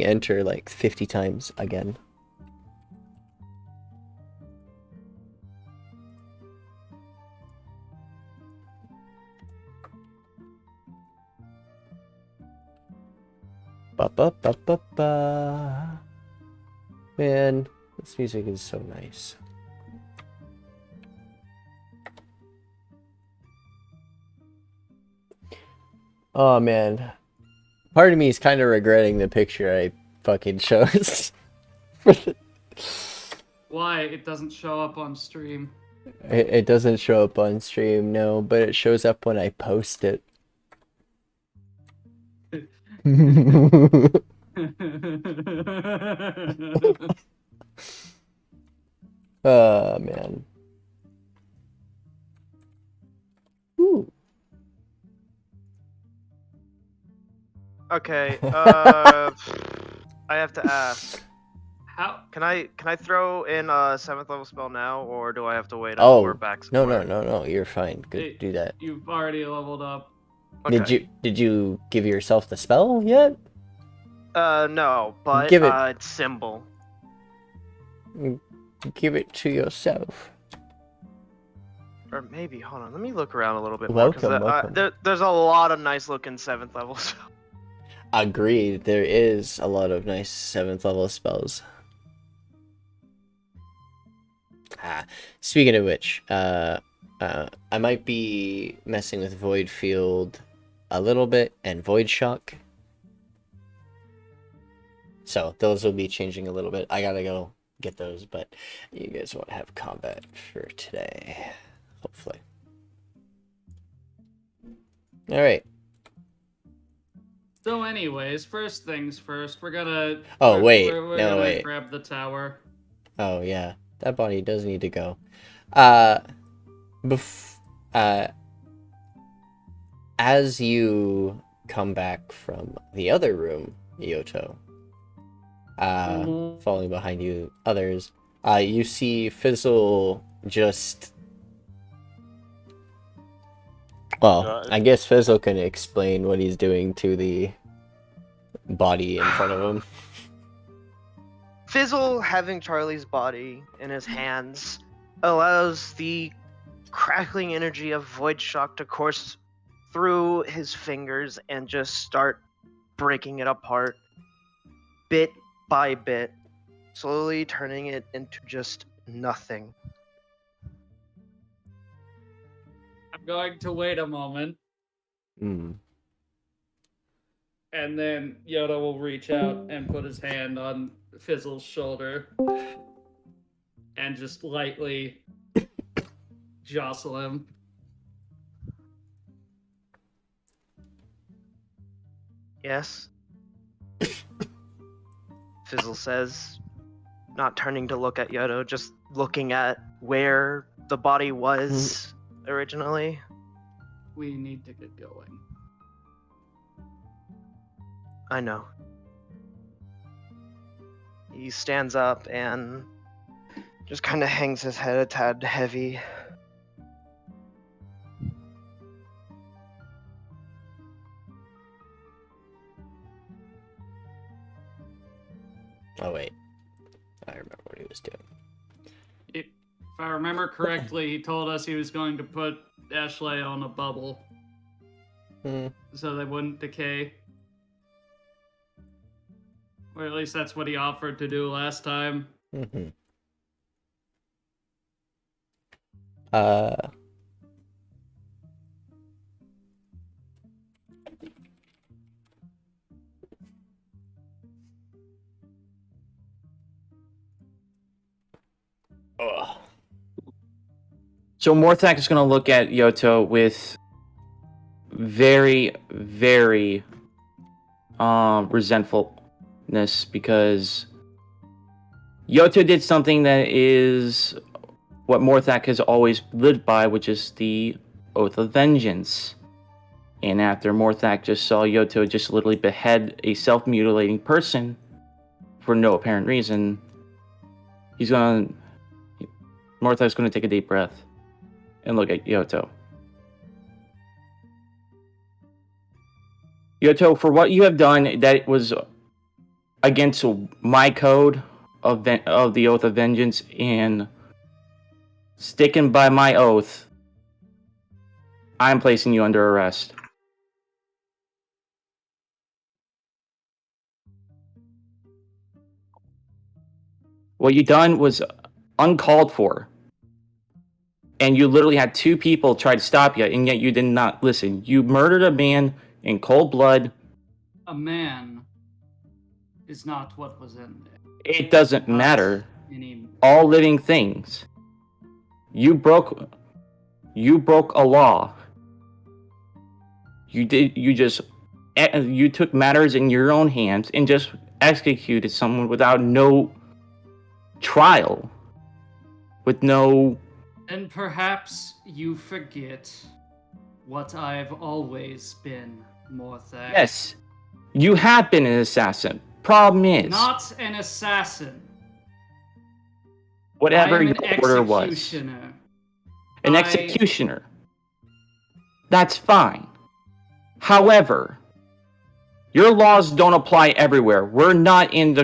enter like 50 times again. Ba ba ba ba ba. Man, this music is so nice. Oh man, part of me is kind of regretting the picture I fucking chose. Why? It doesn't show up on stream. It doesn't show up on stream, no, but it shows up when I post it. Oh man. Ooh. Okay, I have to ask. How? Can I throw in a 7th level spell now, or do I have to wait until we're back no, somewhere? no, you're fine. Good, do that. You've already leveled up. Okay. Did you give yourself the spell yet? No, but Give it. it's symbol. Give it to yourself. Or maybe, hold on, let me look around a little bit Welcome, more, welcome. there's a lot of nice looking 7th levels. Agreed, there is a lot of nice 7th level spells. Speaking of which, I might be messing with Void Field a little bit and Void Shock. So those will be changing a little bit. I gotta go get those, but you guys won't have combat for today, hopefully. All right. So, anyways, first things first, we're gonna. Oh wait, we're no gonna wait. grab the tower. Oh yeah, that body does need to go. As you come back from the other room, Yoto, following behind you, others, you see Fizzle just. Well, I guess Fizzle can explain what he's doing to the body in front of him. Fizzle, having Charlie's body in his hands, allows the crackling energy of Void Shock to course through his fingers and just start breaking it apart, bit by bit, slowly turning it into just nothing. I'm going to wait a moment. Mm. And then Yoda will reach out and put his hand on Fizzle's shoulder and just lightly jostle him. Yes? Fizzle says, not turning to look at Yoto, just looking at where the body was originally. We need to get going. I know. He stands up and just kind of hangs his head a tad heavy. Oh wait, I remember what he was doing. If I remember correctly, he told us he was going to put Ashliel on a bubble so they wouldn't decay. Or at least that's what he offered to do last time. So Morthakh is going to look at Yoto with very, very resentfulness because Yoto did something that is what Morthakh has always lived by, which is the Oath of Vengeance. And after Morthakh just saw Yoto just literally behead a self-mutilating person for no apparent reason, Morthakh's going to take a deep breath and look at Yoto. Yoto, for what you have done, that was against my code of the Oath of Vengeance and sticking by my oath, I'm placing you under arrest. What you done was uncalled for. And you literally had 2 people try to stop you, and yet you did not listen. You murdered a man in cold blood. A man is not what was in there. It doesn't Not matter. any- All living things. You broke a law. You took matters in your own hands and just executed someone without no trial. With no... And perhaps you forget what I've always been, Morthakh. Yes, you have been an assassin. Problem is, Not an assassin. whatever I am your an order was. executioner. An executioner. That's fine. However, your laws don't apply everywhere. We're not in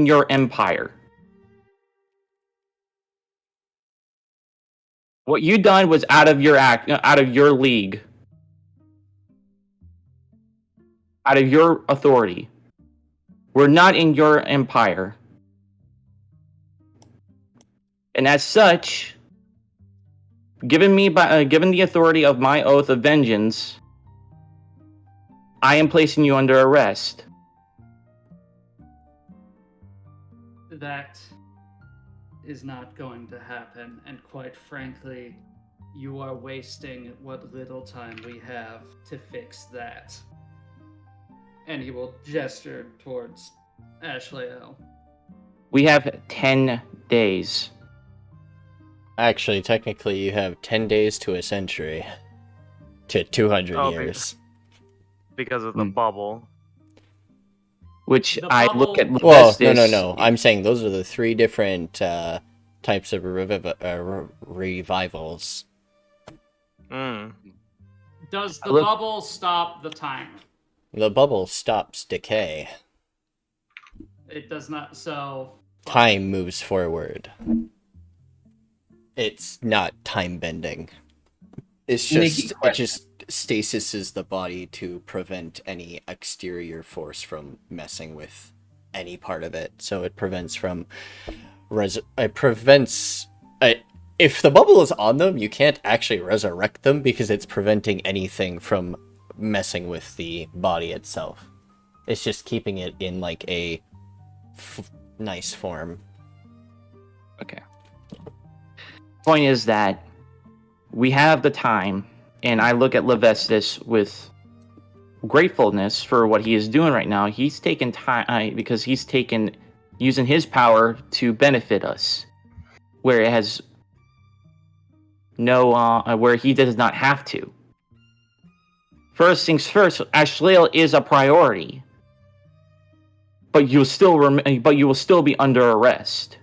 your empire. What you done was out of your league. Out of your authority. We're not in your empire. And as such, given the authority of my oath of vengeance, I am placing you under arrest. That is not going to happen, and quite frankly, you are wasting what little time we have to fix that. And he will gesture towards Ashliel. We have 10 days. Actually, technically, you have 10 days to a century. To 200 Oh, years. Because of the bubble. Which The I bubble- look at Well, Levistus. no. I'm saying those are the 3 different types of revivals. Mm. Does the Look- bubble stop the timer? The bubble stops decay. It does not, so... Time moves forward. It's not time bending. It just stasises the body to prevent any exterior force from messing with any part of it. So it prevents from if the bubble is on them, you can't actually resurrect them because it's preventing anything from messing with the body itself. It's just keeping it in like a nice form. Okay. Point is that we have the time, and I look at Levistus with gratefulness for what he is doing right now. He's taken time because he's using his power to benefit us, where it has where he does not have to. First things first, Ashliel is a priority, but you will still be under arrest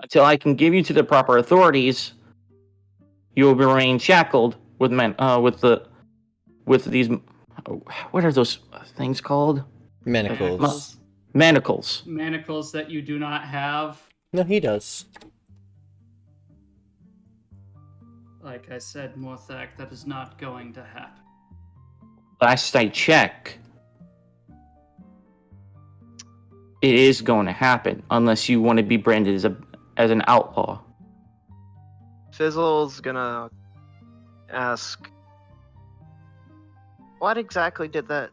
until I can give you to the proper authorities. You will remain shackled with these. What are those things called? Manacles. Manacles. Manacles that you do not have. No, he does. Like I said, Morthakh, that is not going to happen. Last I check, it is going to happen unless you want to be branded as an outlaw. Fizzle's gonna ask, what exactly did that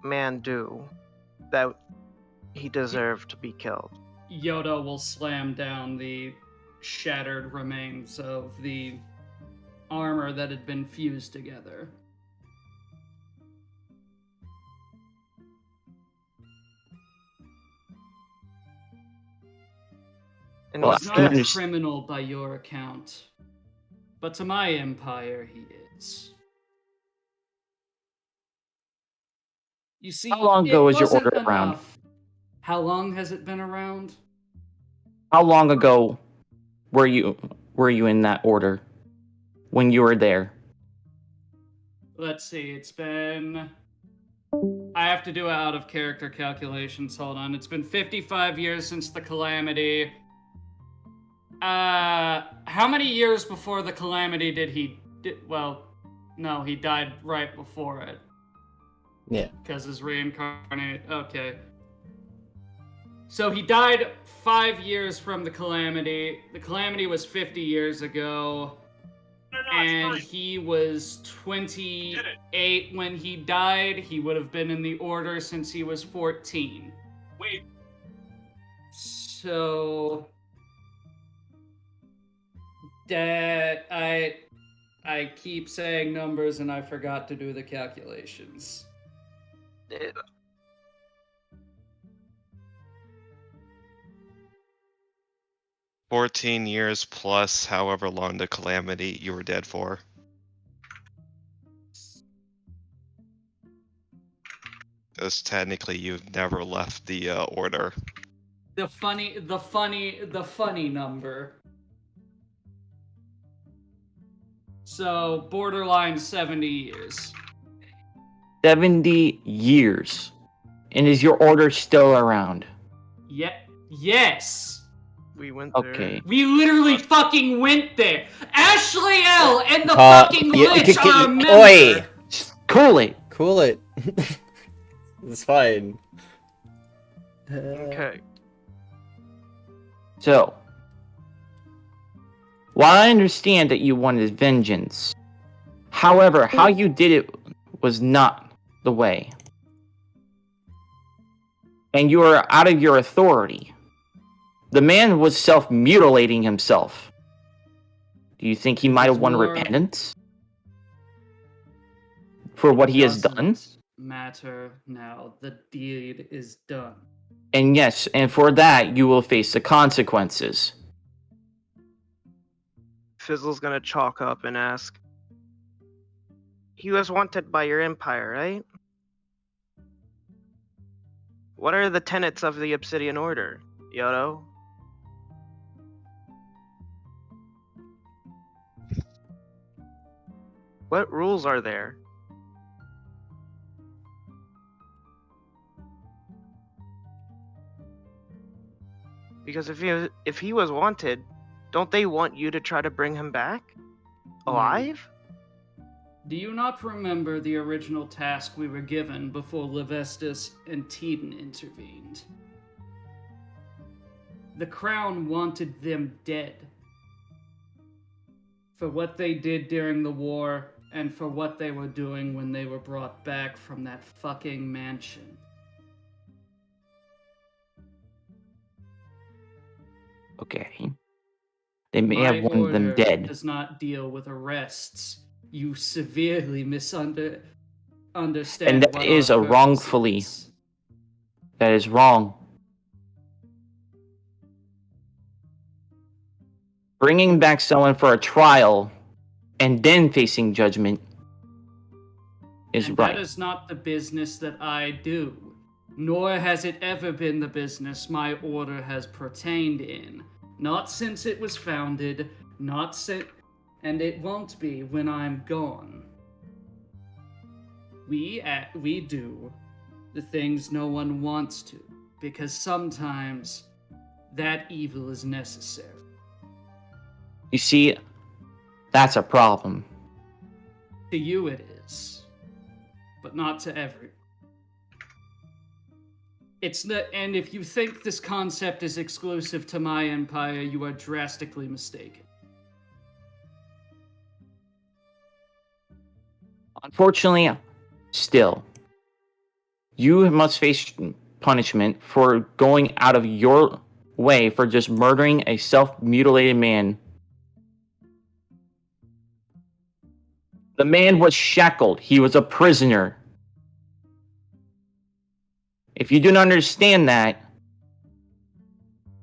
man do that he deserved to be killed? Yoto will slam down the shattered remains of the armor that had been fused together. And Well, what's He's not a this? criminal by your account, but to my empire, he is. You see, How long ago it was your wasn't order around? enough. How long has it been around? How long ago were you in that order when you were there? let's see, it's been... I have to do out of character calculations. Hold on. It's been 55 years since the calamity. How many years before the calamity did he... Well, no, he died right before it. Yeah. Because his reincarnate... Okay. So he died 5 years from the calamity. The calamity was 50 years ago. And he was 28 when he died. He would have been in the order since he was 14. Wait. So that I keep saying numbers and I forgot to do the calculations. 14 years plus however long the calamity you were dead for. Because technically you've never left the order. The funny number. So borderline 70 years. 70 years. And is your order still around? Yes. We went there. Okay. We literally fucking went there. Ashliel and the fucking Lich are a member. Oi! Just cool it. Cool it. It's fine. Okay. So, while I understand that you wanted vengeance, however, how you did it was not the way. And you are out of your authority. The man was self-mutilating himself. Do you think he might have won repentance for what he has done? Matter now. The deed is done. And yes, and for that, you will face the consequences. Fizzle's gonna chalk up and ask, he was wanted by your empire, right? What are the tenets of the Obsidian Order, Yoto? What rules are there? Because if he was wanted, don't they want you to try to bring him back? Alive? Do you not remember the original task we were given before Levestus and Tiden intervened? The Crown wanted them dead. For what they did during the war, and for what they were doing when they were brought back from that fucking mansion. Okay. They may My have wanted them order dead. does not deal with arrests. You severely misunderstand. And that what is our a wrongfully. purpose is. That is wrong. Bringing back someone for a trial and then facing judgment is And right. that is not the business that I do. Nor has it ever been the business my order has pertained in. Not since it was founded, not since... And it won't be when I'm gone. We do the things no one wants to, because sometimes that evil is necessary. You see, that's a problem. To you it is, but not to everyone. It's not, and if you think this concept is exclusive to my empire, you are drastically mistaken. Unfortunately, still, you must face punishment for going out of your way for just murdering a self-mutilated man. The man was shackled. He was a prisoner. If you don't understand that,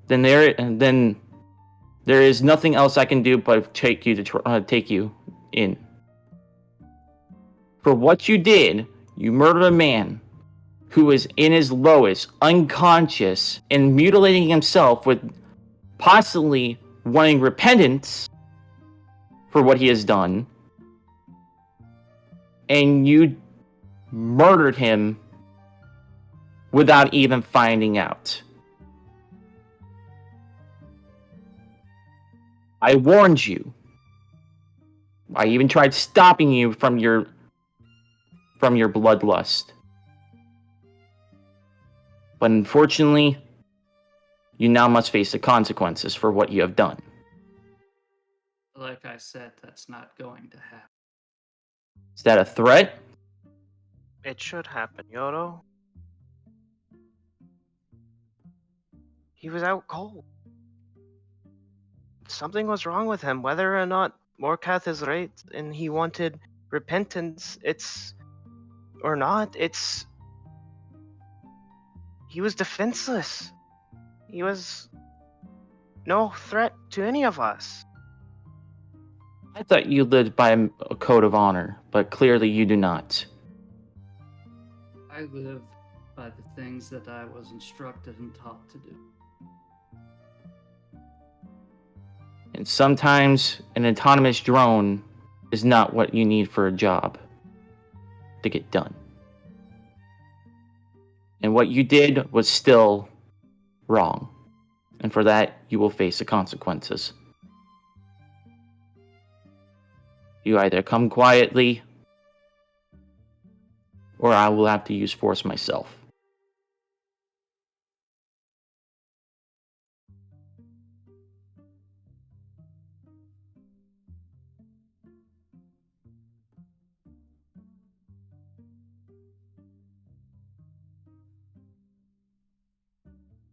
then there is nothing else I can do but take you in. For what you did, you murdered a man who was in his lowest, unconscious, and mutilating himself with possibly wanting repentance for what he has done. and you murdered him without even finding out. I warned you. I even tried stopping you from your bloodlust. But unfortunately, you now must face the consequences for what you have done. Like I said, that's not going to happen. Is that a threat? It should happen, Yoto. He was out cold. Something was wrong with him, whether or not Morthakh is right and he wanted repentance, or not, he was defenseless. He was no threat to any of us. I thought you lived by a code of honor, but clearly you do not. I live by the things that I was instructed and taught to do. And sometimes an autonomous drone is not what you need for a job to get done. And what you did was still wrong. And for that, you will face the consequences. You either come quietly, or I will have to use force myself.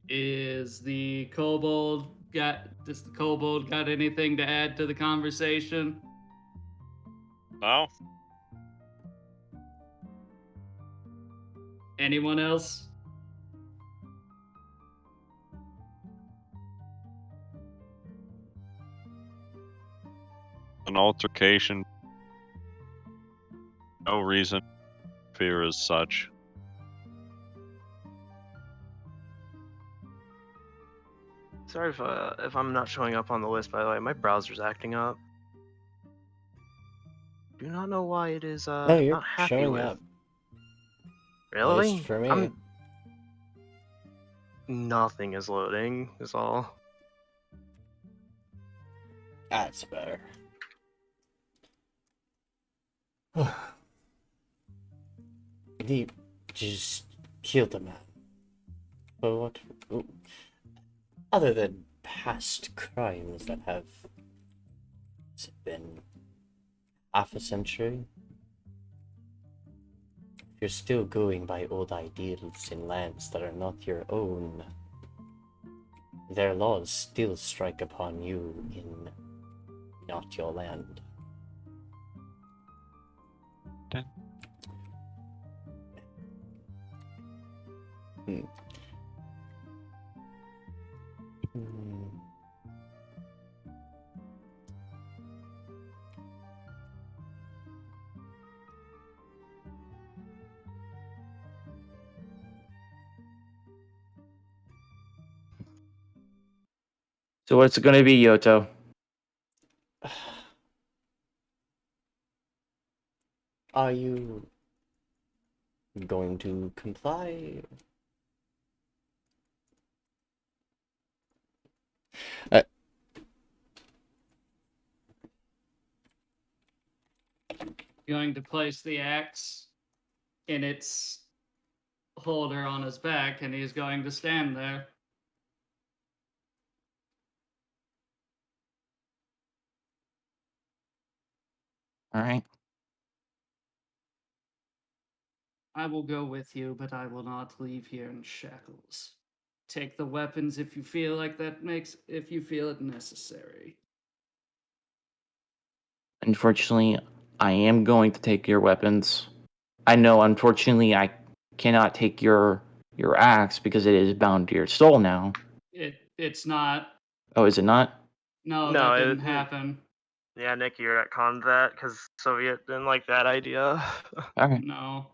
Does the kobold got anything to add to the conversation? No? Anyone else? An altercation. No reason. Fear as such. Sorry if I'm not showing up on the list, by the way. My browser's acting up. Do not know why it is No, you're not happy showing with. up. Really? At least for me. Nothing is loading, is all. That's better. He just killed a man. But what? Other than past crimes that have. Has it been half a century? If you're still going by old ideals in lands that are not your own, their laws still strike upon you in not your land. Dun. Hmm. So what's it going to be, Yoto? Are you going to comply? Going to place the axe in its holder on his back, and he's going to stand there. All right. I will go with you, but I will not leave here in shackles. Take the weapons if you feel if you feel it necessary. Unfortunately, I am going to take your weapons. I know, unfortunately, I cannot take your axe because it is bound to your soul now. It's not. Oh, is it not? No, No, that it- didn't it- happen. Yeah, Nick, you're at con that because Soviet didn't like that idea. All right. No.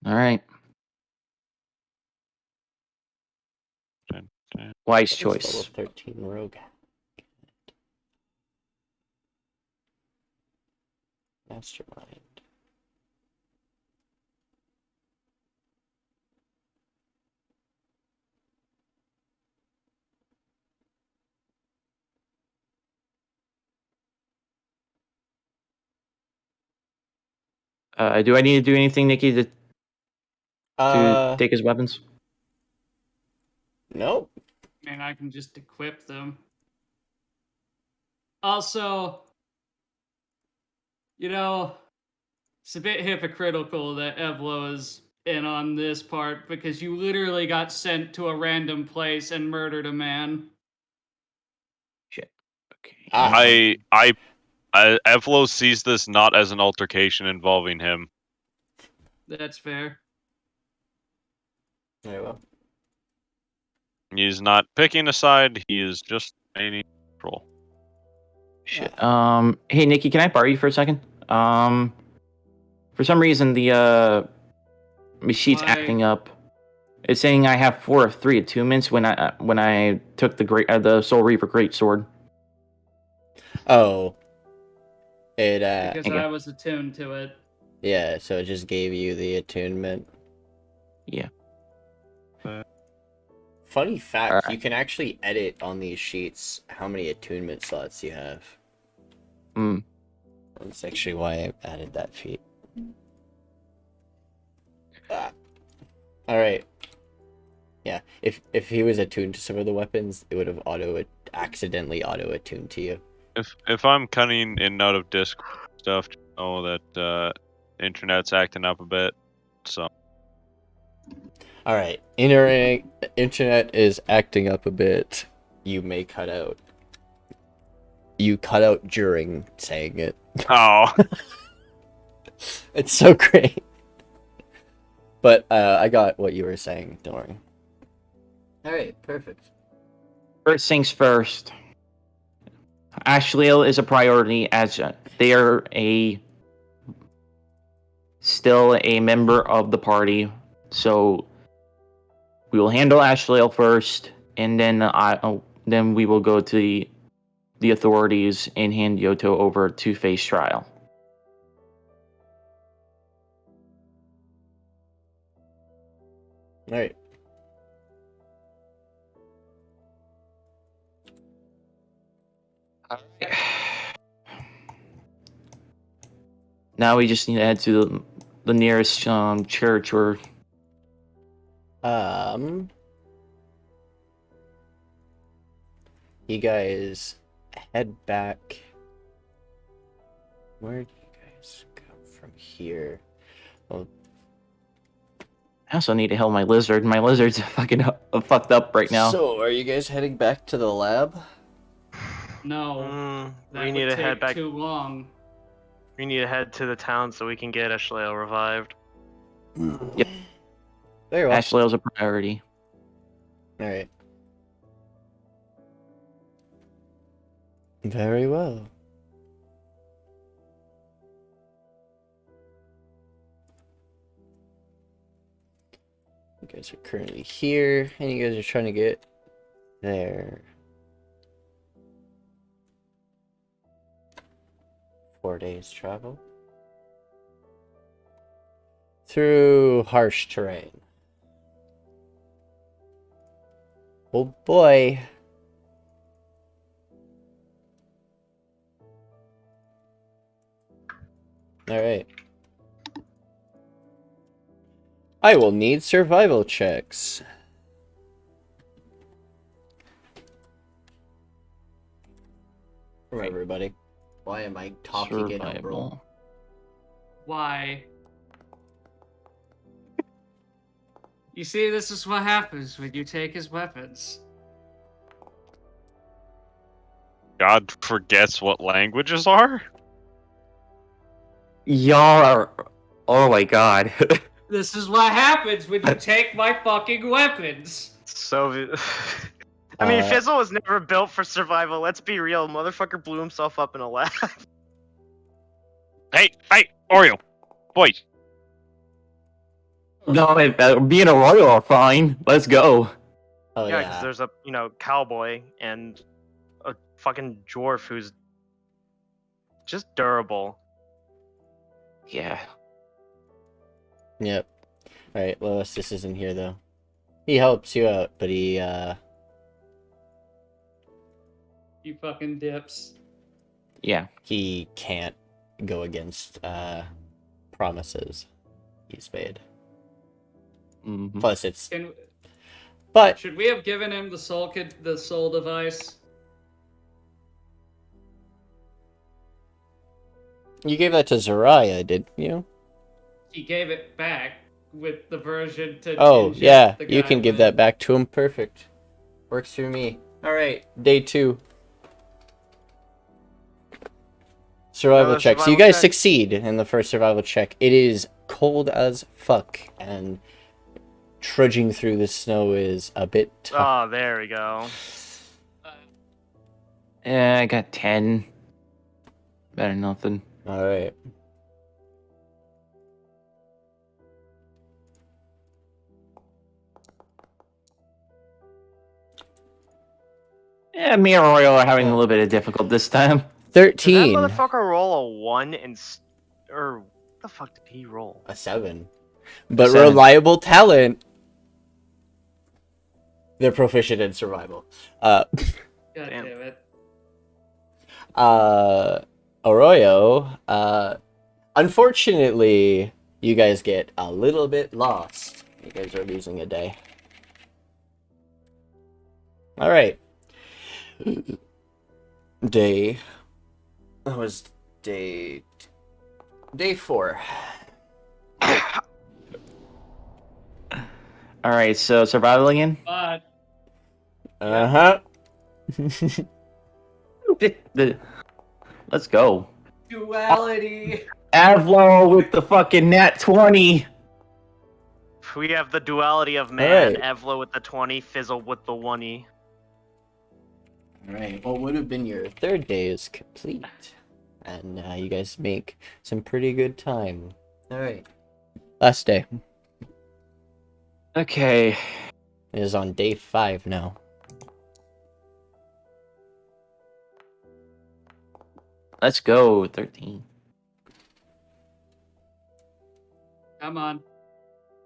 All right. Dun, dun. Wise This level choice. 13 rogue. Mastermind. Do I need to do anything, Nikki, to take his weapons? Nope. I mean, I can just equip them. Also, you know, it's a bit hypocritical that Evlo is in on this part because you literally got sent to a random place and murdered a man. Shit. Okay. Evlo sees this not as an altercation involving him. That's fair. Very well. He's not picking a side. He is just maintaining control. Shit. Hey, Nikki, can I borrow you for a second? For some reason, the sheet's Why? acting up. It's saying I have 4 of 3 attunements when I took the Soul Reaper Great Sword. Oh. It Because okay. I was attuned to it. yeah, so it just gave you the attunement. Yeah. Funny fact, Alright. you can actually edit on these sheets how many attunement slots you have. That's actually why I added that feat. Alright. Yeah, if he was attuned to some of the weapons, it would have accidentally auto-attuned to you. If I'm cutting in and out of Discord stuff, just know that internet's acting up a bit. So Alright, internet is acting up a bit. You may cut out. You cut out during saying it. oh, It's so great. But I got what you were saying, don't worry. Alright, perfect. First things first. Ashliel is a priority as they are still a member of the party. So we will handle Ashliel first, and then we will go to the authorities and hand Yoto over to face trial. Alright. Now we just need to head to the nearest church or you guys head back. Where do you guys go from here? Well, I also need to heal my lizard. My lizard's fucking fucked up right now. so are you guys heading back to the lab? No, that we need would to take head back. too long. We need to head to the town so we can get Ashliel revived. Yep. Very well. Ashliel's a priority. Alright. Very well. You guys are currently here, and you guys are trying to get there. 4 days travel. Through harsh terrain. Oh boy. Alright. I will need survival checks. From Right. everybody. Why am I talking in a roll? Survival. Why? You see, this is what happens when you take his weapons. God forgets what languages are. Y'all are. Oh my god. This is what happens when you take my fucking weapons. So, I mean, Uh, Fizzle was never built for survival. Let's be real. Motherfucker blew himself up in a lab. Hey, Oreo, boys. No, being a royal are fine. Let's go. Oh yeah, yeah. because there's a cowboy and a fucking dwarf who's just durable. Yeah. Yep. Alright, Lois, this isn't here though. He helps you out, but he fucking dips. Yeah. he can't go against promises he's made. Mhm. Plus it's Can, but should we have given him the soul device? you gave that to Zariah, didn't you? He gave it back with the version to Oh, inject yeah, the you guy can give with. that back to him. Perfect. Works for me. Alright, day 2. Survival Another check. So you survival guys check? succeed in the first survival check. It is cold as fuck, and trudging through the snow is a bit tough. Oh, there we go. Yeah, I got 10. Better than nothing. Alright. Yeah, me and Royal are having a little bit of difficult this time. Did that 13. motherfucker roll a 1 or what the fuck did he roll? A 7. But 7. reliable talent. They're proficient in survival. God Damn. damn it. Arroyo, unfortunately, you guys get a little bit lost. You guys are losing a day. Alright. That was day 4. Alright, so survival again? But Uh-huh. Let's go. duality. Evlo with the fucking nat 20. We have the duality of man, Alright. Evlo with the 20, Fizzle with the 1e. Alright, what would have been your third day is complete. And you guys make some pretty good time. Alright. Last day. Okay. It is on day 5 now. Let's go. 13. Come on.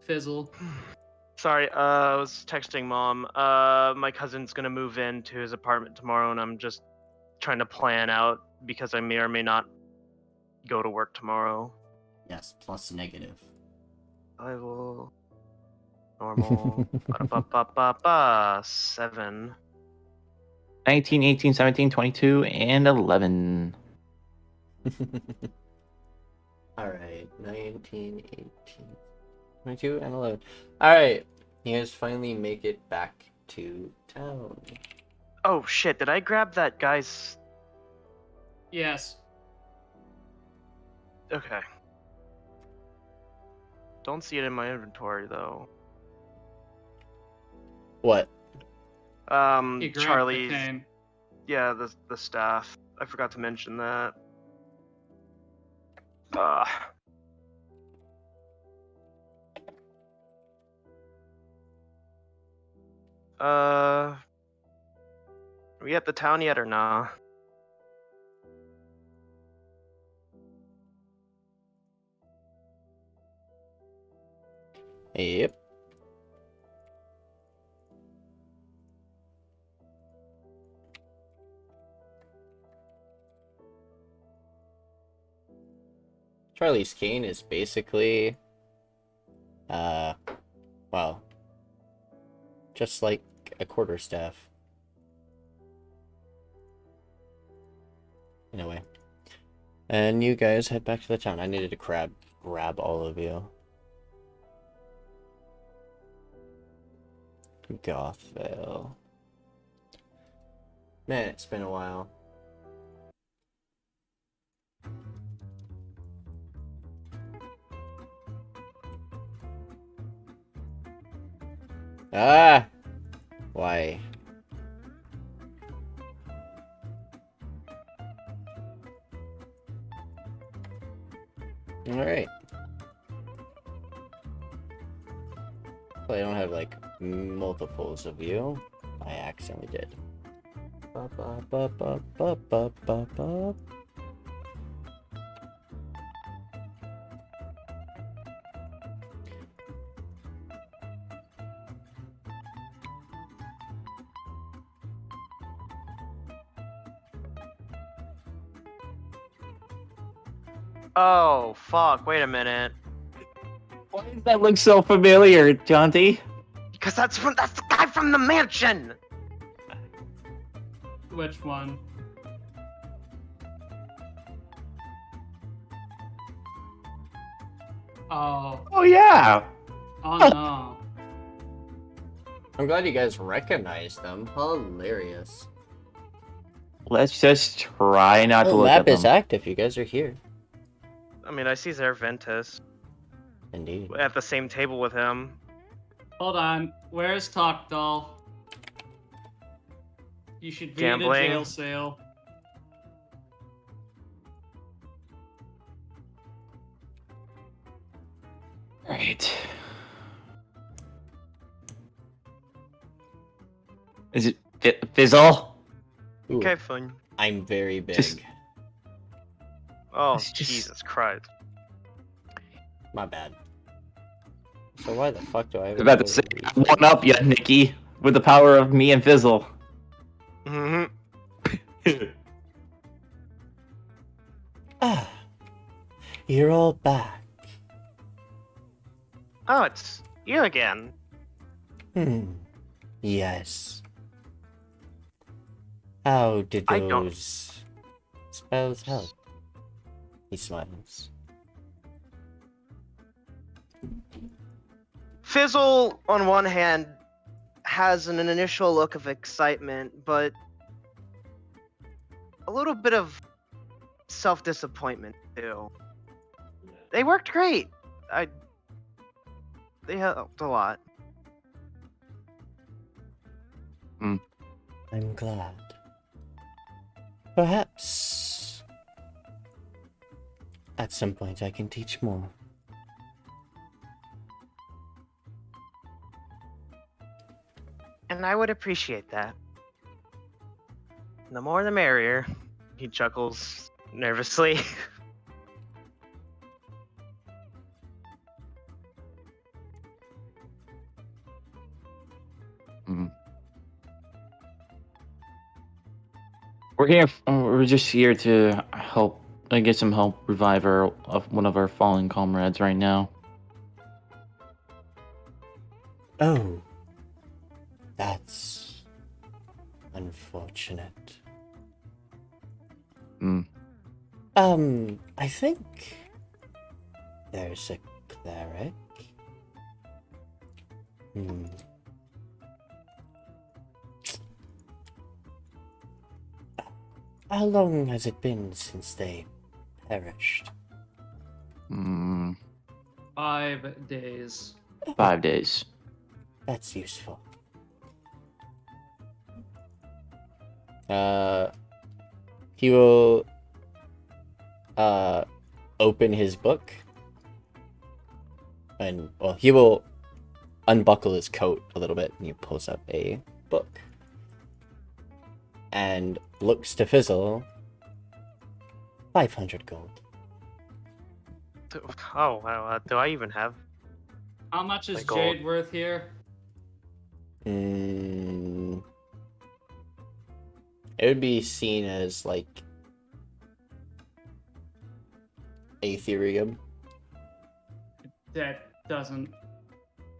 Fizzle. Sorry, I was texting mom. My cousin's gonna move into his apartment tomorrow, and I'm just trying to plan out because I may or may not go to work tomorrow. Yes, plus negative. I will. Normal. Ba-da-ba-ba-ba-ba. 7. 19, 18, 17, 22, and 11. Alright, 19, 18, 22, and 11. Alright, you guys finally make it back to town. Oh shit! Did I grab that guy's? Yes. Okay. Don't see it in my inventory though. What? He grabbed the Charlie's. cane. Yeah, the staff. I forgot to mention that. Are we at the town yet or nah? Yep. Charlie's cane is basically, well, just like a quarterstaff. Anyway. And you guys head back to the town. I needed to grab all of you. Gothvale. Man, it's been a while. Ah! Why? Alright. Well, I don't have, like, multiples of you. I accidentally did. Ba, ba, ba, ba, ba, ba, ba, ba. Oh, fuck. Wait a minute. Why does that look so familiar, Jonty? Because that's the guy from the mansion! Which one? Oh. Oh yeah. Oh no. I'm glad you guys recognize them. Hilarious. Let's just try not The to look map at is them. active. You guys are here. I mean, I see Zerventus Indeed. at the same table with him. Hold on. Where's Talk Doll? You should be in a Gambling. jail cell. Right. Is it Fizzle? Ooh, Okay, fine. I'm very big. Just- Oh, It's just- Jesus Christ. My bad. So why the fuck do I have I was about to say, one up yet, Nikki, with the power of me and Fizzle. Mm-hmm. Ah, you're all back. Oh, it's you again. Yes. How did I don't- those spells help? He smiles. Fizzle, on one hand, has an initial look of excitement, but a little bit of self-disappointment too. They worked great. They helped a lot. I'm glad. Perhaps at some point I can teach more. And I would appreciate that. The more the merrier. He chuckles nervously. We're just here to help, get some help revive one of our fallen comrades right now. Oh, that's unfortunate. I think there's a cleric. How long has it been since they perished? 5 days. 5 days. That's useful. He will open his book, and well, he will unbuckle his coat a little bit, and he pulls up a book and looks to Fizzle. 500 gold. Oh, wow. Do I even have? How much is My gold. Jade worth here? It would be seen as like Aetherium. That doesn't.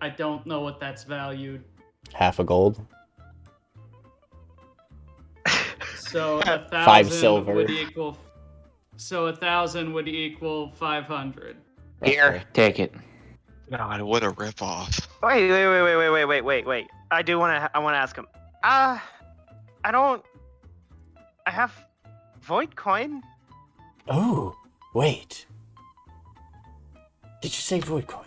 I don't know what that's valued. Half a gold. So 1,000 5 silver. would equal. So 1,000 would equal 500. Here, take it. God, what a ripoff. Wait. I want to ask him. I have void coin. Oh, wait. Did you say void coin?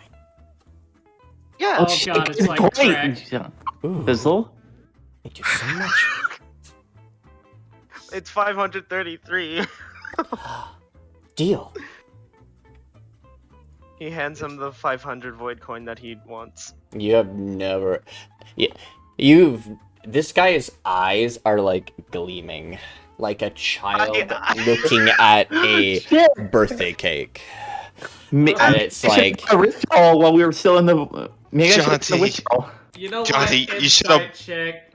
Yeah. Oh god, it's like crack. Ooh, Fizzle? thank you so much. It's 533. Deal. He hands him the 500 void coin that he wants. You have never. Yeah, you've. This guy's eyes are like gleaming, like a child looking at a birthday cake. And it's like. A ritual while we were still in the. Maybe I should have done the Jonty. ritual. You know Jonty, what? you should've- Insight check.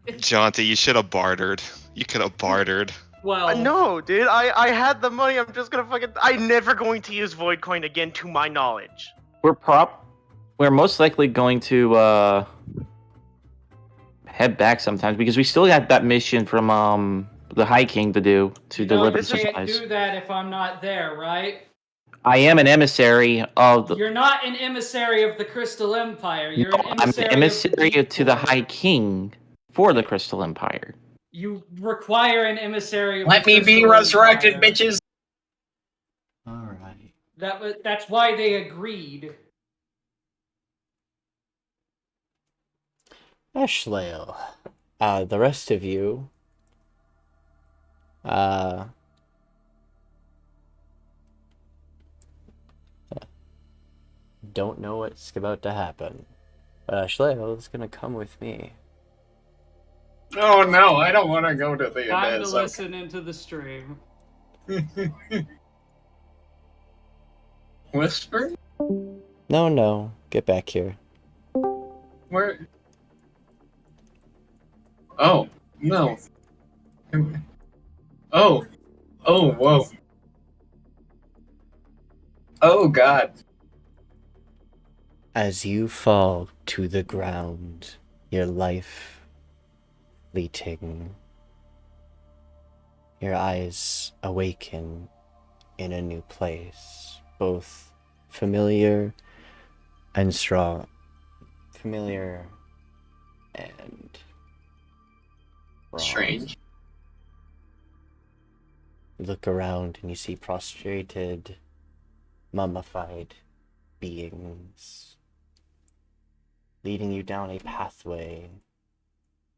Jonty, you should have bartered. You could have bartered. 12. No, dude. I had the money. I'm just gonna fucking. I'm never going to use Void Coin again, to my knowledge. We're most likely going to head back sometimes because we still got that mission from the High King to do to You deliver don't can't supplies. do that if I'm not there, right? I am an emissary of the. You're not an emissary of the Crystal Empire. You're No, an I'm emissary, an emissary of the to the Deep High Lord. King for the Crystal Empire. You require an emissary of Let the me be Crystal resurrected, Empire. bitches. Alright. That's why they agreed. Ashliel. The rest of you, don't know what's about to happen. But Ashliel is gonna come with me. Oh no, I don't want to go to the Time to abyss. listen into the stream. Whisper? No, get back here. Where? Oh, no. Oh. Oh, whoa. Oh, God. As you fall to the ground, your life fleeting, your eyes awaken in a new place, both familiar and strong. Familiar and wrong. Strange. You look around and you see prostrated, mummified beings leading you down a pathway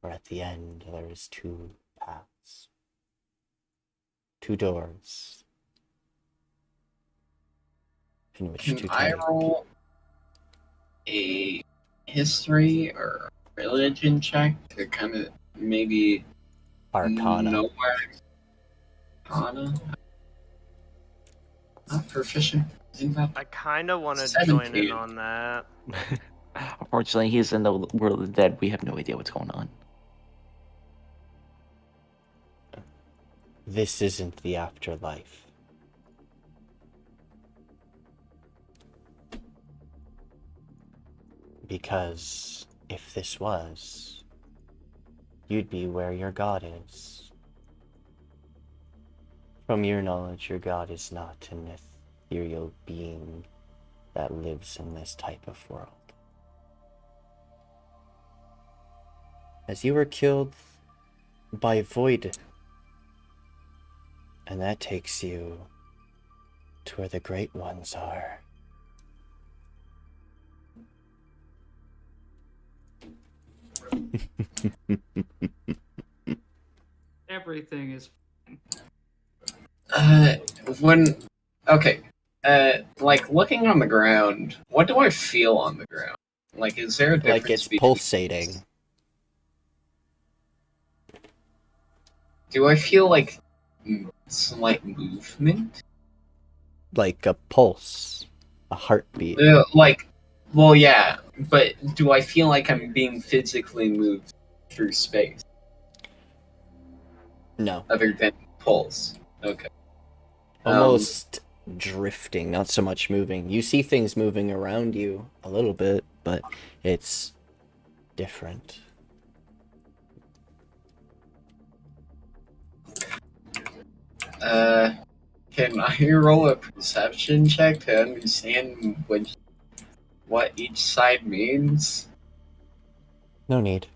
where at the end there is 2 paths. 2 doors. In which Can to I take. roll a history or religion check to kind of maybe Arcana. know where Arcana? Not proficient in that. I kind of want to join in 17. on that. Unfortunately, he's in the world of the dead. We have no idea what's going on. This isn't the afterlife. Because if this was, you'd be where your god is. From your knowledge, your god is not an ethereal being that lives in this type of world. As you were killed by Void, and that takes you to where the Great Ones are. Everything is When okay, like looking on the ground, what do I feel on the ground? Like, is there a difference Like it's between? pulsating. Do I feel like slight movement? Like a pulse. A heartbeat. Like, well, yeah, but do I feel like I'm being physically moved through space No. other than pulse? Okay. Almost drifting, not so much moving. You see things moving around you a little bit, but it's different. Can I roll a perception check to understand what each side means? No need.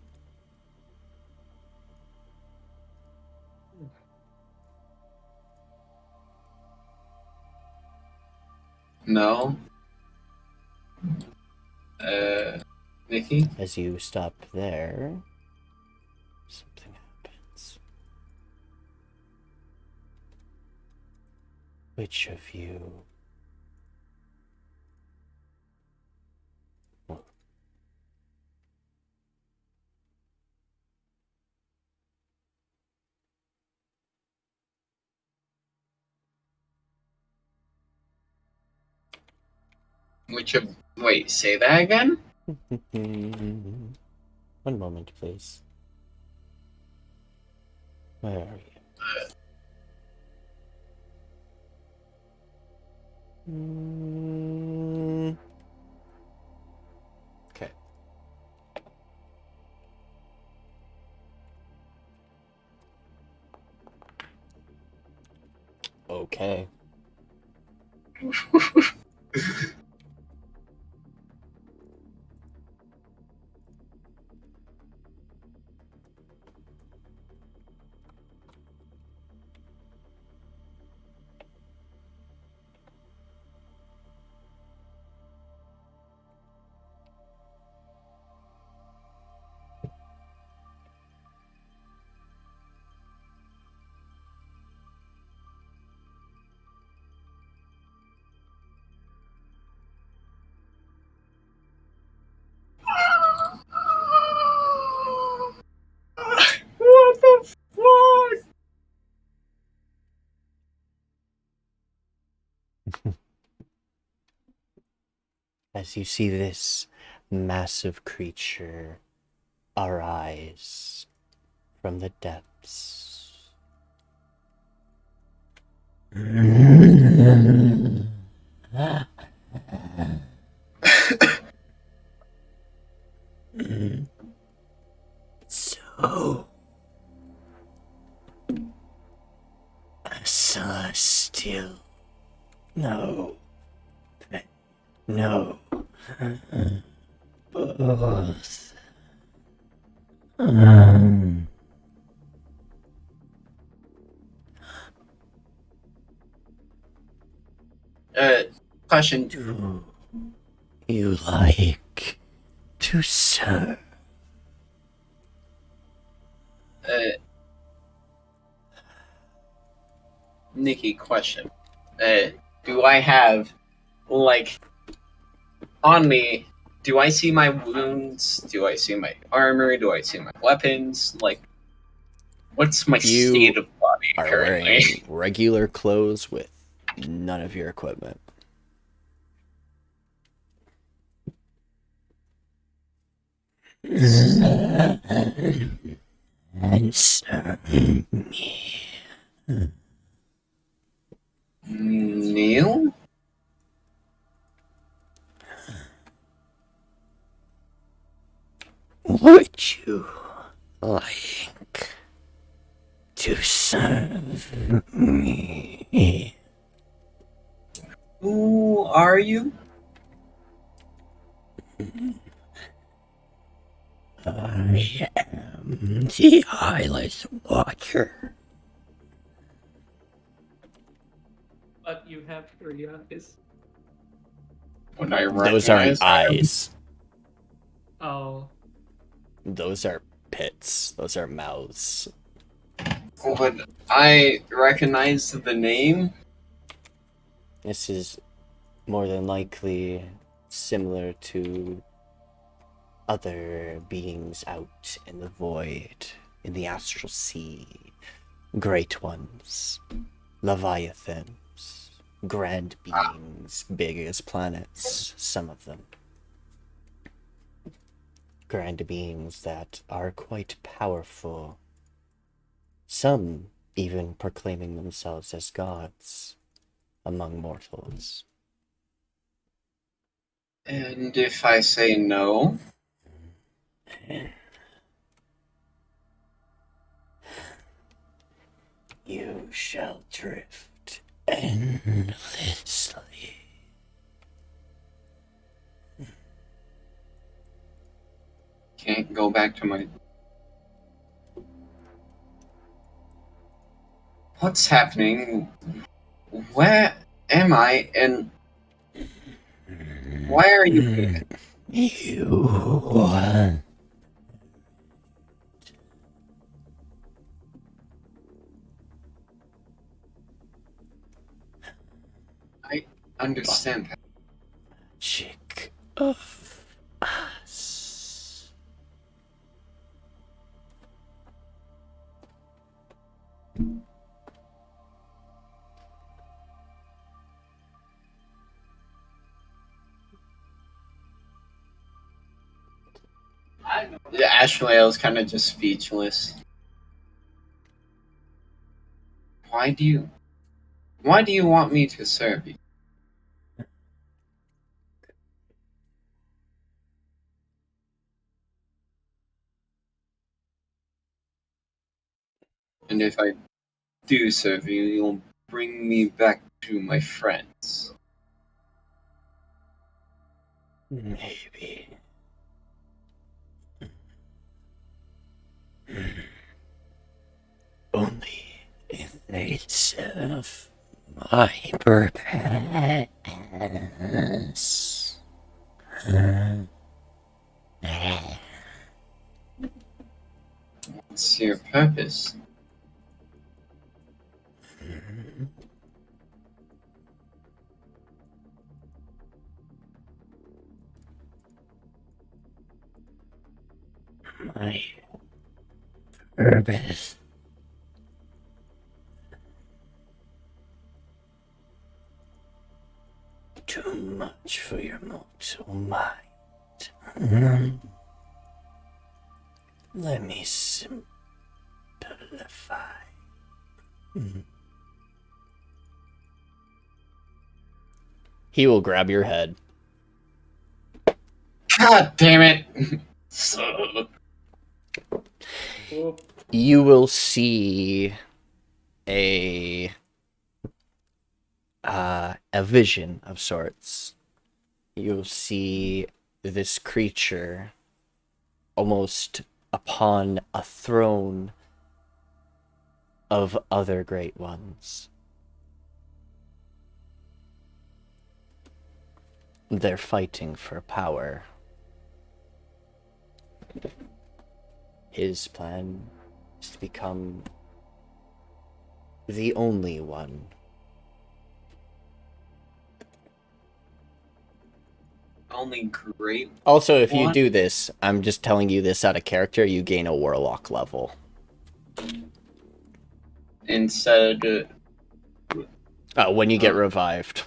No. Nikki? As you stop there, something happens. Which of you... Wait, say that again? One moment, please. Where are you? Okay. Okay. What the fuck? As you see this massive creature arise from the depths. So, celestial. No. No. Both. Question. Do you like to serve? Nikki, question. Do I have, like, on me, do I see my wounds? Do I see my armor? Do I see my weapons? Like, what's my You state of body are currently? wearing regular clothes with none of your equipment. Answer me. Neil? Would you like to serve me? Who are you? I am the Eyeless Watcher. But you have 3 eyes. Would I Those aren't recognize him? eyes. Oh. Those are pits. Those are mouths. Would I recognize the name? This is more than likely similar to other beings out in the void, in the astral sea. Great ones, leviathans, grand beings, big as planets, some of them. Grand beings that are quite powerful. Some even proclaiming themselves as gods among mortals. And if I say no? You shall drift endlessly. Can't go back to my... What's happening? Where am I? And why are you here? You Understand that. magic of us. Ashliel was kind of just speechless. Why do you want me to serve you? And if I do serve you, you'll bring me back to my friends. Maybe. Only if they serve my purpose. What's your purpose? My purpose. Too much for your mortal mind. Let me simplify. He will grab your head. God damn it! You will see a vision of sorts. You'll see this creature almost upon a throne of other great ones. They're fighting for power. His plan is to become the only one. Only great. Also, if you What? do this, I'm just telling you this out of character, you gain a warlock level. Instead, When you get revived.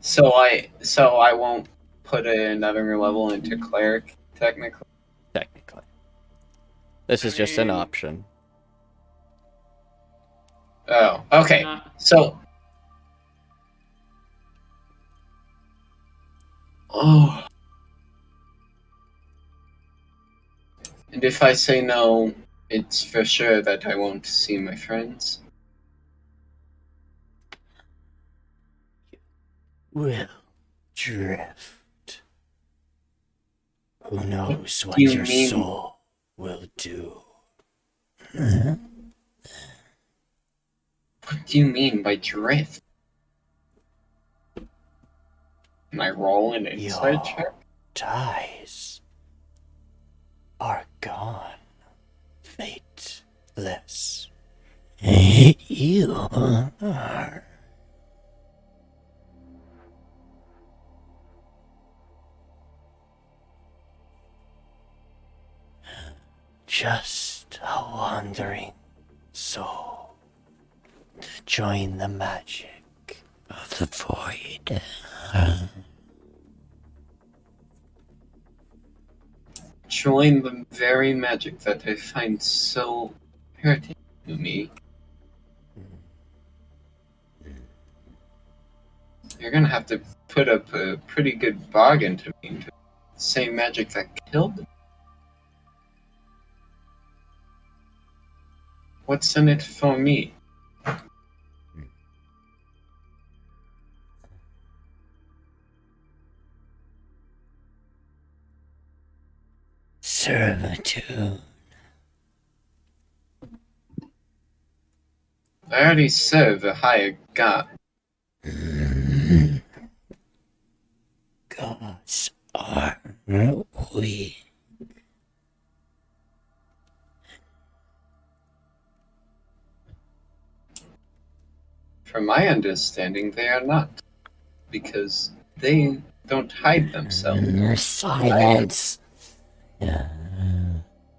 so I won't put another level into cleric technically. Technically. This is just an option. Oh, okay. Not- So, oh, and if I say no, it's for sure that I won't see my friends. Will drift. Who knows what you your mean? soul will do? What do you mean by drift? Can I roll an insight Your check? ties are gone. Fateless. You are. Just a wandering soul to join the magic of the void. Join the very magic that I find so hurting to me. You're gonna have to put up a pretty good bargain to me to the same magic that killed me. What's in it for me? Servitude. I already serve a higher god. Gods are weak. From my understanding, they are not. Because they don't hide themselves. Silence.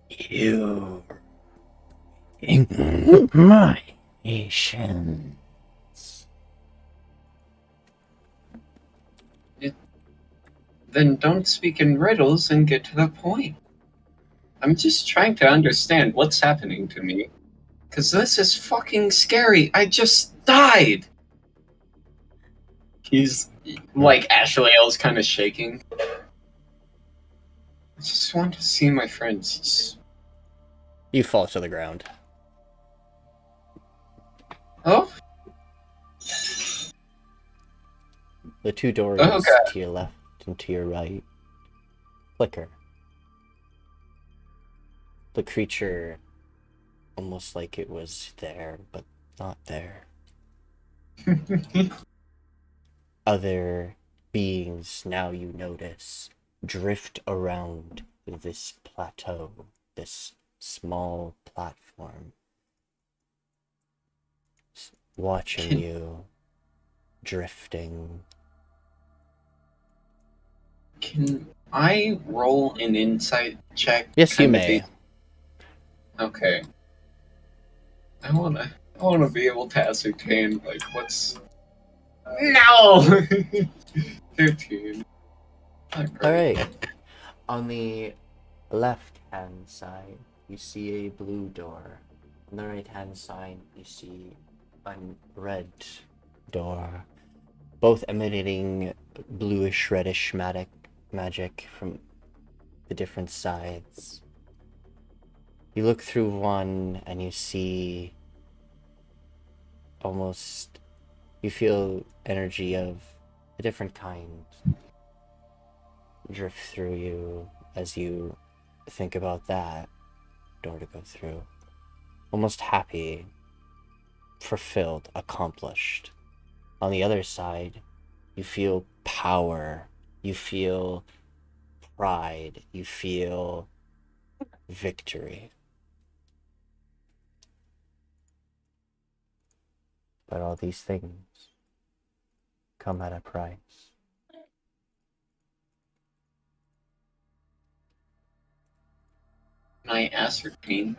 You. My patience. Then don't speak in riddles and get to the point. I'm just trying to understand what's happening to me. Because this is fucking scary. I just died! He's like, Ashliel's kind of shaking. I just want to see my friends. You fall to the ground. Oh, The two doors Okay. to your left and to your right flicker. The creature, almost like it was there, but not there. Other beings, now you notice, drift around this plateau, this small platform, watching you, drifting. Can I roll an insight check? Yes, you kinda may. Okay. I wanna be able to ascertain like what's No 15. Not great. Alright. On the left-hand side, you see a blue door. On the right-hand side, you see a red door. Both emanating bluish, reddish magic from the different sides. You look through one and you see almost, you feel energy of a different kind drift through you as you think about that door to go through. Almost happy, fulfilled, accomplished. On the other side, you feel power, you feel pride, you feel victory. But all these things come at a price. Can I ascertain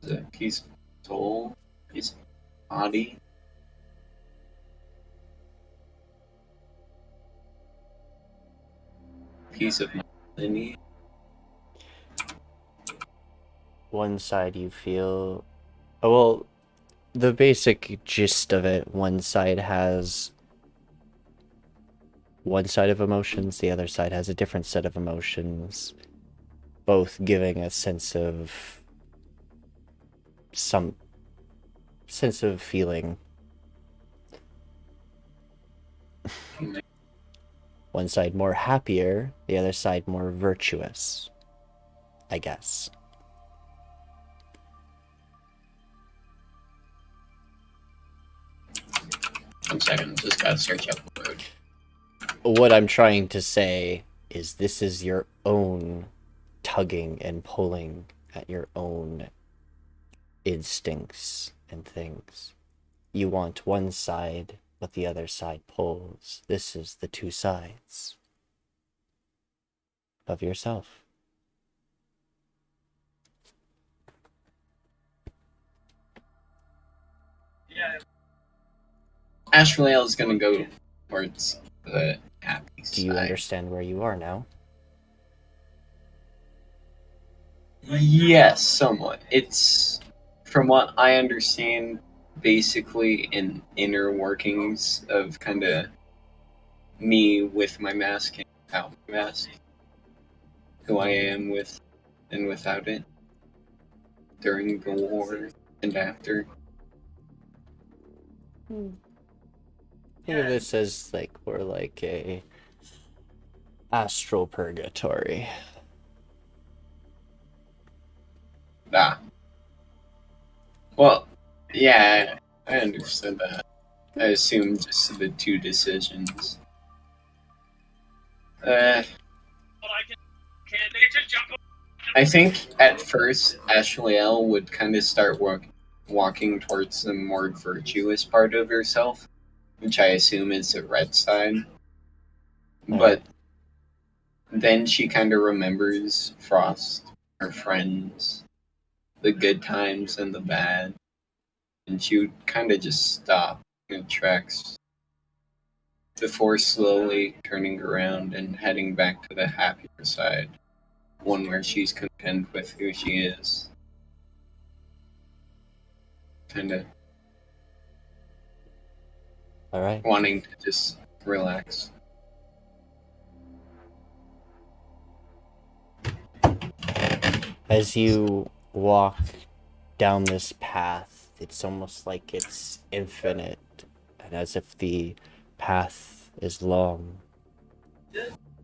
the piece of soul, piece of body? Piece of my lineage? One side you feel, oh, well, the basic gist of it, one side has one side of emotions, the other side has a different set of emotions, both giving a sense of some sense of feeling. One side more happier, the other side more virtuous, I guess. One second, just gotta search up the word. What I'm trying to say is this is your own tugging and pulling at your own instincts and things. You want one side, but the other side pulls. This is the two sides of yourself. Ashliel is gonna go towards the happy side. Do you understand where you are now? Yes, somewhat. It's, from what I understand, basically an inner workings of kind of me with my mask and without my mask. Who I am with and without it. During the war and after. Think of this as like we're like a astral purgatory. Ah. Well, yeah, I understood that. I assumed just the two decisions. I think at first Ashliel would kind of start walking towards the more virtuous part of herself, which I assume is the red side. But then she kind of remembers Frost, her friends, the good times and the bad, and she would kind of just stop in tracks before slowly turning around and heading back to the happier side, one where she's content with who she is. Kind of Alright. wanting to just relax. As you walk down this path. It's almost like it's infinite, and as if the path is long.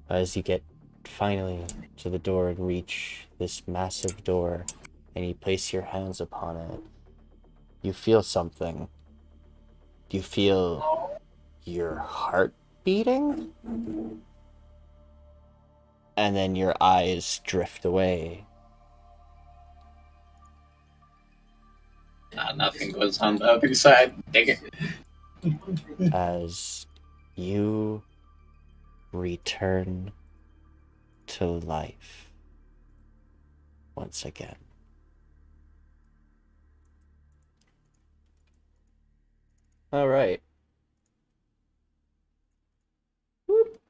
As you get finally to the door and reach this massive door, and you place your hands upon it, you feel something. You feel your heart beating? And then your eyes drift away. Nothing goes on the other side. Dig it. As you return to life once again. All right. Whoop.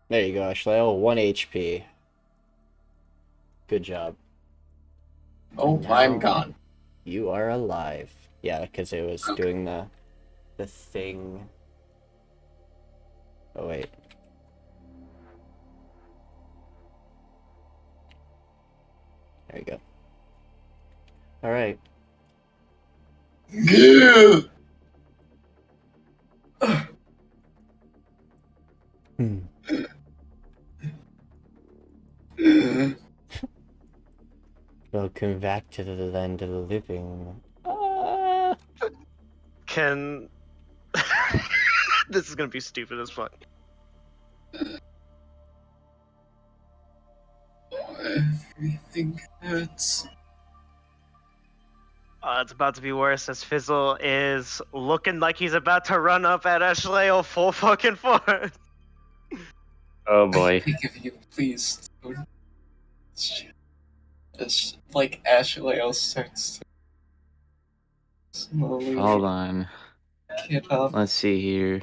There you go, Ashliel. 1 HP. Good job. Oh, Now I'm gone. You are alive. Yeah, because it was Okay. doing the thing. Oh wait. There you go. All right. Hmm. Welcome back to the land of the living. Can this is gonna be stupid as fuck. Everything hurts. It's about to be worse as Fizzle is looking like he's about to run up at Ashliel full fucking force. Oh boy. I beg of you, please. Don't. It's like Ashliel starts to slowly Hold on. get up. Let's see here.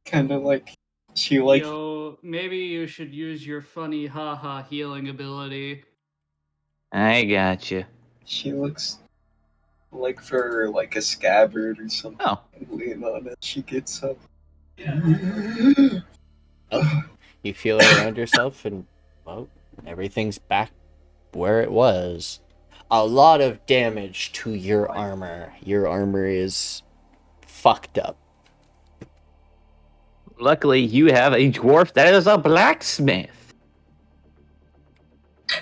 Kind of like she like Yo, maybe you should use your funny haha healing ability. I got you. she looks like for like a scabbard or something. Oh, Lean on it. She gets up. Oh, you feel around yourself, and well, everything's back where it was. A lot of damage to your armor. Your armor is fucked up. luckily you have a dwarf that is a blacksmith.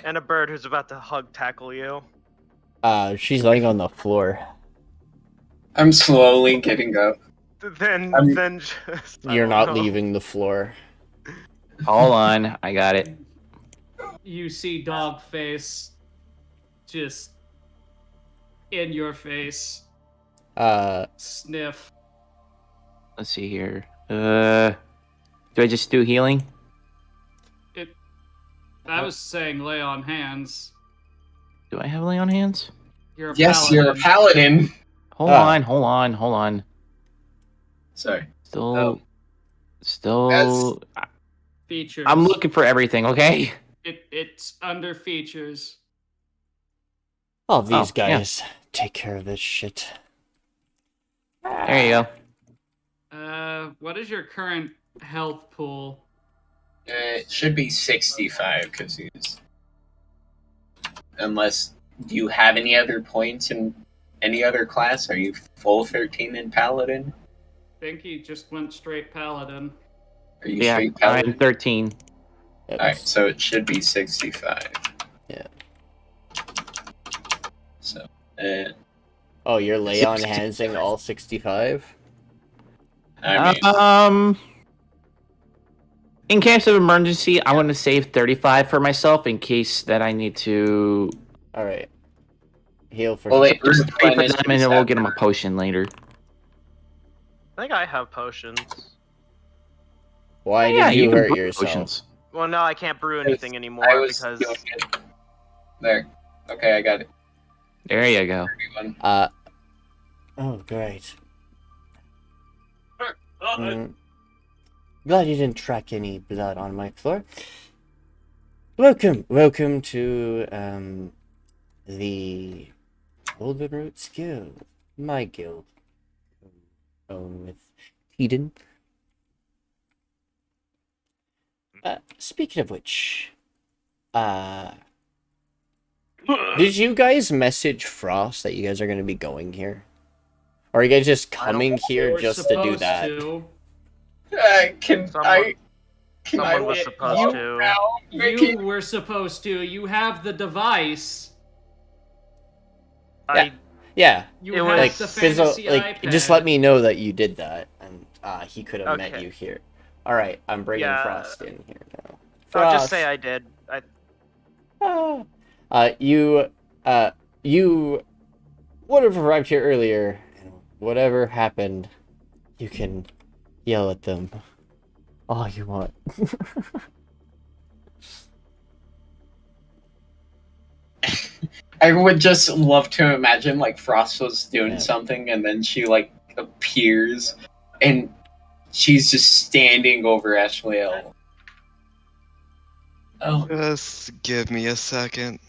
And a bird who's about to hug tackle you. She's laying on the floor. I'm slowly getting up. Then just You're not leaving the floor. Hold on, I got it. You see dog face just in your face. Sniff. Let's see here. Do I just do healing? I was saying lay on hands. Do I have lay on hands? You're a Yes, paladin. you're a paladin. Hold on. Sorry. Still. Features. I'm looking for everything. Okay. It's under features. Oh, these yeah. guys take care of this shit. There you go. What is your current health pool? It should be 65 because he's. Unless. Do you have any other points in any other class? Are you full 13 in paladin? I think he just went straight paladin. Are you Yeah, straight paladin? I'm 13. Alright, so it should be 65. Yeah. So, Oh, you're lay on handsing all 65? I mean, In case of emergency, I want to save 35 for myself in case that I need to Alright. Heal for well, it pay for them, and then replenishes we'll get them a after- potion later. I think I have potions. Why Yeah, did you can hurt brew yourself? potions. Well, no, I can't brew anything anymore I was because doing it. There. Okay, I got it. There you go. Everyone. Oh, great. Glad you didn't track any blood on my floor. Welcome to, the Golden Roots Guild. My guild. With Tiden. Speaking of which, did you guys message Frost that you guys are going to be going here? Or are you guys just coming here We're just to do supposed that? to. Can Someone- I? Can Someone I was you- supposed to. now, You Ricky? were supposed to. You have the device. I Yeah, You It have was- like the Fizzle, fantasy like iPad. just let me know that you did that, and he could have met Okay. you here. All right, I'm bringing Yeah. Frost in here now. I'll just say Frost. I did. You would have arrived here earlier, and whatever happened, you can yell at them all you want. I would just love to imagine like Frost was doing Yeah. something and then she like appears and she's just standing over Ashliel. Oh, Just give me a second.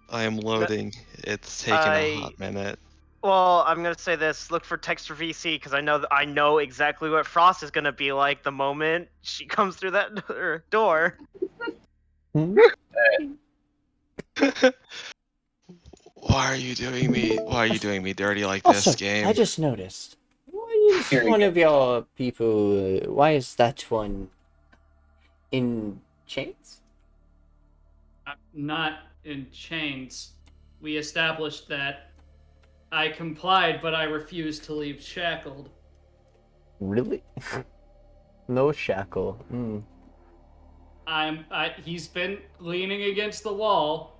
I am loading. It's taking a hot minute. Well, I'm gonna say this: look for text for VC because I know exactly what Frost is gonna be like the moment she comes through that door. Why are you doing me? Why are you doing me dirty like Also, this, game? I just noticed. Why is Here we one go. of your people? Why is that one in chains? Not in chains. We established that I complied, but I refused to leave shackled. Really? No shackle. He's been leaning against the wall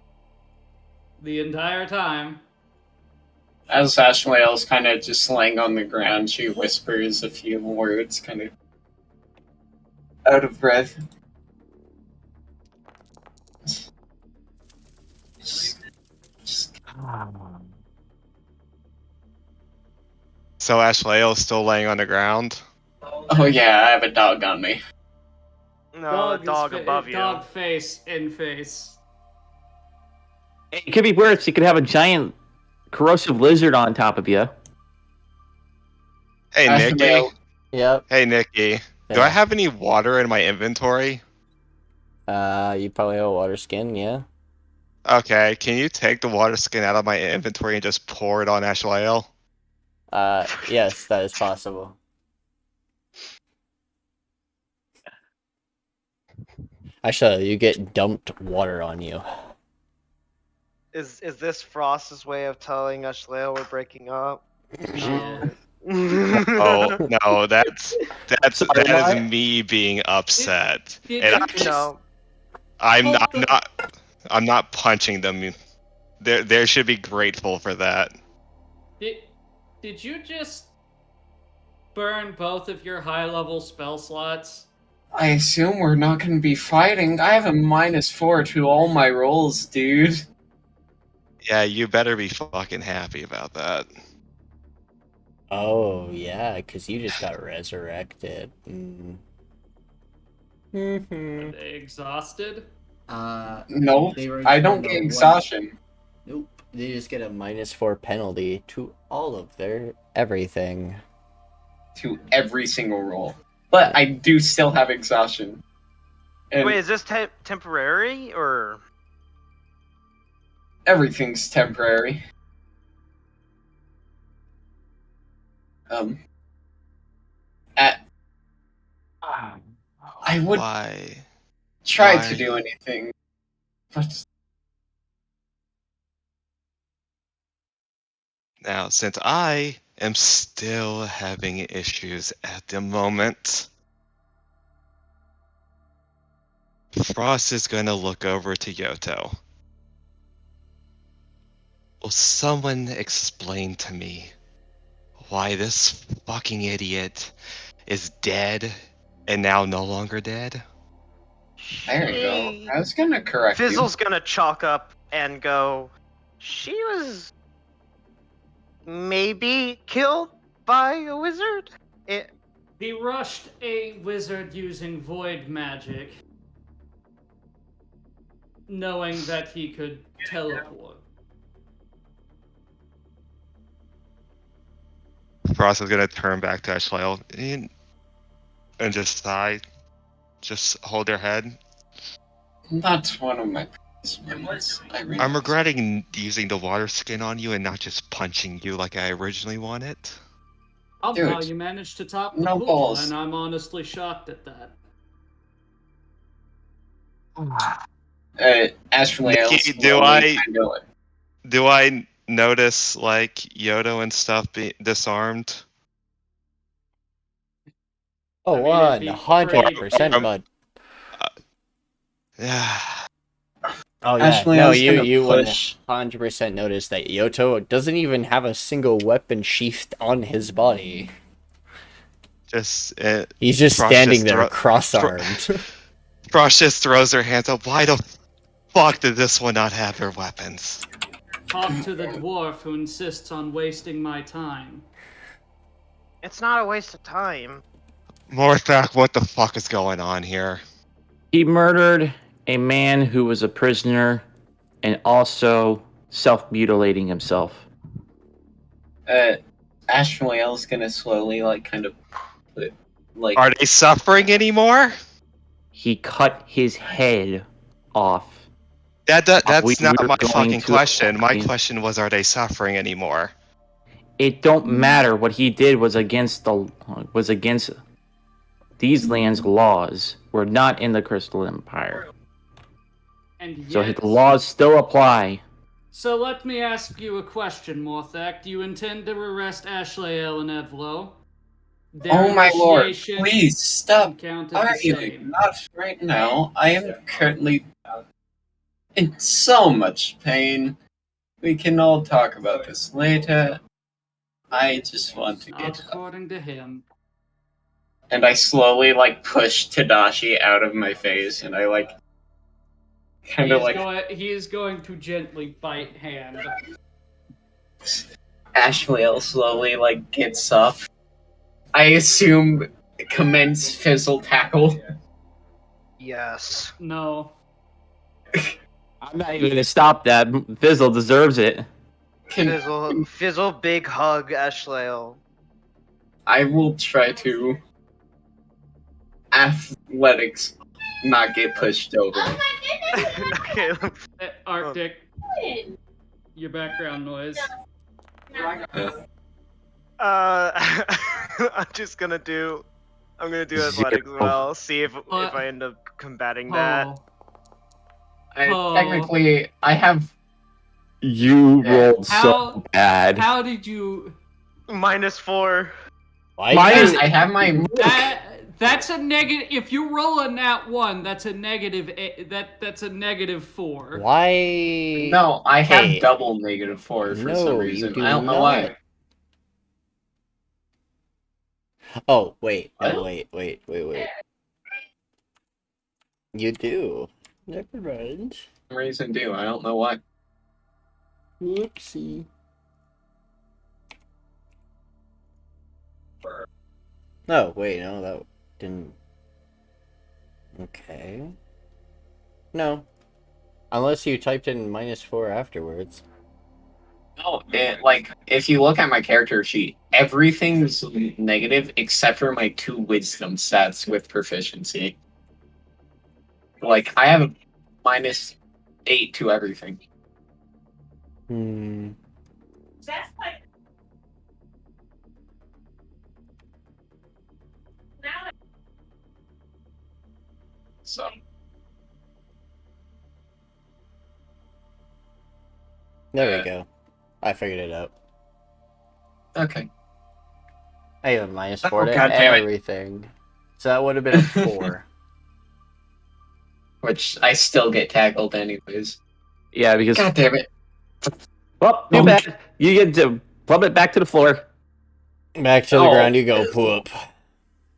the entire time. as Ashliel's kind of just laying on the ground, she whispers a few words, kind of out of breath. Just So Ashliel is still laying on the ground. oh yeah, I have a dog on me. No, the dog is above you. Dog face in face. It could be worse. You could have a giant corrosive lizard on top of you. Hey, Nikki. Ashliel, Yep. Hey, Nikki. Do I have any water in my inventory? You probably have a water skin, yeah. Okay, can you take the water skin out of my inventory and just pour it on Ashliel? Yes, that is possible. Actually, you get dumped water on you. Is this Frost's way of telling Ashliel we're breaking up? No. Oh no, that Why? is me being upset, Did and you I, just- No. I'm not punching them. They should be grateful for that. Did you just burn both of your high-level spell slots? I assume we're not going to be fighting. I have a -4 to all my rolls, dude. Yeah, you better be fucking happy about that. Oh, yeah, because you just got resurrected. Are they exhausted? No, I don't get exhaustion. Nope. They just get a -4 penalty to all of their everything. To every single roll. But I do still have exhaustion. And Wait, is this temporary or? everything's temporary. I would Why? try Why? to do anything, but Now, since I am still having issues at the moment, Frost is going to look over to Yoto. Will someone explain to me why this fucking idiot is dead and now no longer dead? there you go. I was gonna correct Fizzle's gonna chalk up and go. She was maybe killed by a wizard. He rushed a wizard using void magic, knowing that he could teleport. Frost is going to turn back to Ashliel and just sigh. Just hold your head. That's one of my memories. I'm regretting using the water skin on you and not just punching you like I originally wanted. Somehow Dude, you managed to top the no pool, balls. and I'm honestly shocked at that. Ashliel Nikki, do I notice like Yoto and stuff be disarmed? Oh, I mean, it'd be 100%, great bud. Yeah. Oh yeah, no, Ashliel's gonna you push. 100% notice that Yoto doesn't even have a single weapon sheathed on his body. Just He's just Frost standing just there, thro- cross-armed. Frost just throws her hands up. Why the fuck did this one not have her weapons? Talk to the dwarf who insists on wasting my time. It's not a waste of time. Morthakh, what the fuck is going on here? He murdered a man who was a prisoner and also self-mutilating himself. Ashliel's gonna slowly, like, kind of put, like, Are they suffering anymore? He cut his head off. That's We not were my going fucking to question. My find- question was, are they suffering anymore? It don't matter. What he did was against these lands' laws. We're not in the Crystal Empire, And so yet... the laws still apply. So let me ask you a question, Morthakh. Do you intend to arrest Ashliel and Evlo? Their oh my lord, initiation please stop counted the arguing. same. Not right now. I am currently in so much pain. We can all talk about this later. I just want to Not get up. according to him. And I slowly, like, push Tadashi out of my face, and I, like, kind of, like, He is going to gently bite hand. Ashliel slowly, like, gets up. I assume commence Fizzle tackle. Yes. No. I'm not even gonna stop that. Fizzle deserves it. Fizzle, big hug, Ashliel. I will try to athletics not get pushed over. Okay. Arctic. Your background noise. I'm just gonna do. I'm gonna do athletics as well. See if I end up combating that. Technically, I have. You rolled How- so bad. How did you... -4. Why? Minus- I have my. That's a negative... If you roll a nat 1, that's a negative... That's a -4. Why? No, I have Hey. double -4 for No, some you reason. do I don't know not. why. Oh, wait. No, What? wait. You do. Never mind. For some reason, do I don't know why. Whoopsie. No, wait, no, that didn't... Okay. No. Unless you typed in -4 afterwards. No, like, if you look at my character sheet, everything's negative except for my 2 wisdom stats with proficiency. Like, I have a -8 to everything. Hmm. So, There we go. I figured it out. okay. I have a -4 to God damn it. everything. So that would have been a 4. Which I still get tackled anyways. Yeah, because God damn it. well, too bad. You get to plummet back to the floor. Back to the ground you go, poop.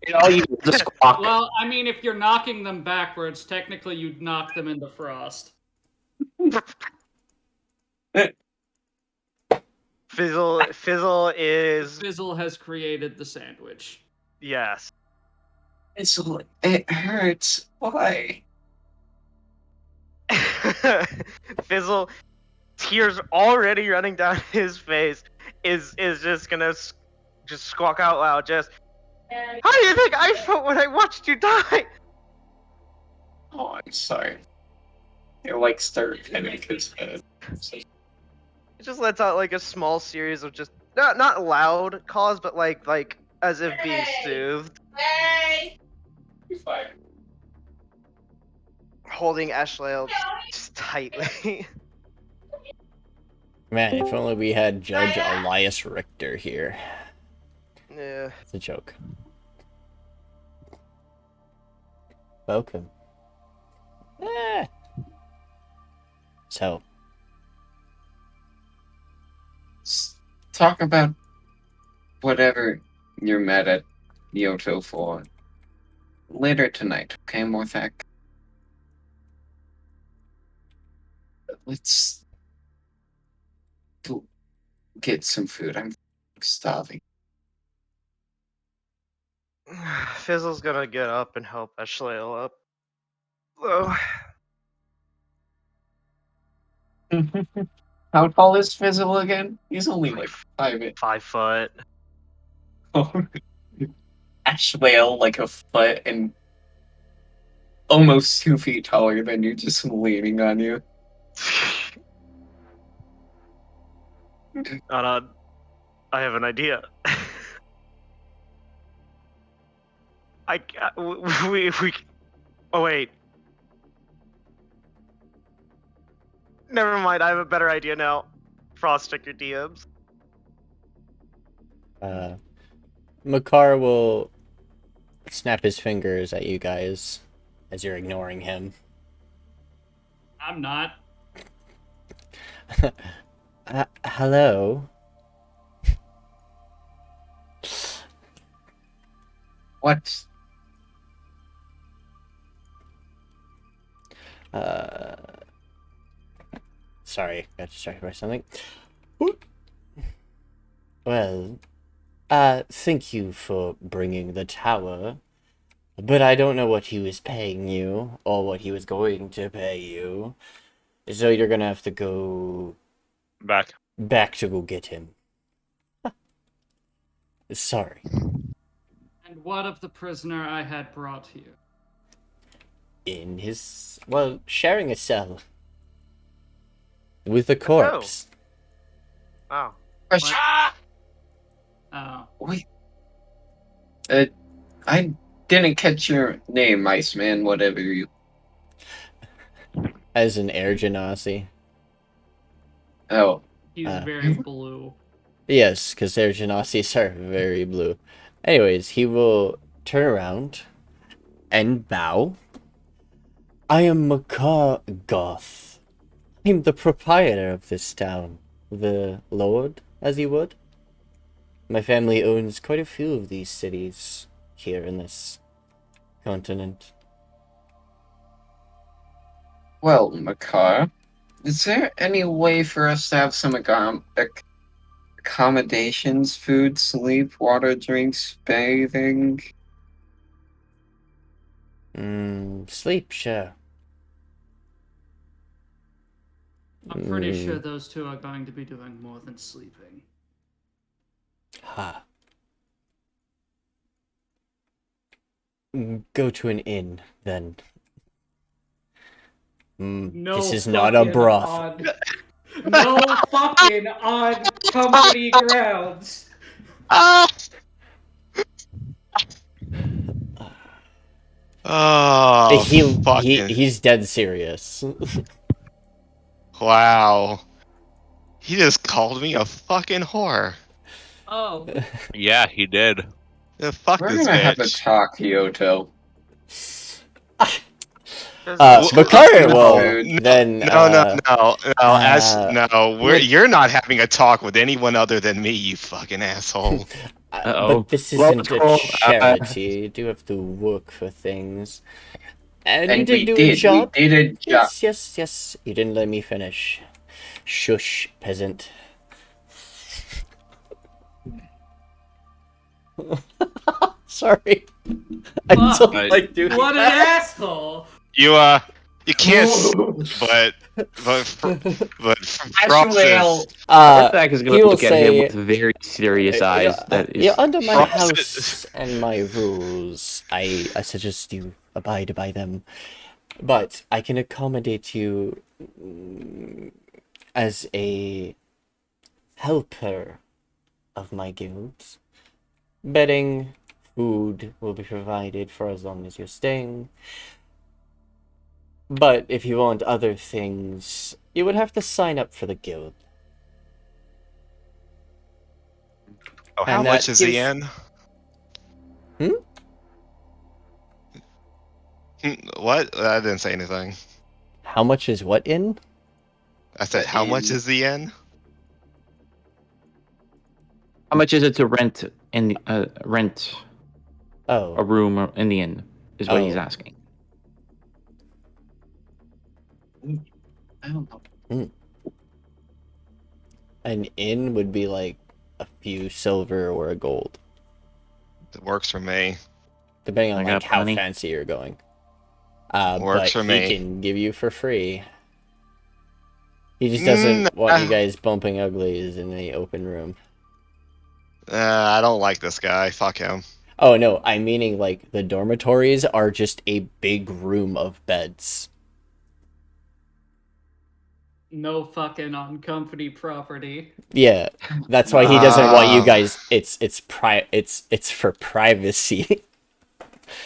And all you do is just squawk. Well, I mean, if you're knocking them backwards, technically you'd knock them into frost. Fizzle is Fizzle has created the sandwich. yes. It hurts. Why? Fizzle, tears already running down his face, is just gonna just squawk out loud. Just, how do you think I felt when I watched you die? Oh, I'm sorry. You're like start petting his head. It just lets out like a small series of just not loud calls, but like as if being soothed. You're fine. Holding Ashliel just tightly. Man, if only we had Judge Elias Richter here. Yeah. It's a joke. Welcome. Ah. So, Talk about whatever you're mad at Yoto for later tonight, okay, Morthakh? Let's get some food. I'm starving. Fizzle's gonna get up and help Ashliel up. Oh, How tall is Fizzle again? He's only like 5'8". 5 foot. Ashliel like a foot and almost 2 feet taller than you, just leaning on you. I have an idea. we oh wait. Never mind, I have a better idea now. Frost, check your DMs. Makar will snap his fingers at you guys as you're ignoring him. I'm not. Hello? What? Sorry, got distracted by something. Well, thank you for bringing the tower, but I don't know what he was paying you, or what he was going to pay you, so you're gonna have to go back to go get him. Sorry. And what of the prisoner I had brought here? In his, well, sharing a cell with a corpse. Oh. Question. Oh. Wait. I didn't catch your name, Iceman, whatever you... As an air genasi. Oh. He's very blue. Yes, because air genasis are very blue. Anyways, he will turn around and bow. I am Makar Goth. I'm the proprietor of this town. The lord, as you would. My family owns quite a few of these cities here in this continent. Well, Makar, is there any way for us to have some accommodations, food, sleep, water, drinks, bathing? Sleep, sure. I'm pretty sure those two are going to be doing more than sleeping. Ha. Go to an inn, then. No, this is not a broth. No fucking on company grounds. Oh, He's dead serious. Wow. He just called me a fucking whore. Oh. Yeah, he did. The fuck We're this gonna have a bitch. talk, Yoto. Makar will No, then. You're not having a talk with anyone other than me, you fucking asshole. But this isn't a charity. You do have to work for things. And you did do a job. We did a job. Yes. You didn't let me finish. Shush, peasant. Sorry. I don't like doing What that. an asshole! You can't. but Ashliel. Morthakh is going he to will look at say, him with very serious eyes. That is you're under my house and my rules. I suggest you abide by them. But I can accommodate you as a helper of my guilds. Bedding, food will be provided for as long as you're staying. But if you want other things, you would have to sign up for the guild. Oh, how And much that is the gives- inn? Hmm? What? I didn't say anything. How much is what in? I said, how much inn. is the inn? How much is it to rent rent a Oh, room in the inn? Is what he's Oh. asking. I don't know. an inn would be like a few silver or a gold, It works for me. depending I on got like how plenty. fancy you're going. Works But for he me. can give you for free. He just doesn't want you guys bumping uglies in the open room. I don't like this guy. Fuck him. Oh no, I'm meaning like the dormitories are just a big room of beds. No fucking on company property. Yeah, that's why he doesn't want you Ah. guys. It's for privacy.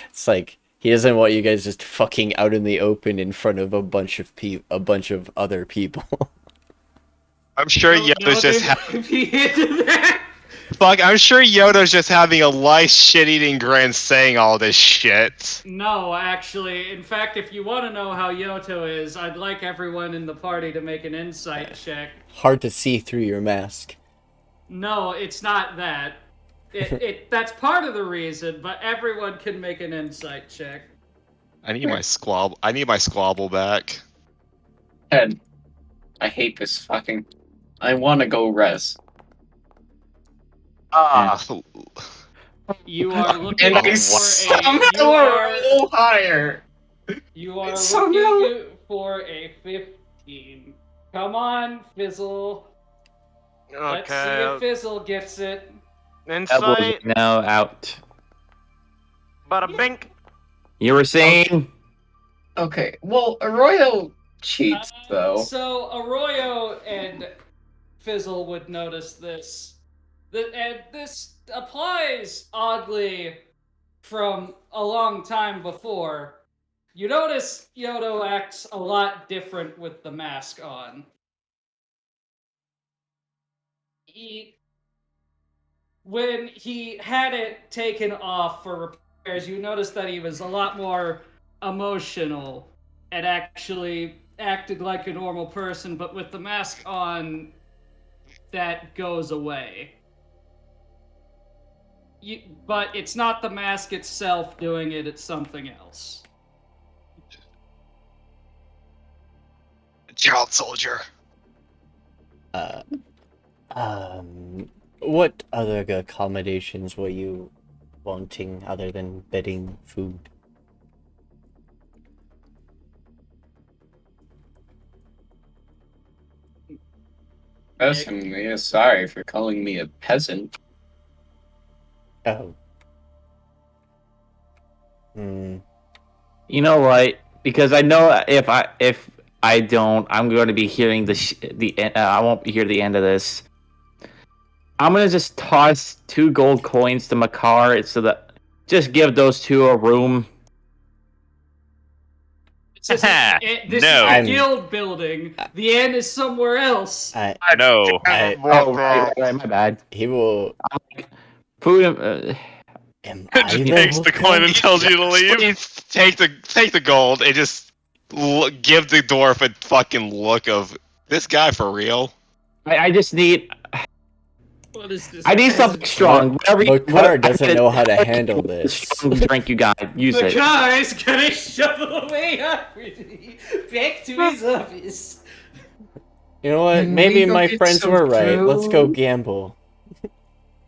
It's like he doesn't want you guys just fucking out in the open in front of a bunch of other people. I'm sure No, Yoto's just they might be into that. fuck. I'm sure Yoto's just having a light shit-eating grin saying all this shit. No, actually. In fact, if you want to know how Yoto is, I'd like everyone in the party to make an insight check. Hard to see through your mask. No, it's not that. That's part of the reason, but everyone can make an insight check. I need my squabble. I need my squabble back. Ted, I hate this fucking. I want to go rest. Ah, You are looking And I for somehow you are, roll higher. you are somehow- looking for a 15. Come on, Fizzle. Let's see if Fizzle gets it. Evlo's Insight, now out. bada bink. You were saying? Okay, well, Arroyo cheats though. So Arroyo and Fizzle would notice this. And this applies oddly from a long time before. You notice Yoto acts a lot different with the mask on. When he had it taken off for repairs, you noticed that he was a lot more emotional and actually acted like a normal person, but with the mask on, that goes away. But it's not the mask itself doing it, it's something else. child soldier. What other accommodations were you wanting other than bedding, food? Personally, sorry for calling me a peasant. Oh. Hmm. You know what? Because I know if I don't, I'm going to be hearing I won't hear the end of this. I'm gonna just toss 2 gold coins to Makar so that just give those 2 a room. This is No. a guild building. The inn is somewhere else. No. Oh, right, my bad. He will. Food. Am I Just the takes the coin hooker? and tells you to leave. Please take the gold and just give the dwarf a fucking look of this guy for real. I just need. What is this? I need something strong. Makar doesn't know how to handle this. Strong drink you got. Use The it. guy's gonna shovel away back to his office. You know what? Can Maybe we go my get friends some were right. Let's go food? gamble.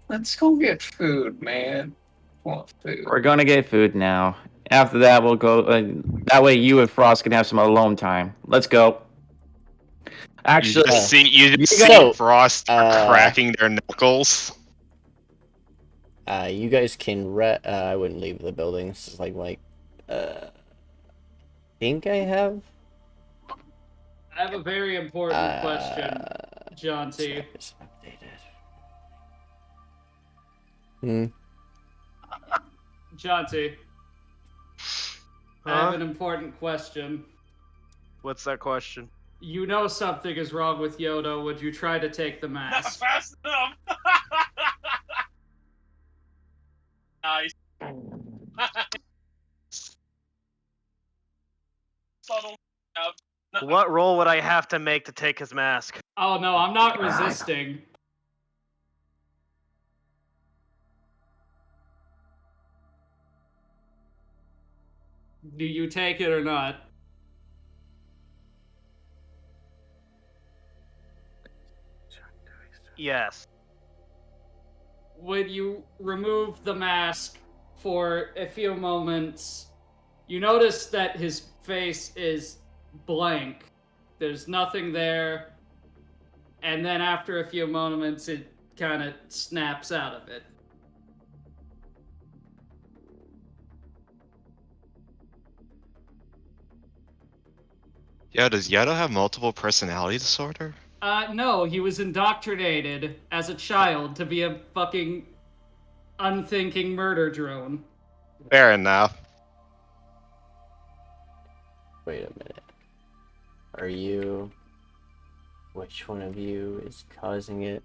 Let's go get food, man. I want food. We're gonna get food now. After that, we'll go. That way, you and Frost can have some alone time. Let's go. Actually, You just see So, Frost cracking their knuckles. You guys can I wouldn't leave the building. This is like think I have. I have a very important question, Jonty. Status updated. Hmm. Jonty, I have an important question. What's that question? You know something is wrong with Yoto. Would you try to take the mask? Not fast enough. Nice. Subtle. What roll would I have to make to take his mask? Oh no, I'm not resisting. Do you take it or not? Yes. When you remove the mask for a few moments, you notice that his face is blank. There's nothing there. And then after a few moments, it kind of snaps out of it. Yeah, does Yoto have multiple personality disorder? No, he was indoctrinated as a child to be a fucking unthinking murder drone. Fair enough. Wait a minute. Are you... Which one of you is causing it?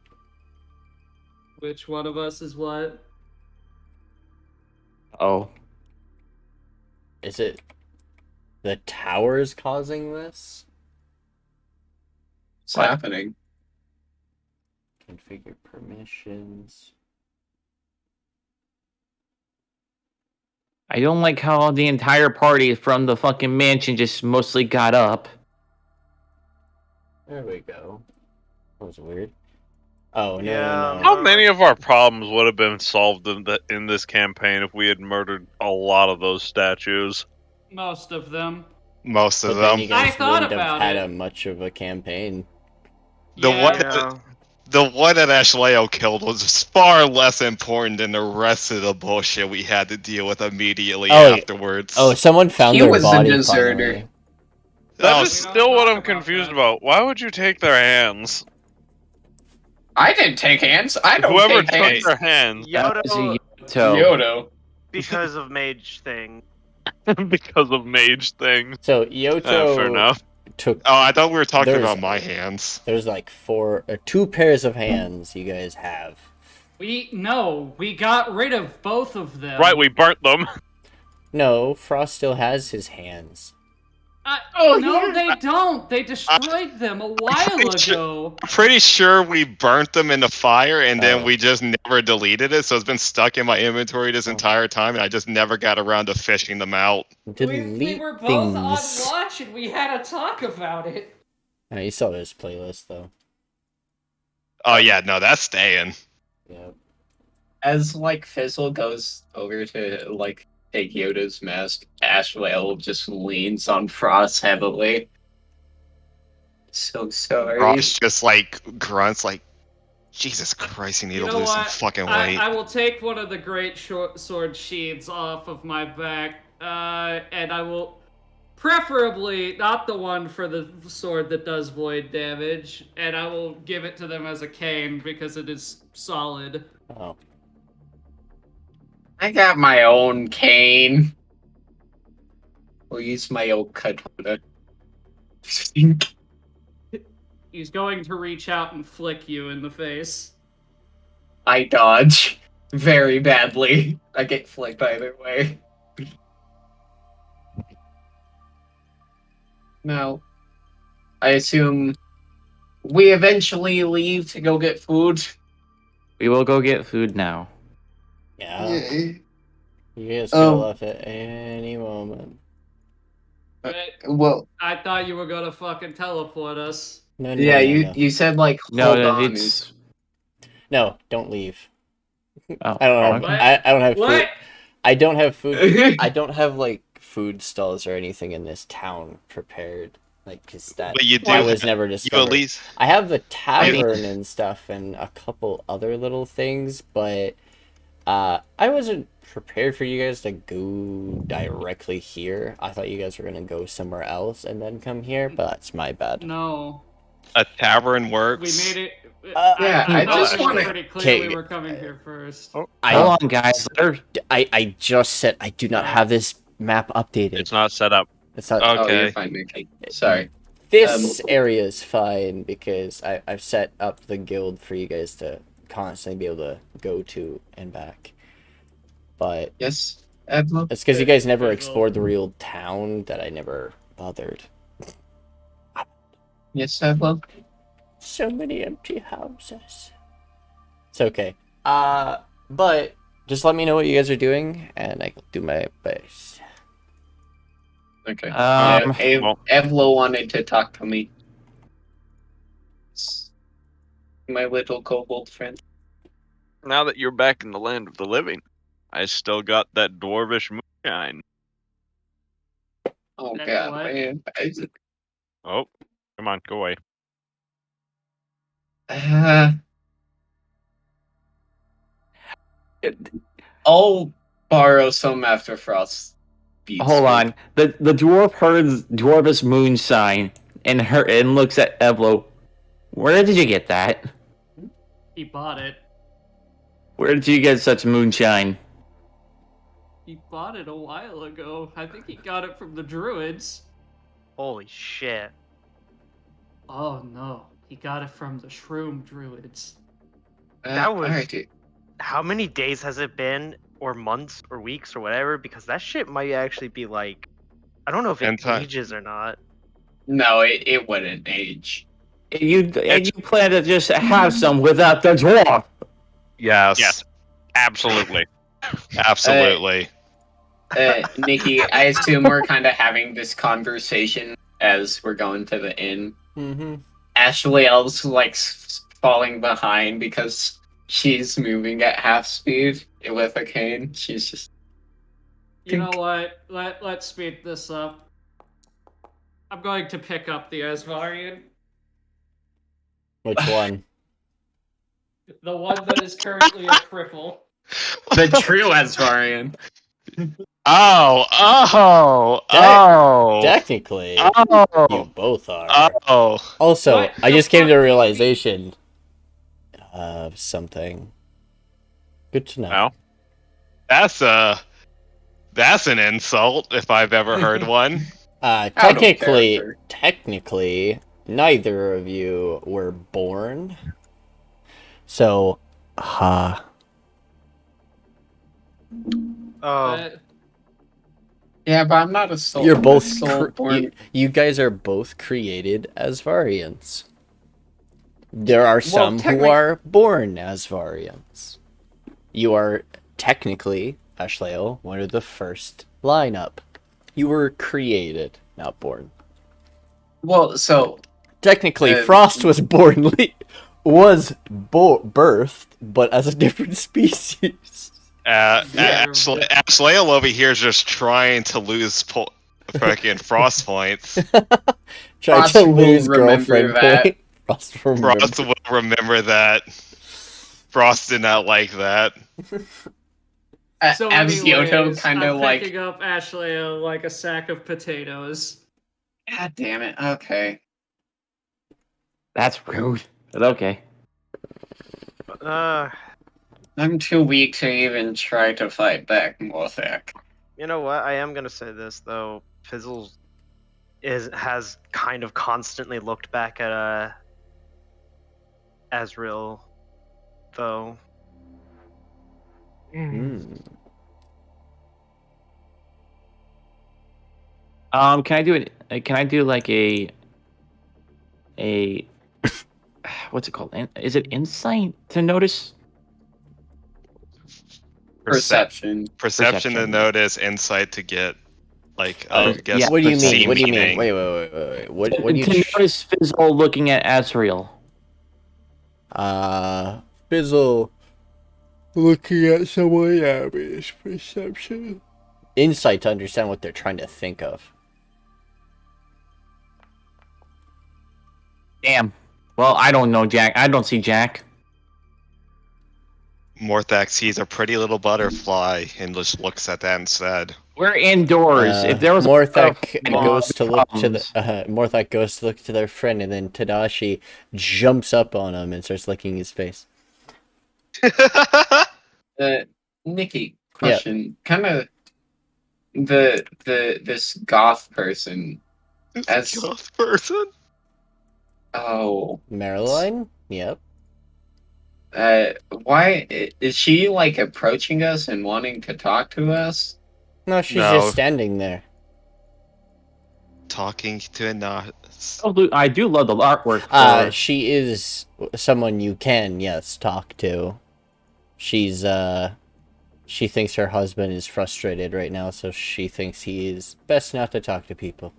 Which one of us is what? Oh. Is it the towers causing this? What's happening? Configure permissions. I don't like how the entire party from the fucking mansion just mostly got up. There we go. That was weird. Oh, no, Yeah, no, How no. many of our problems would have been solved in this campaign if we had murdered a lot of those statues? Most of them. Most But of then them. you guys I thought wouldn't have about had it. much of a campaign. The Yeah. one that, the one that Ashliel killed was far less important than the rest of the bullshit we had to deal with immediately Oh, afterwards. Oh, someone found He their was a body deserter. finally. That Oh, is We don't still what talk I'm about confused that. about. Why would you take their hands? I didn't take hands. I don't Whoever take took hands. their hands That was a Yoto, Yoto. Yoto. because of mage thing. because of mage things. So Fair Yoto enough. took. Oh, I thought we were talking There's- about my hands. There's like two pairs of hands you guys have. We got rid of both of them. Right, we burnt them. No, Frost still has his hands. Oh, no, yeah. they don't. They destroyed them a while ago. I'm pretty sure we burnt them in the fire and then Oh. we just never deleted it, so it's been stuck in my inventory this Oh. entire time and I just never got around to fishing them out. Delete We were both on things. watch and we had a talk about it. Oh, you saw this playlist though. Oh yeah, no, that's staying. Yeah. As like Fizzle goes over to like take Yoda's mask, Ashliel just leans on Frost heavily. So sorry. Ross just like grunts like, Jesus Christ, you need You to know lose some what? fucking weight. I will take one of the great short sword sheaths off of my back, and I will preferably not the one for the sword that does void damage, and I will give it to them as a cane because it is solid. Oh. I got my own cane. We'll use my old katana. He's going to reach out and flick you in the face. I dodge very badly. I get flicked either way. Now, I assume we eventually leave to go get food. We will go get food now. Yeah. Yay. You guys could have left at any moment. But Well, I thought you were gonna fucking teleport us. No, no, yeah, no, you no. you said like No, hold on. it's. No, don't leave. Oh, I don't have. What? I don't have What? food. I don't have food. I don't have like food stalls or anything in this town prepared. Like, cause that But you do. that was never You discovered. at least. I have the tavern and stuff and a couple other little things, but I wasn't prepared for you guys to go directly here. I thought you guys were gonna go somewhere else and then come here, but that's my bad. No, A tavern we works. made it. Yeah, I thought just we were wanna- pretty clear we Okay. were coming here first. Oh, Hold on, guys. Let her- I just said I do not have this map updated. it's not set up. It's not. Oh, you're Okay. fine, Mickey. Sorry. This area is fine because I've set up the guild for you guys to constantly be able to go to and back. But Yes, Evlo? it's because you guys never Fizzle. explored the real town that I never bothered. Yes, Evlo? So many empty houses. It's okay. But just let me know what you guys are doing, and I can do my best. Okay. well- Evlo wanted to talk to me. My little kobold friend. Now that you're back in the land of the living, I still got that dwarvish moonshine. Oh That god, what? man. Oh, come on, go away. I'll borrow some after Frost beats Hold me. on. The dwarf hears dwarvish moonshine and looks at Evlo. Where did you get that? He bought it. Where did you get such moonshine? He bought it a while ago. I think he got it from the druids. Holy shit. Oh no, he got it from the shroom druids. That was- alright, dude. How many days has it been? Or months or weeks or whatever? Because that shit might actually be like, I don't know if it And time. ages or not. No, it wouldn't age. And you plan to just have some without the dwarf. Yes. Yes. Absolutely. Absolutely. Nikki, I assume we're kind of having this conversation as we're going to the inn. Mm-hmm. Ashliel's like falling behind because she's moving at half speed with a cane. She's just You know what? Let's speed this up. I'm going to pick up the Asvarian, Which one? the one that is currently a cripple. the true Asvarian. Technically, you Oh. both are. Oh. Also, What I the just came fuck to a do you realization of something. Good to know. Wow. That's an insult if I've ever heard one. Out of Technically, character. neither of you were born. So, Oh, Yeah, but I'm not a soul. you're I'm a both soul born. you guys are both created as variants. There are some who are born as variants. You are technically, Ashliel, one of the first lineup. You were created, not born. Well, so Technically, Frost was born, birthed, but as a different species. Ashliel over here is just trying to lose fucking frost points. Try Frost to will lose remember girlfriend that. point. Frost will remember. Frost will remember that. Frost did not like that. So as Yoto anyways, kind of I'm like, picking up Ashley like a sack of potatoes. God damn it. Okay. That's rude. But okay. I'm too weak to even try to fight back Morthakh. you know what? I am gonna say this though. Fizzle has kind of constantly looked back at Azrael, though. Hmm. Can I do it? Can I do like a what's it called? Is it insight to notice? Perception. Perception to Perception. notice, insight to get, like, yeah. guess What do you see mean? What do you mean? meaning. Wait. What do you? To notice Fizzle looking at Azrael. Fizzle looking at someone else's perception. Insight to understand what they're trying to think of. Damn. Well, I don't know Jack. I don't see Jack. Morthakh sees a pretty little butterfly and just looks at that instead. We're indoors. If there was Morthakh a goes to look to the problems. Morthakh goes to look to their friend, and then Tadashi jumps up on him and starts licking his face. Nikki, Yeah. question. Kind of this goth person. This goth person? Oh, Marilyn? Yep. why is she like approaching us and wanting to talk to us? No, she's No. just standing there. Talking to a not. I do love the artwork. For... She is someone you can, yes, talk to. She's, she thinks her husband is frustrated right now, so she thinks he is best not to talk to people.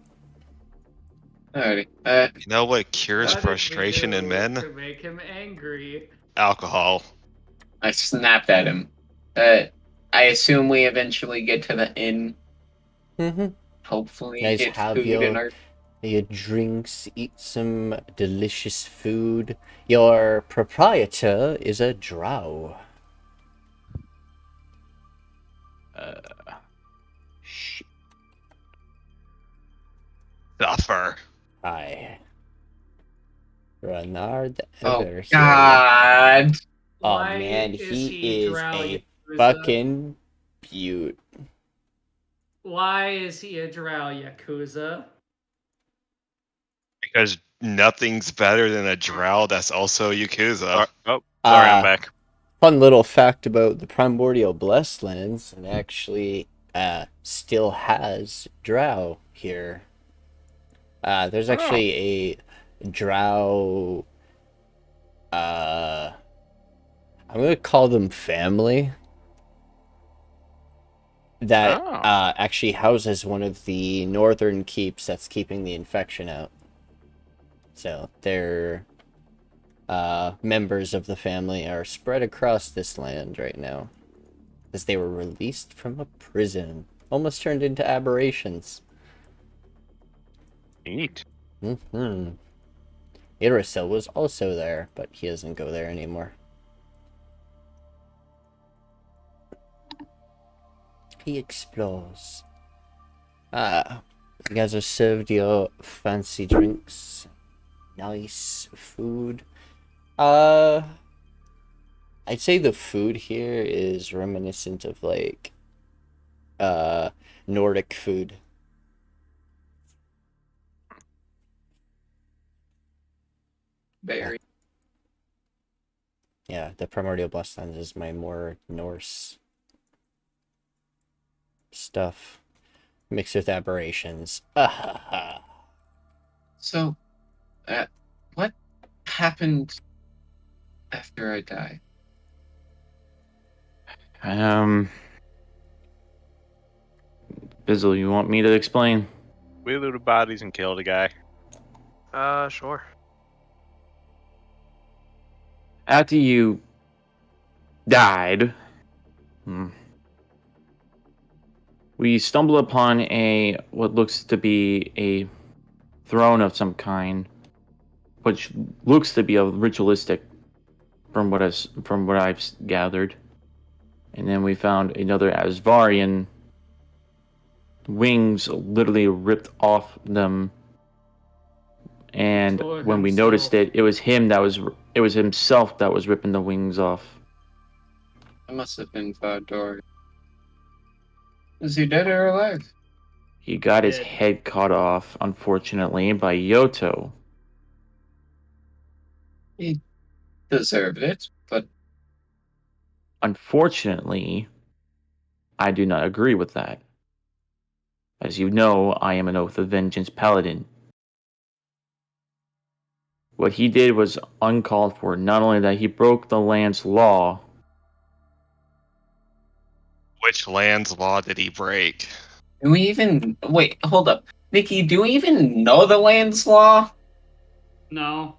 Alrighty. You know what cures What did we frustration in do men? to make him angry? Alcohol. I snapped at him. I assume we eventually get to the inn. Mm-hmm. Hopefully, Guys get have food in our. your drinks, eat some delicious food. Your proprietor is a drow. Suffer. Hi. Renard Oh Everhill. God! Oh Why man, he is drow a Yakuza? fucking beaut. Why is he a drow Yakuza? Because nothing's better than a drow that's also Yakuza. Oh, sorry, I'm back. Fun little fact about the Primordial Blessed Lands, it actually still has drow here. There's actually a drow. I'm gonna call them family. That actually houses one of the northern keeps that's keeping the infection out. So they're members of the family are spread across this land right now, as they were released from a prison, almost turned into aberrations. Neat. Mm-hmm. Irasil was also there, but he doesn't go there anymore. He explores. You guys are served your fancy drinks. Nice food. I'd say the food here is reminiscent of like Nordic food. Very. Yeah, the Primordial Bloodstones is my more Norse stuff. Mixed with aberrations. So, what happened after I died? Fizzle, you want me to explain? We looted bodies and killed a guy. Sure. After you died, we stumbled upon what looks to be a throne of some kind, which looks to be a ritualistic, from what I've gathered. And then we found another Asvarian, wings literally ripped off them. And For when we himself. noticed it, it was himself that was ripping the wings off. It must have been Vador. Is he dead or alive? He got his Dead. head cut off, unfortunately, by Yoto. He deserved it, but Unfortunately, I do not agree with that. As you know, I am an Oath of Vengeance paladin. What he did was uncalled for. Not only that, he broke the land's law. Which land's law did he break? do we even wait? Hold up, Nikki. Do we even know the land's law? No.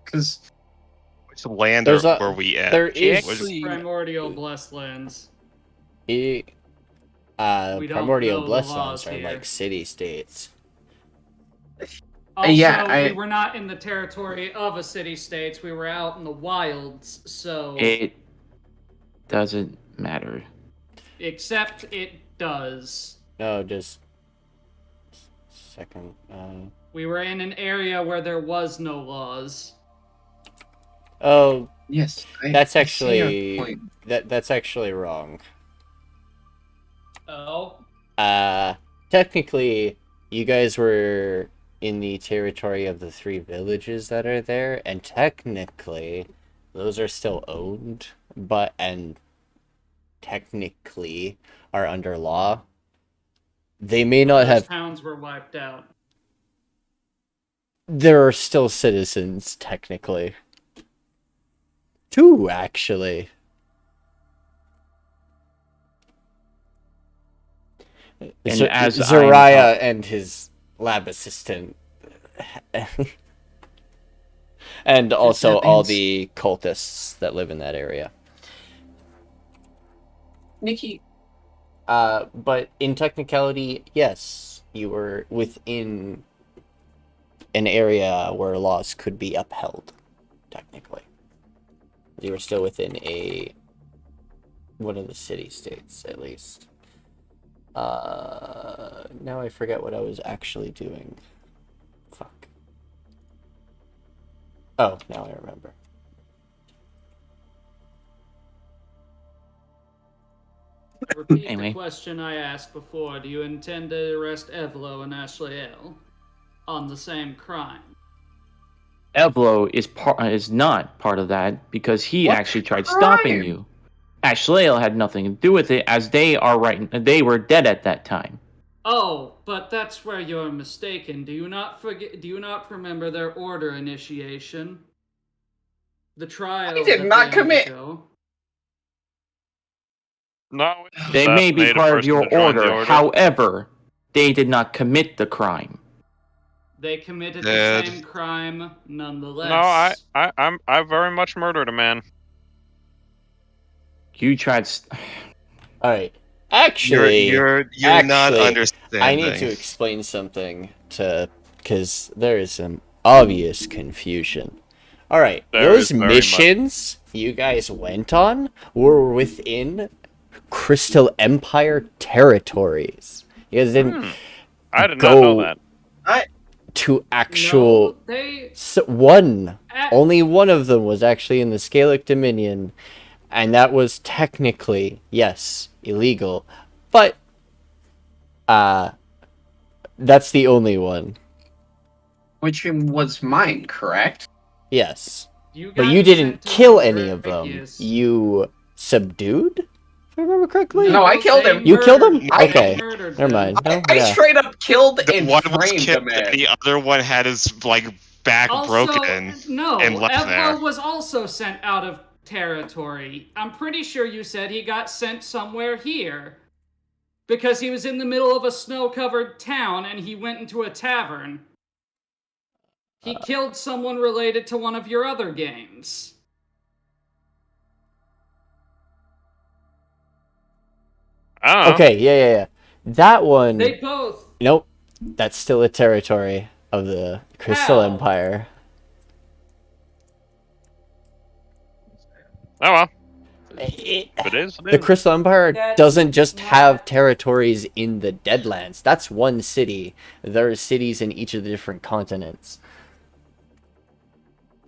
Because Which land were we at? There is Primordial Blessed Lands. We don't Primordial know the Blessed laws Lands are here. like city-states. Also, Yeah, we were not in the territory of a city-state. We were out in the wilds, so... It doesn't matter. Except it does. No, just second. We were in an area where there was no laws. Oh, yes. that's I see your actually point. that's actually wrong. Oh? Technically, you guys were in the territory of the 3 villages that are there, and technically, those are still owned, and technically are under law. They may not Those have. towns were wiped out. There are still citizens, technically. 2, actually. And as Zariah and his lab assistant. And also that all means- the cultists that live in that area. Nikki, But in technicality, yes, you were within an area where laws could be upheld, technically. You were still within one of the city-states, at least. Now I forget what I was actually doing. Fuck. Oh, now I remember. Repeat Anyway. the question I asked before. Do you intend to arrest Evlo and Ashliel on the same crime? Evlo is not part of that because he What actually tried stopping crime? you. Ashliel had nothing to do with it, as they were dead at that time. Oh, but that's where you're mistaken. Do you not remember their order initiation? The trial. I did that not they commit- undergo? No, They may be assassinate a part of person your to join the order, however, they did not commit the crime. They committed Dead. the same crime nonetheless. No, I very much murdered a man. You tried. Alright. Actually, You're not actually, understanding. I need to explain something because there is some obvious confusion. Alright, There those is very much. missions you guys went on were within Crystal Empire territories. You guys didn't I did not go know that. to actual... No, they. Only one of them was actually in the Scalic Dominion, and that was technically, yes, illegal, but that's the only one. which was mine, correct? Yes. You But got you didn't sent to kill any of them. Drakius. You subdued? If I remember correctly? No, I killed him. You killed him? I- Okay. murdered Never them. mind. No, I yeah. straight up killed The and one was framed killed, the man. the other one had his back Also, broken. no, and left there. Evlo was also sent out of territory. I'm pretty sure you said he got sent somewhere here. Because he was in the middle of a snow-covered town and he went into a tavern. He killed someone related to one of your other games. I don't know. Okay, yeah. That one... They both. Nope. That's still a territory of the Crystal How? Empire. Oh well. It- If it is, it The is. Crystal Empire That's doesn't just have not- territories in the Deadlands. That's one city. There are cities in each of the different continents.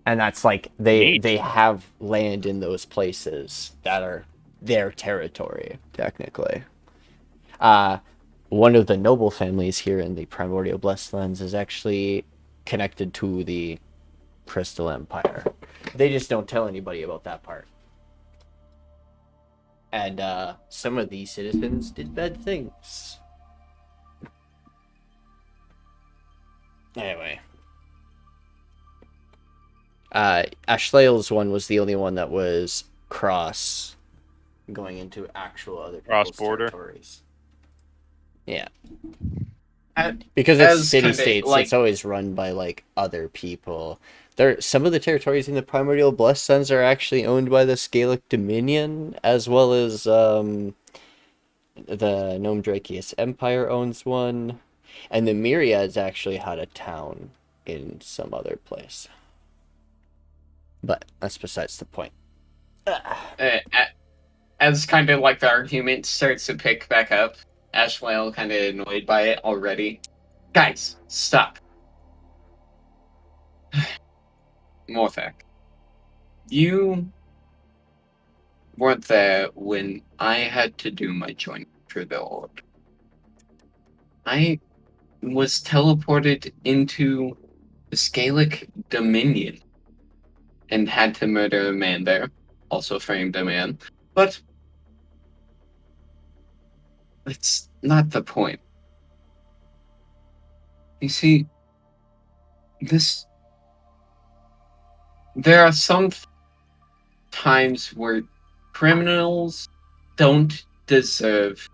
And that's like Neat. they have land in those places that are their territory, technically. One of the noble families here in the Primordial Blessed Lands is actually connected to the Crystal Empire. They just don't tell anybody about that part. And some of these citizens did bad things. Anyway. Ashliel's one was the only one that was cross, going into actual other people's Cross-border? territories. Yeah. At- Because as it's city kinda, states, like- it's always run by like other people. Some of the territories in the Primordial Blessed Lands are actually owned by the Scalic Dominion, as well as the Gnome Drakius Empire owns one, and the Myriads actually had a town in some other place. But that's besides the point. As kind of like the argument starts to pick back up, Ashliel kind of annoyed by it already. Guys, stop. Morthakh, you weren't there when I had to do my joining through the Horde. I was teleported into the Scalic Dominion and had to murder a man there, also framed a man, but it's not the point. You see, there are some times where criminals don't deserve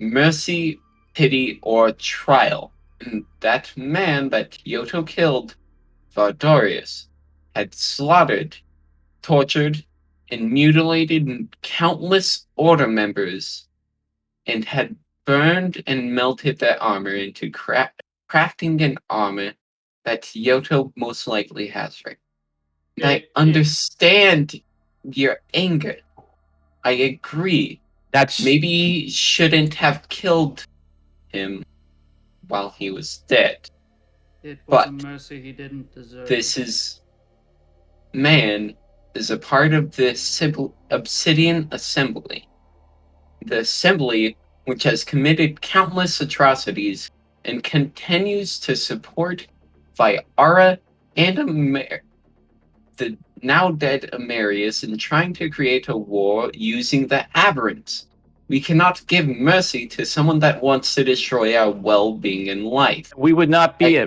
mercy, pity, or trial. And that man that Yoto killed, Vardorius, had slaughtered, tortured, and mutilated countless Order members, and had burned and melted their armor into crafting an armor that Yoto most likely has right. And I understand your anger. I agree. That's Maybe you shouldn't have killed him while he was dead. It was a But mercy he didn't deserve. this man is a part of the Obsidian Assembly. The Assembly, which has committed countless atrocities and continues to support Viara and the now dead Amarius in trying to create a war using the Aberrants. We cannot give mercy to someone that wants to destroy our well-being in life. we would not be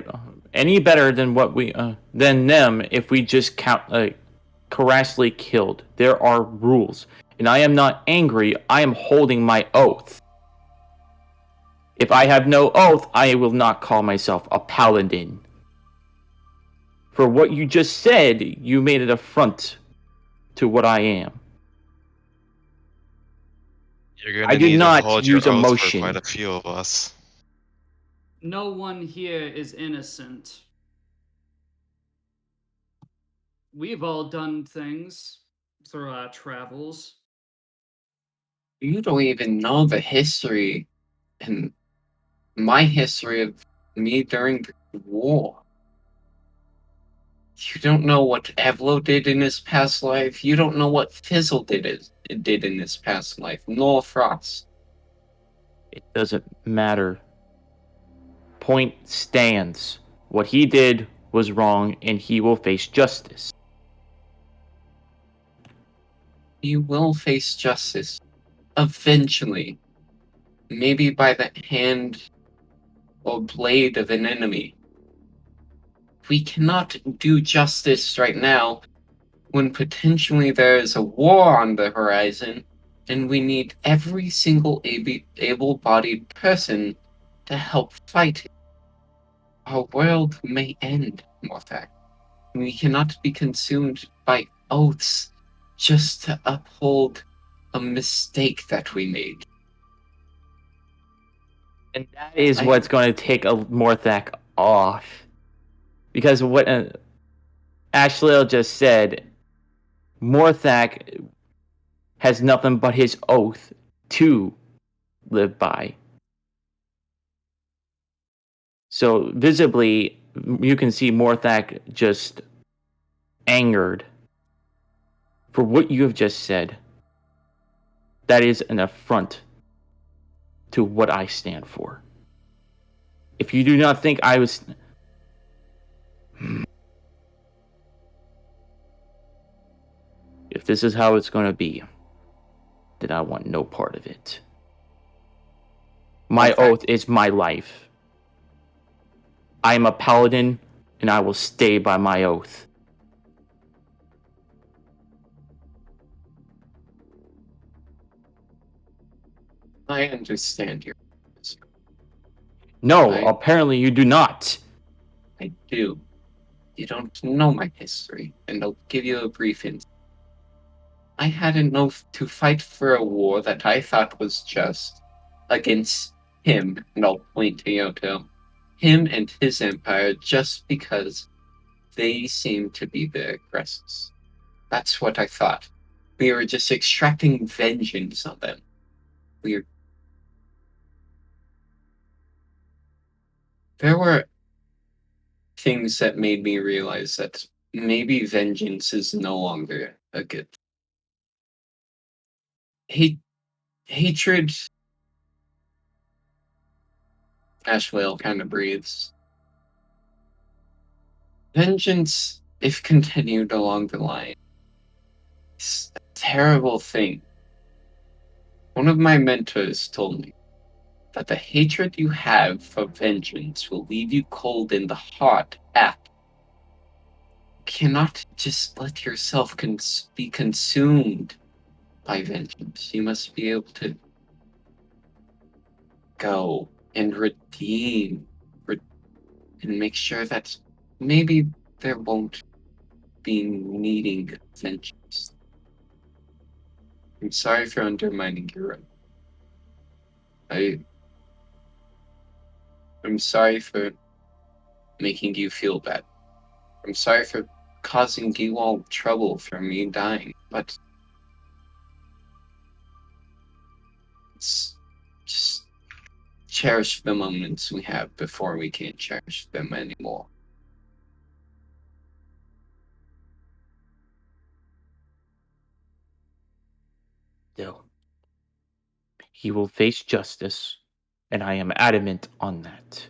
any better than than them if we just correctly killed. There are rules, and I am not angry. I am holding my oath. If I have no oath, I will not call myself a paladin. For what you just said, you made an affront to what I am. You're gonna I did need not to hold use your oath emotion. for quite a few of us. No one here is innocent. We've all done things through our travels. You don't even know the history and my history of me during the war. You don't know what Evlo did in his past life. You don't know what Fizzle did in his past life, nor Frost. It doesn't matter. Point stands. What he did was wrong, and he will face justice. You will face justice. Eventually. Maybe by the hand or blade of an enemy. We cannot do justice right now when potentially there is a war on the horizon, and we need every single able-bodied person to help fight it. Our world may end, Morthakh. We cannot be consumed by oaths just to uphold a mistake that we made. And that is what's going to take a Morthakh off. Because what Ashliel just said, Morthakh has nothing but his oath to live by. So visibly, you can see Morthakh just angered for what you have just said. That is an affront to what I stand for. If you do not think I was... If this is how it's going to be, then I want no part of it. My oath is my life. I am a paladin, and I will stay by my oath. I understand your concern. No, apparently you do not. I do. You don't know my history, and I'll give you a brief insight. I had an oath to fight for a war that I thought was just against him, and I'll point to Yoto. him and his empire just because they seem to be the aggressors. That's what I thought. We were just extracting vengeance on them. There were things that made me realize that maybe vengeance is no longer a good thing. Hatred. Ashliel kind of breathes. Vengeance, if continued along the line, is a terrible thing. One of my mentors told me that the hatred you have for vengeance will leave you cold in the heart after. You cannot just let yourself be consumed by vengeance. You must be able to go and redeem and make sure that maybe there won't be needing vengeance. I'm sorry for undermining your own. I'm sorry for making you feel bad. I'm sorry for causing you all trouble for me dying, but it's just cherish the moments we have before we can't cherish them anymore. Still, he will face justice, and I am adamant on that.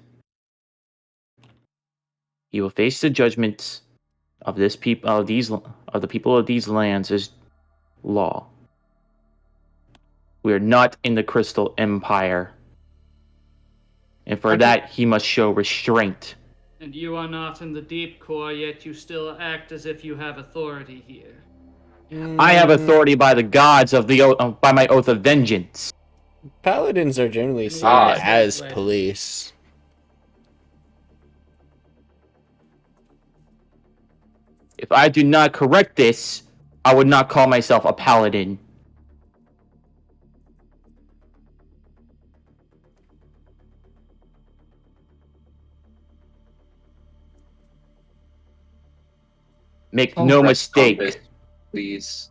He will face the judgments of the people of these lands as law. We are not in the Crystal Empire, and for that he must show restraint. And you are not in the Deep Core, yet you still act as if you have authority here. I have authority by the gods of by my oath of vengeance. Paladins are generally seen Ah, as later. police. If I do not correct this, I would not call myself a paladin. Make Don't no rest on mistake. this, please.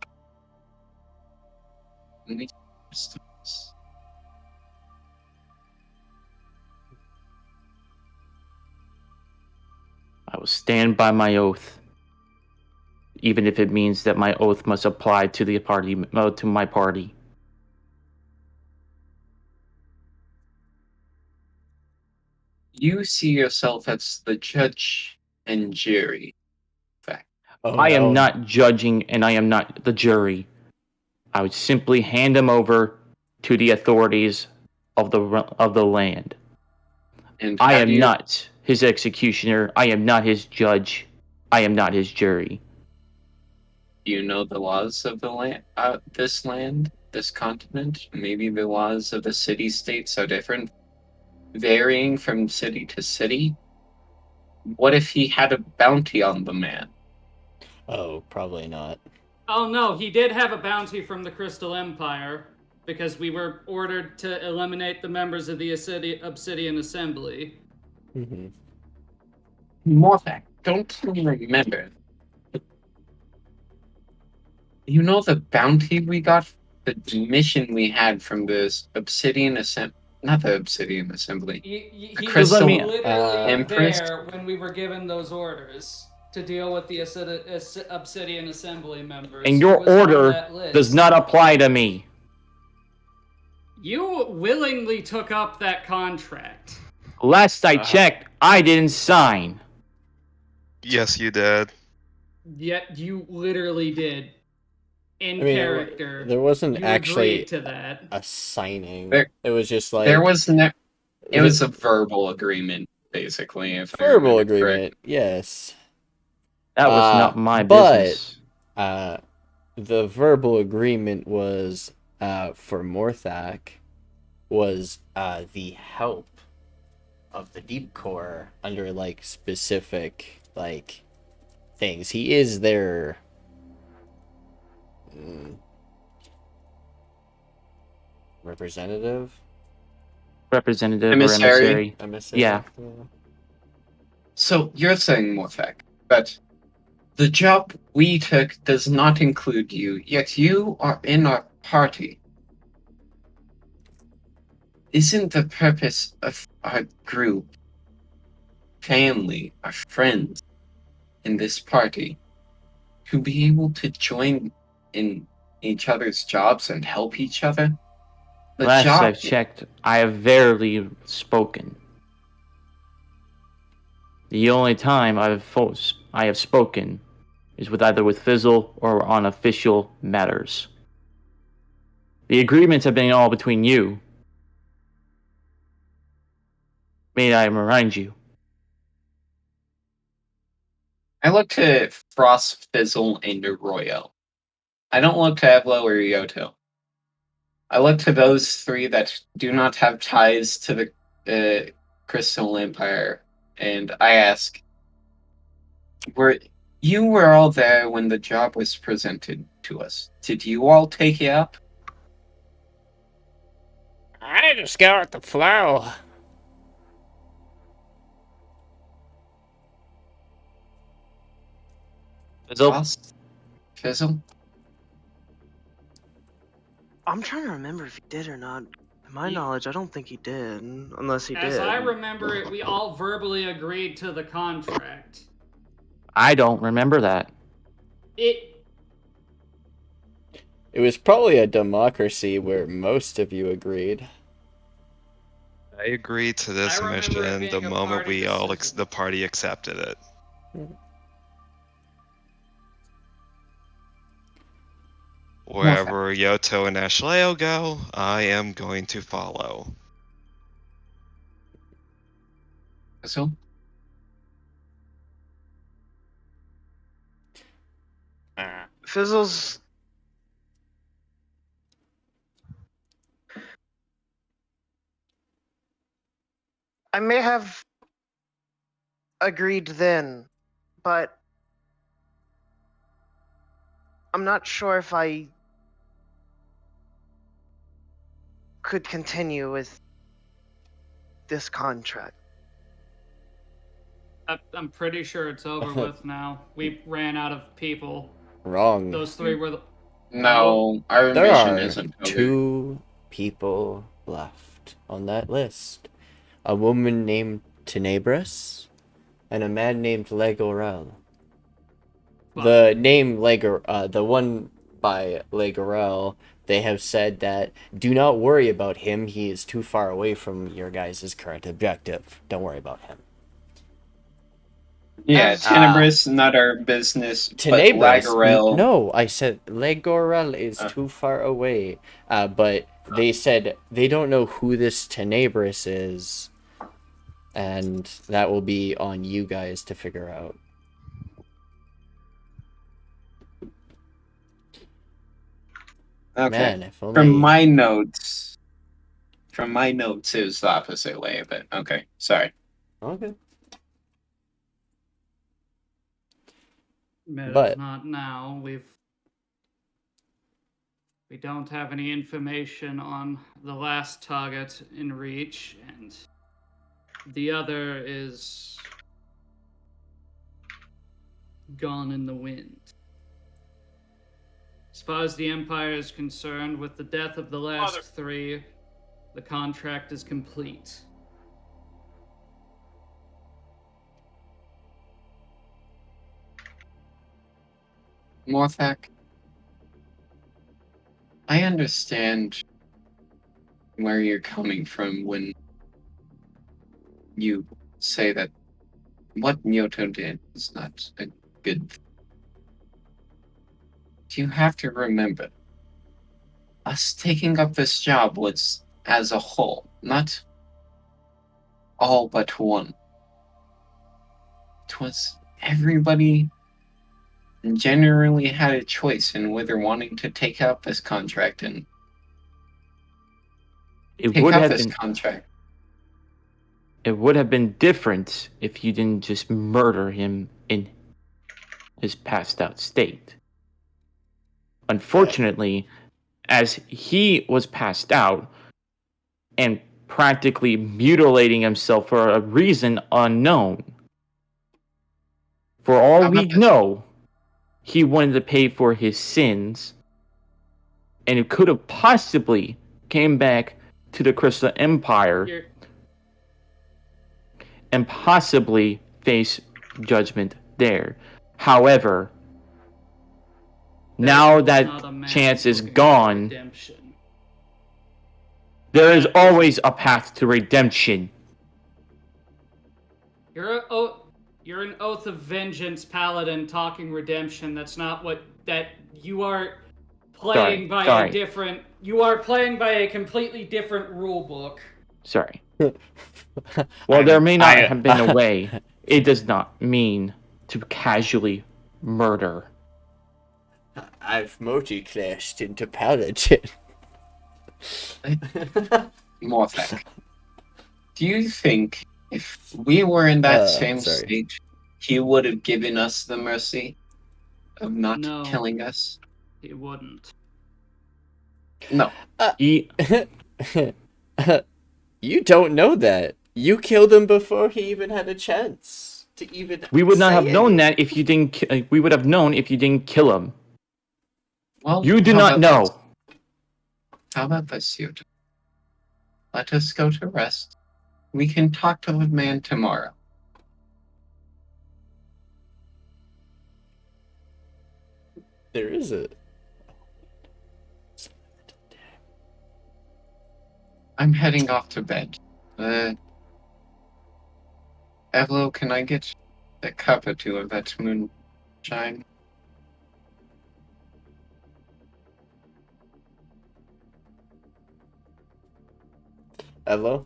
We need to rest on this. I will stand by my oath, even if it means that my oath must apply to the party, to my party. You see yourself as the judge and jury. Oh, I am no. not judging, and I am not the jury. I would simply hand him over to the authorities of the land. And I how am do you not his executioner. I am not his judge. I am not his jury. Do you know the laws of the land, this land, this continent? Maybe the laws of the city-states are different, varying from city to city. What if he had a bounty on the man? Oh, probably not. Oh no, he did have a bounty from the Crystal Empire, because we were ordered to eliminate the members of the Obsidian Assembly. Mm-hmm. Morthakh, don't you remember? You know the bounty we got? The mission we had from this Obsidian Assembly? Not the Obsidian Assembly. He The was Crystal literally Empress? there when we were given those orders to deal with the Obsidian Assembly members. And He your was on order that list. does not apply to me. You willingly took up that contract. Last I checked, I didn't sign. Yes, you did. Yet you literally did. In I mean, character. there wasn't You actually agreed to that. a signing. There- It was just like There was it was a verbal agreement, basically. If I verbal remember agreement. Yes. That was not my but- business. The verbal agreement was for Morthakh was the help of the Deep Core under like specific like things. He is their representative. Representative Emissary. or emissary. Yeah. So you're saying, Morthakh, that the job we took does not include you, yet you are in our party. Isn't the purpose of our group, family, our friends in this party to be able to join in each other's jobs and help each other? The Last job I've checked, I have rarely spoken. The only time I have spoken is either with Fizzle or on official matters. The agreements have been all between you. May I remind you? I look to Frost, Fizzle, and Arroyo. I don't look to Evlo or Yoto. I look to those three that do not have ties to the Crystal Empire, and I ask, you were all there when the job was presented to us. Did you all take it up? I just go with the flow. Fizzle? Frost? Fizzle? I'm trying to remember if he did or not. To my knowledge, I don't think he did, unless he As did. I remember it, we all verbally agreed to the contract. I don't remember that. It was probably a democracy where most of you agreed. I agreed to this I remember it mission the being a moment party decision. the party accepted it. Wherever Yoto and Ashliel go, I am going to follow. Fizzle? Fizzle's. I may have agreed then, but I'm not sure if I could continue with this contract. I'm pretty sure it's over with now. We ran out of people. Wrong. Those three were the. No, our There mission are isn't over. 2 people left on that list. A woman named Tenebris and a man named Legorel. The name the one by Legorel, they have said that do not worry about him. He is too far away from your guys' current objective. Don't worry about him. Yeah, As- Tenebris, not our business, but Tenebris. Lagarel. No, I said Legorel is too far away. But they said they don't know who this Tenebris is, and that will be on you guys to figure out. Okay. Man, if only... From my notes, it was the opposite way, but okay, sorry. Okay. But not now. We don't have any information on the last target in reach, and the other is gone in the wind. As far as the Empire is concerned, with the death of the last 3, the contract is complete. Morthakh, I understand where you're coming from when you say that what Yoto did is not a good thing. You have to remember, us taking up this job was as a whole, not all but one. It was everybody generally had a choice in whether wanting to take up this contract and It pick would up have this been contract. it would have been different if you didn't just murder him in his passed out state. Unfortunately, as he was passed out and practically mutilating himself for a reason unknown, For all How we about this? know, he wanted to pay for his sins, and it could have possibly came back to the Crystal Empire You're, and possibly face judgment there. However, now Not a that man chance is looking for gone, redemption. there is always a path to redemption. You're an Oath of Vengeance paladin talking redemption. That's not what that you are playing by sorry. a different. You are playing by a completely different rule book. Sorry. While there may not I- have been a way, it does not mean to casually murder. I've multi-clashed into paladin. Morthakh, do you think if we were in that same sorry. stage, he would have given us the mercy of not No. killing us? He wouldn't. No. He, You don't know that. You killed him before he even had a chance to even. we would not say have known anything. that if you didn't. We would have known if you didn't kill him. Well, You do how not about know. this? How about this, Yoto? Let us go to rest. We can talk to the man tomorrow. There is a. I'm heading off to bed. Evlo, can I get a cup or two of that moonshine? Evlo?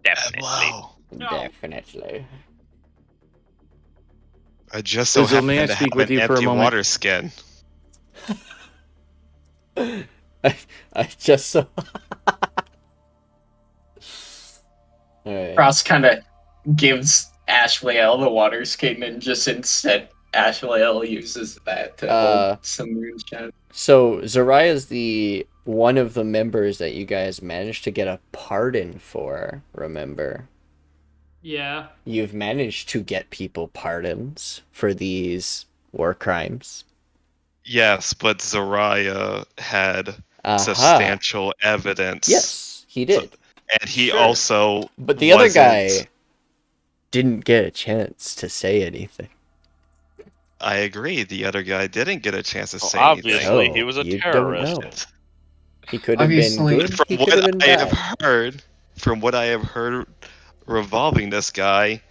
Definitely. Wow. No. Definitely. I just so Fizzle, happen may I to speak have with an you for a empty moment? water skin. I just saw. Alright. Ross kind of gives Ashliel the water skin, and just instead Ashliel uses that to hold some moonshine. So Zariah is the one of the members that you guys managed to get a pardon for, remember? Yeah. You've managed to get people pardons for these war crimes. Yes, but Zariah had Aha. substantial evidence. Yes, he did. And he Sure. also But the other wasn't- guy didn't get a chance to say anything. I agree. The other guy didn't get a chance to say Obviously, anything. he was a you terrorist. Don't know. He could have been Obviously- good. From He could what have been I bad. have heard, revolving this guy,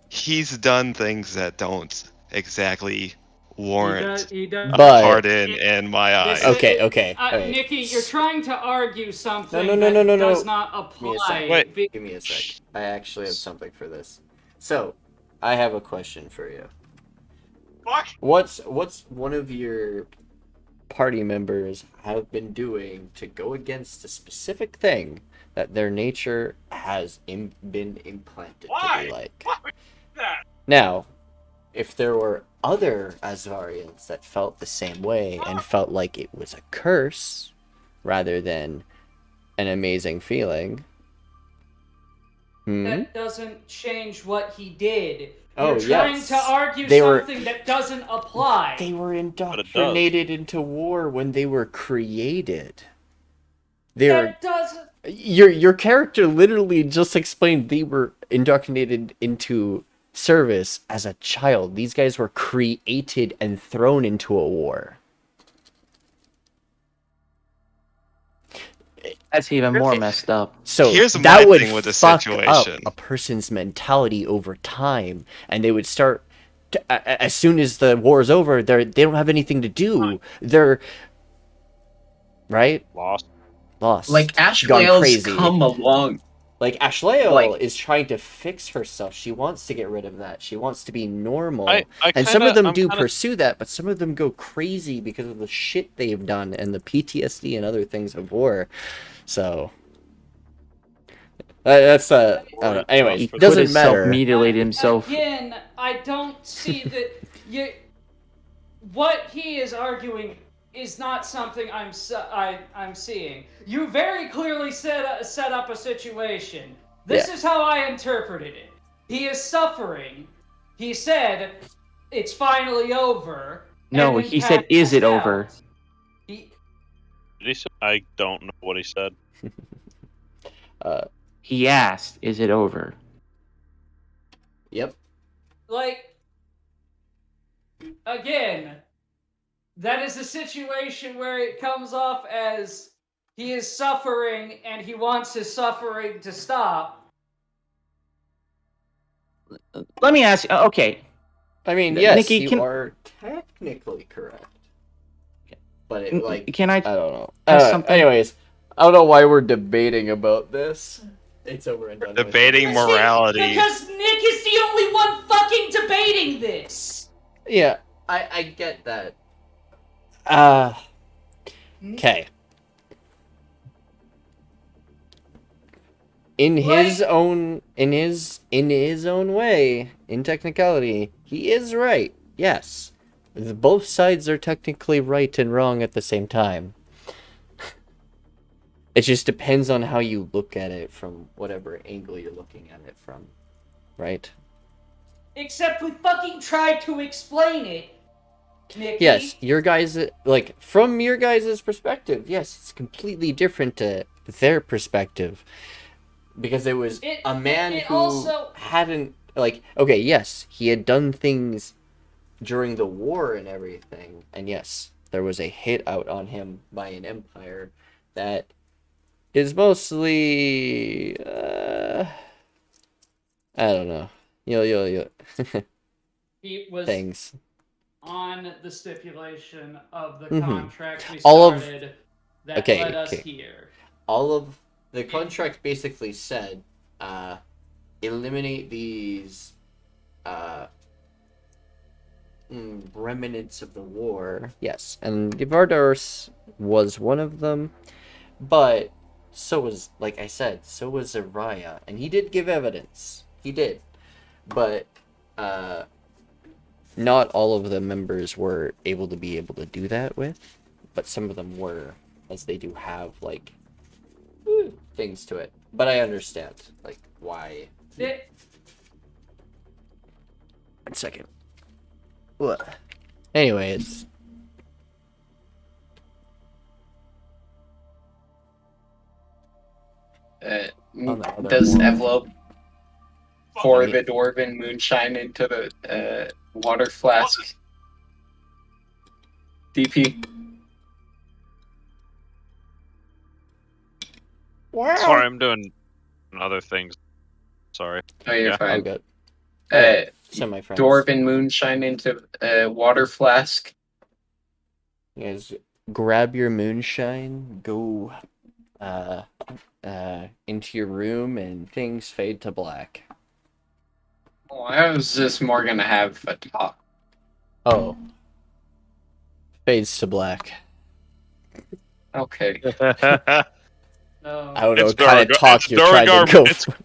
he's done things that don't exactly warrant He does. a But- pardon in my eyes. This- Okay, okay. Alright. Nikki, you're trying to argue something No, that no. does not Give me a apply. sec. Wait. Give me a sec. I actually have something for this. So, I have a question for you. What's one of your party members have been doing to go against a specific thing that their nature has been implanted to be like? Now, if there were other Azarians that felt the same way and felt like it was a curse rather than an amazing feeling. That doesn't change what he did. Oh, You're trying yes. to argue They were- something that doesn't apply. They were it does. indoctrinated into war when they were created. They were. That doesn't. Your character literally just explained they were indoctrinated into service as a child. These guys were created and thrown into a war. That's even more messed up. So Here's my that would thing with the fuck situation. up a person's mentality over time, and they would start as soon as the war is over. They don't have anything to do. They're right, Lost. lost, Like gone Ashliel's crazy. come along. Like Ashliel like- is trying to fix herself. She wants to get rid of that. She wants to be normal. I And some of them I'm do kinda- pursue that, but some of them go crazy because of the shit they've done and the PTSD and other things of war. So that's I don't know. Anyways, He it could doesn't have matter. self-mutilated himself. Again, I don't see that. What he is arguing is not something I'm seeing. You very clearly set up a situation. This Yeah. is how I interpreted it. He is suffering. He said, it's finally over. No, and then he said, "Is it passed over?" out. He, Did he say? I don't know what he said. He asked, "Is it over?" Yep. like, again, that is a situation where it comes off as he is suffering and he wants his suffering to stop. Let me ask you. Okay, I mean, yes, Nikki, you are technically correct. But it, like, can I I don't know. ask something? Anyways, I don't know why we're debating about this. It's over and done with. Debating morality. Because Nick is the only one fucking debating this. Yeah, I get that. Okay. In his own way, in technicality, he is right. Yes. Both sides are technically right and wrong at the same time. It just depends on how you look at it from whatever angle you're looking at it from. Right? Except we fucking tried to explain it, Nikki. Yes, your guys, like, from your guys' perspective, yes, it's completely different to their perspective. Because it was a man who also hadn't, like, okay, yes, he had done things during the war and everything, and yes, there was a hit out on him by an empire that is mostly, I don't know, he was things. on the stipulation of the Mhm. contract we All of- started that okay, led us okay. here. All of the contract basically said, eliminate these, remnants of the war. Yes, and Givardars was one of them, but so was, like I said, so was Zariah, and he did give evidence. He did, but not all of the members were able to do that with, but some of them were, as they do have like things to it. But I understand like why. One second. What? Anyways. Does Evlo pour the dwarven moonshine into the water flask? DP. Wow. Sorry, I'm doing other things. Sorry. Oh, you're Yeah. fine. Oh, good. Semi-friends. Dwarven moonshine into a water flask. You guys grab your moonshine, go into your room, and things fade to black. Oh, I was just more gonna have a talk. Oh. Fades to black. Okay. I don't know It's what kind of Duragar- talk it's you're trying to Duragar- go it's- for.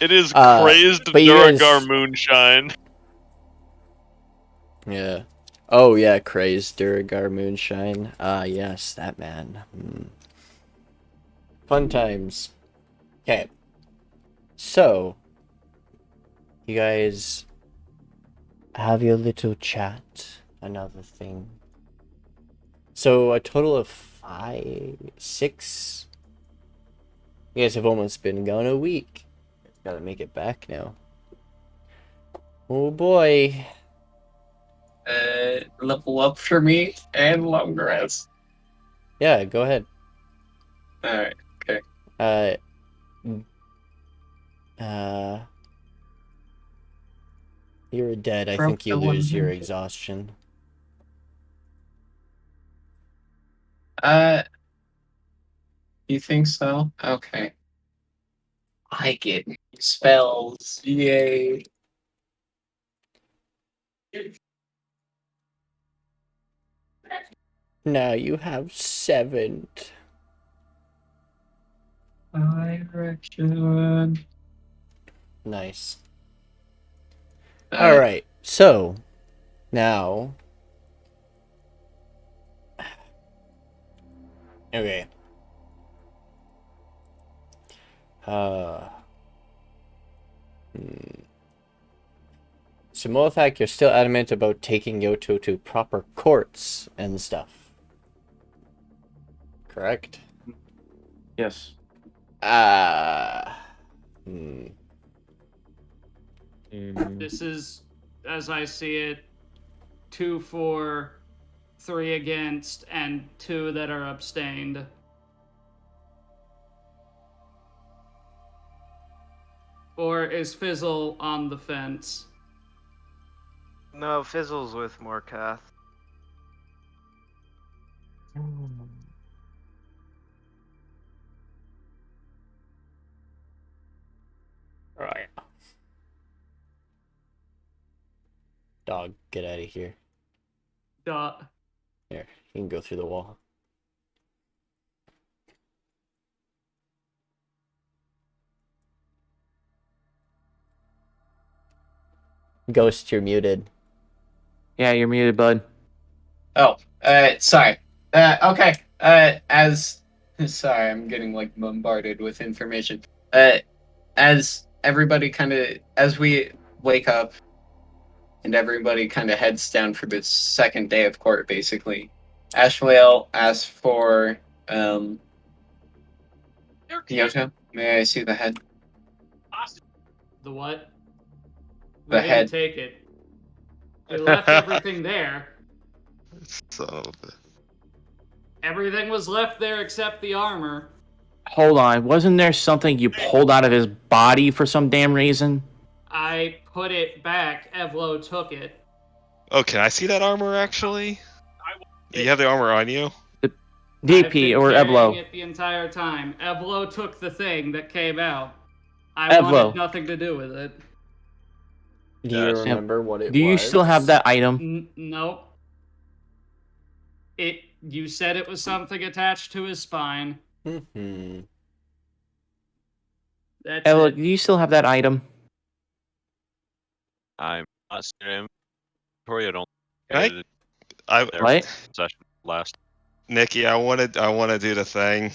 It is crazed but you guys- Duragar moonshine. Yeah. Oh, yeah, crazed Duragar moonshine. Ah, yes, that man. Fun times. Okay. So, you guys have your little chat. Another thing. So, a total of 6. You guys have almost been gone a week. Gotta make it back now. Oh boy. Level up for me and long rest. Yeah, go ahead. Alright, okay. You're dead. I Broke think you the lose your 100. exhaustion. You think so? Okay. I get spells. Yay. Now you have 7. Direction. Nice. Alright, so now. Okay. So Morthakh, you're still adamant about taking Yoto to proper courts and stuff. Correct? Yes. Hmm. This is, as I see it, 2 for, 3 against, and 2 that are abstained. Or is Fizzle on the fence? No, Fizzle's with Morthakh. Alright. Dog, get out of here. Duh. Here, you can go through the wall. Ghost, you're muted. Yeah, you're muted, bud. Oh, sorry. Okay. Sorry, I'm getting like bombarded with information. As everybody as we wake up and everybody kind of heads down for the second day of court, basically, Ashliel asks for, Yoto, may I see the head? The what? The We didn't head. take it. We left everything there. Son of a... Everything was left there except the armor. Hold on. Wasn't there something you pulled out of his body for some damn reason? I put it back. Evlo took it. Oh, can I see that armor, actually? Do you have the armor on you? I've DP been or carrying Evlo? it the entire time. Evlo took the thing that came out. I Evlo. wanted nothing to do with it. Do you Gotcha. remember what it was? Do you still have that item? Nope. You said it was something attached to his spine. Mm-hmm. That's Evlo, it. do you still have that item? I'm not seeing inventory. I don't. Can I, There What? session last. Nikki, I want to do the thing.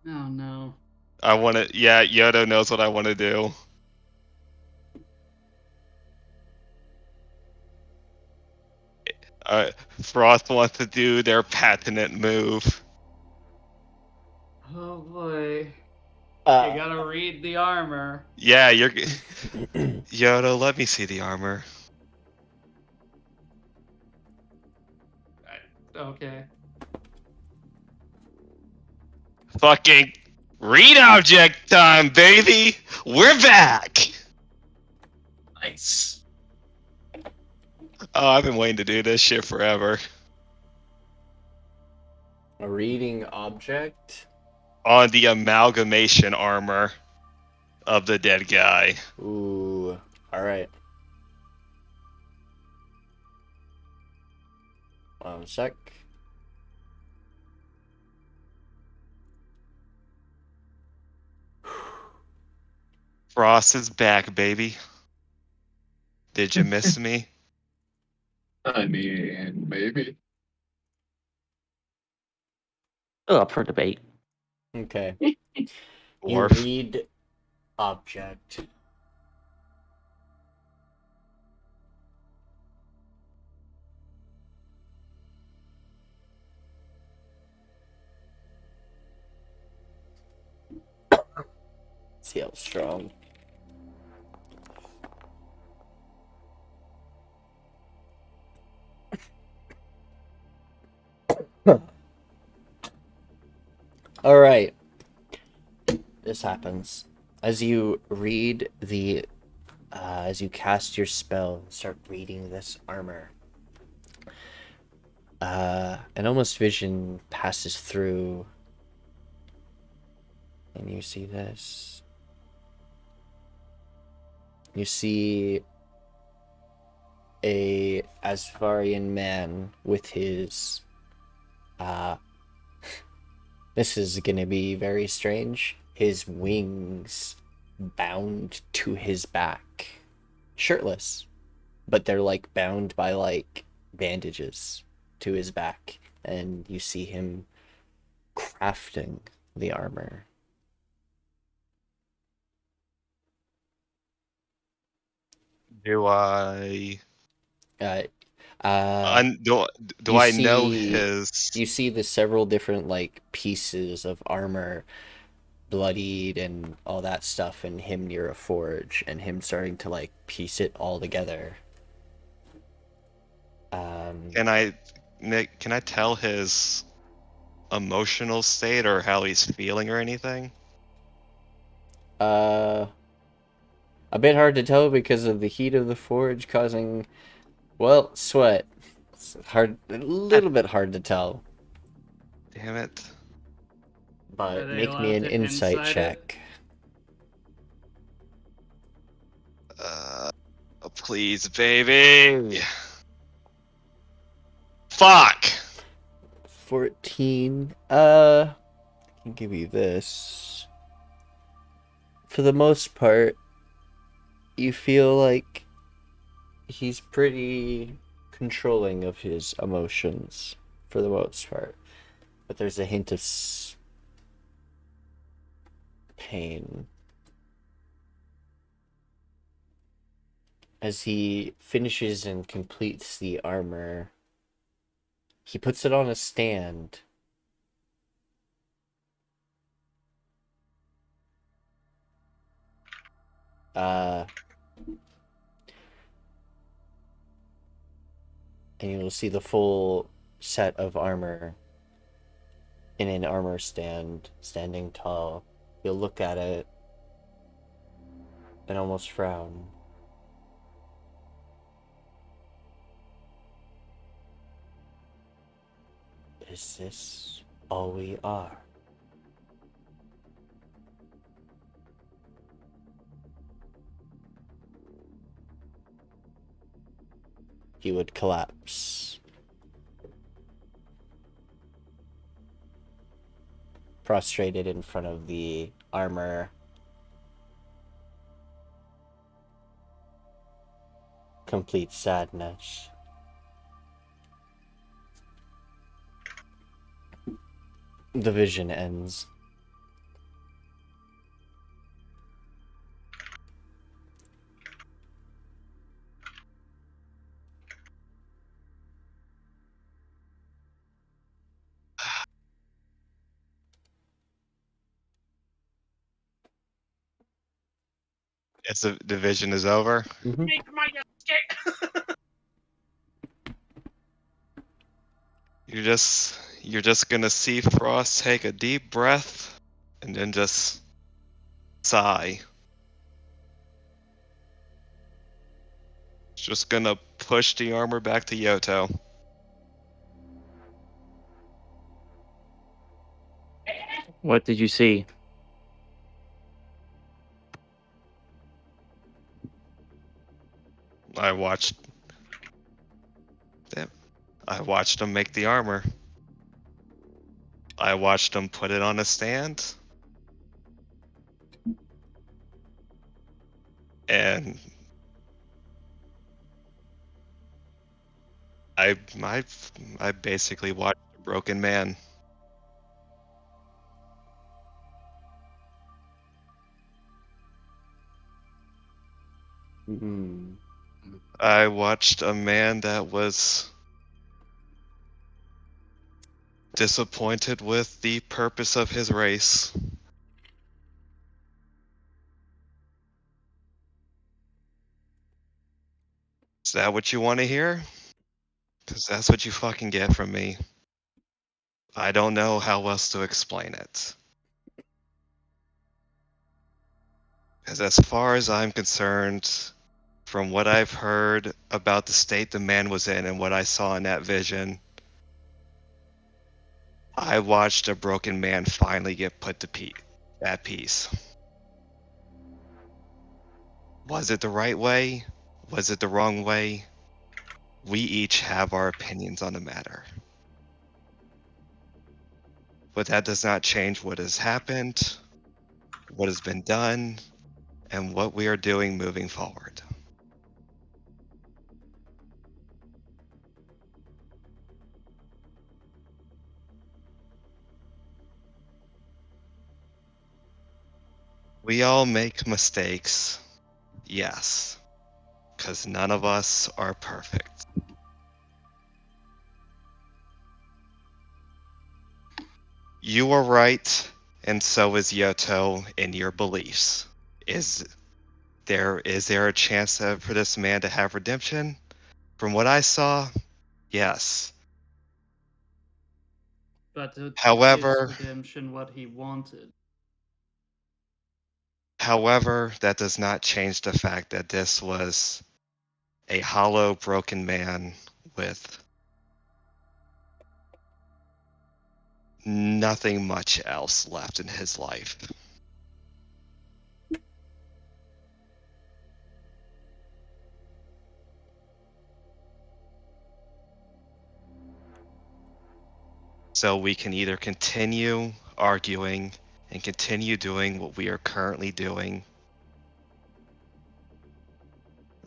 Oh no. Yeah, Yoto knows what I want to do. Frost wants to do their patented move. Oh boy. You Uh, gotta read the armor. Yeah, Yoto, let me see the armor. Okay. Fucking read object time, baby! We're back! Nice. Oh, I've been waiting to do this shit forever. a reading object. On the amalgamation armor of the dead guy. Ooh. Alright. 1 sec. Frost is back, baby. Did you miss me? I mean, maybe. Still up for debate. Okay. You Dwarf. read object. See how strong. Alright. This happens. As you read as you cast your spell and start reading this armor, an almost vision passes through, and you see this. You see a Asvarian man with his, this is gonna be very strange, his wings bound to his back. Shirtless, but they're like bound by like bandages to his back, and you see him crafting the armor. Do I Uh, uh, do you I know see his? you see the several different like pieces of armor bloodied and all that stuff, and him near a forge and him starting to like piece it all together. Can I, Nick? Can I tell his emotional state or how he's feeling or anything? uh a bit hard to tell because of the heat of the forge causing, well, sweat. It's hard, a little bit hard to tell, Damn it! Are but they make me allowed an to insight insight it? check. Uh, please, baby. Fuck. 14. I can give you this. For the most part, you feel like he's pretty controlling of his emotions for the most part, but there's a hint of pain as he finishes and completes the armor. He puts it on a stand. Uh, and you'll see the full set of armor in an armor stand, standing tall. You'll look at it and almost frown. Is this all we are? He would collapse, prostrated in front of the armor, complete sadness. The vision ends. It's the division is over. Make my escape. You're just gonna see Frost take a deep breath and then just sigh. Just gonna push the armor back to Yoto. What did you see? I watched Damn. I watched him make the armor. I watched him put it on a stand. And I basically watched a broken man. Mm-hmm. I watched a man that was disappointed with the purpose of his race. Is that what you want to hear? Because that's what you fucking get from me. I don't know how else to explain it. Because as far as I'm concerned, from what I've heard about the state the man was in and what I saw in that vision, I watched a broken man finally get put to at peace. Was it the right way? Was it the wrong way? We each have our opinions on the matter. But that does not change what has happened, what has been done, and what we are doing moving forward. We all make mistakes, yes. Because none of us are perfect. You are right, and so is Yoto in your beliefs. Is there a chance for this man to have redemption? From what I saw, yes. But is However, redemption what he wanted? that does not change the fact that this was a hollow, broken man with nothing much else left in his life. So we can either continue arguing and continue doing what we are currently doing,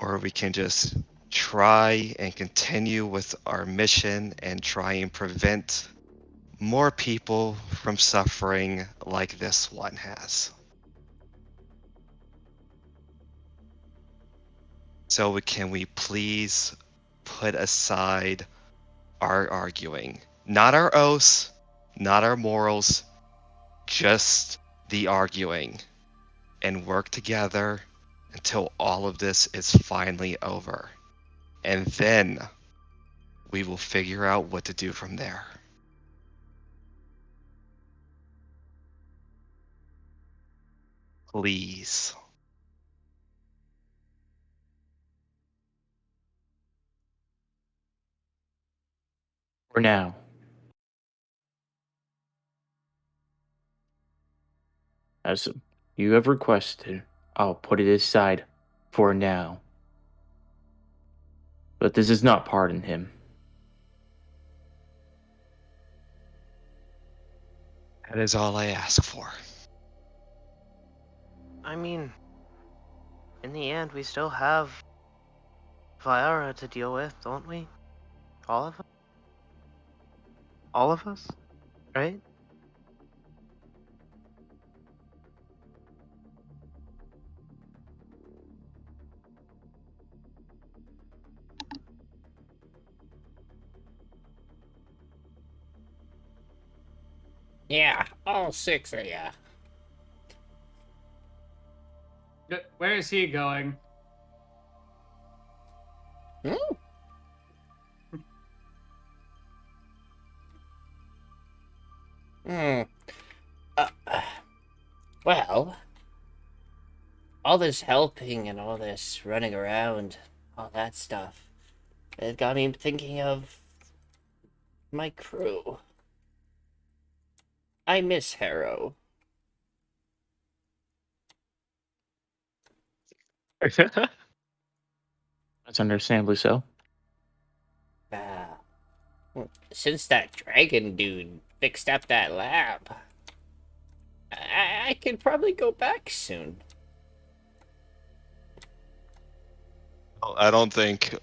or we can just try and continue with our mission and try and prevent more people from suffering like this one has. So can we please put aside our arguing? Not our oaths, not our morals, just the arguing, and work together until all of this is finally over. And then we will figure out what to do from there. Please. For now. As you have requested, I'll put it aside for now. But this does not pardon him. That is all I ask for. I mean, in the end, we still have Viara to deal with, don't we? All of us? All of us? Right? Yeah, all 6 of ya. Where is he going? Hmm? Hmm. Well, all this helping and all this running around, all that stuff, it got me thinking of my crew. I miss Harrow. That's understandably so. Since that dragon dude fixed up that lab, I could probably go back soon. I don't think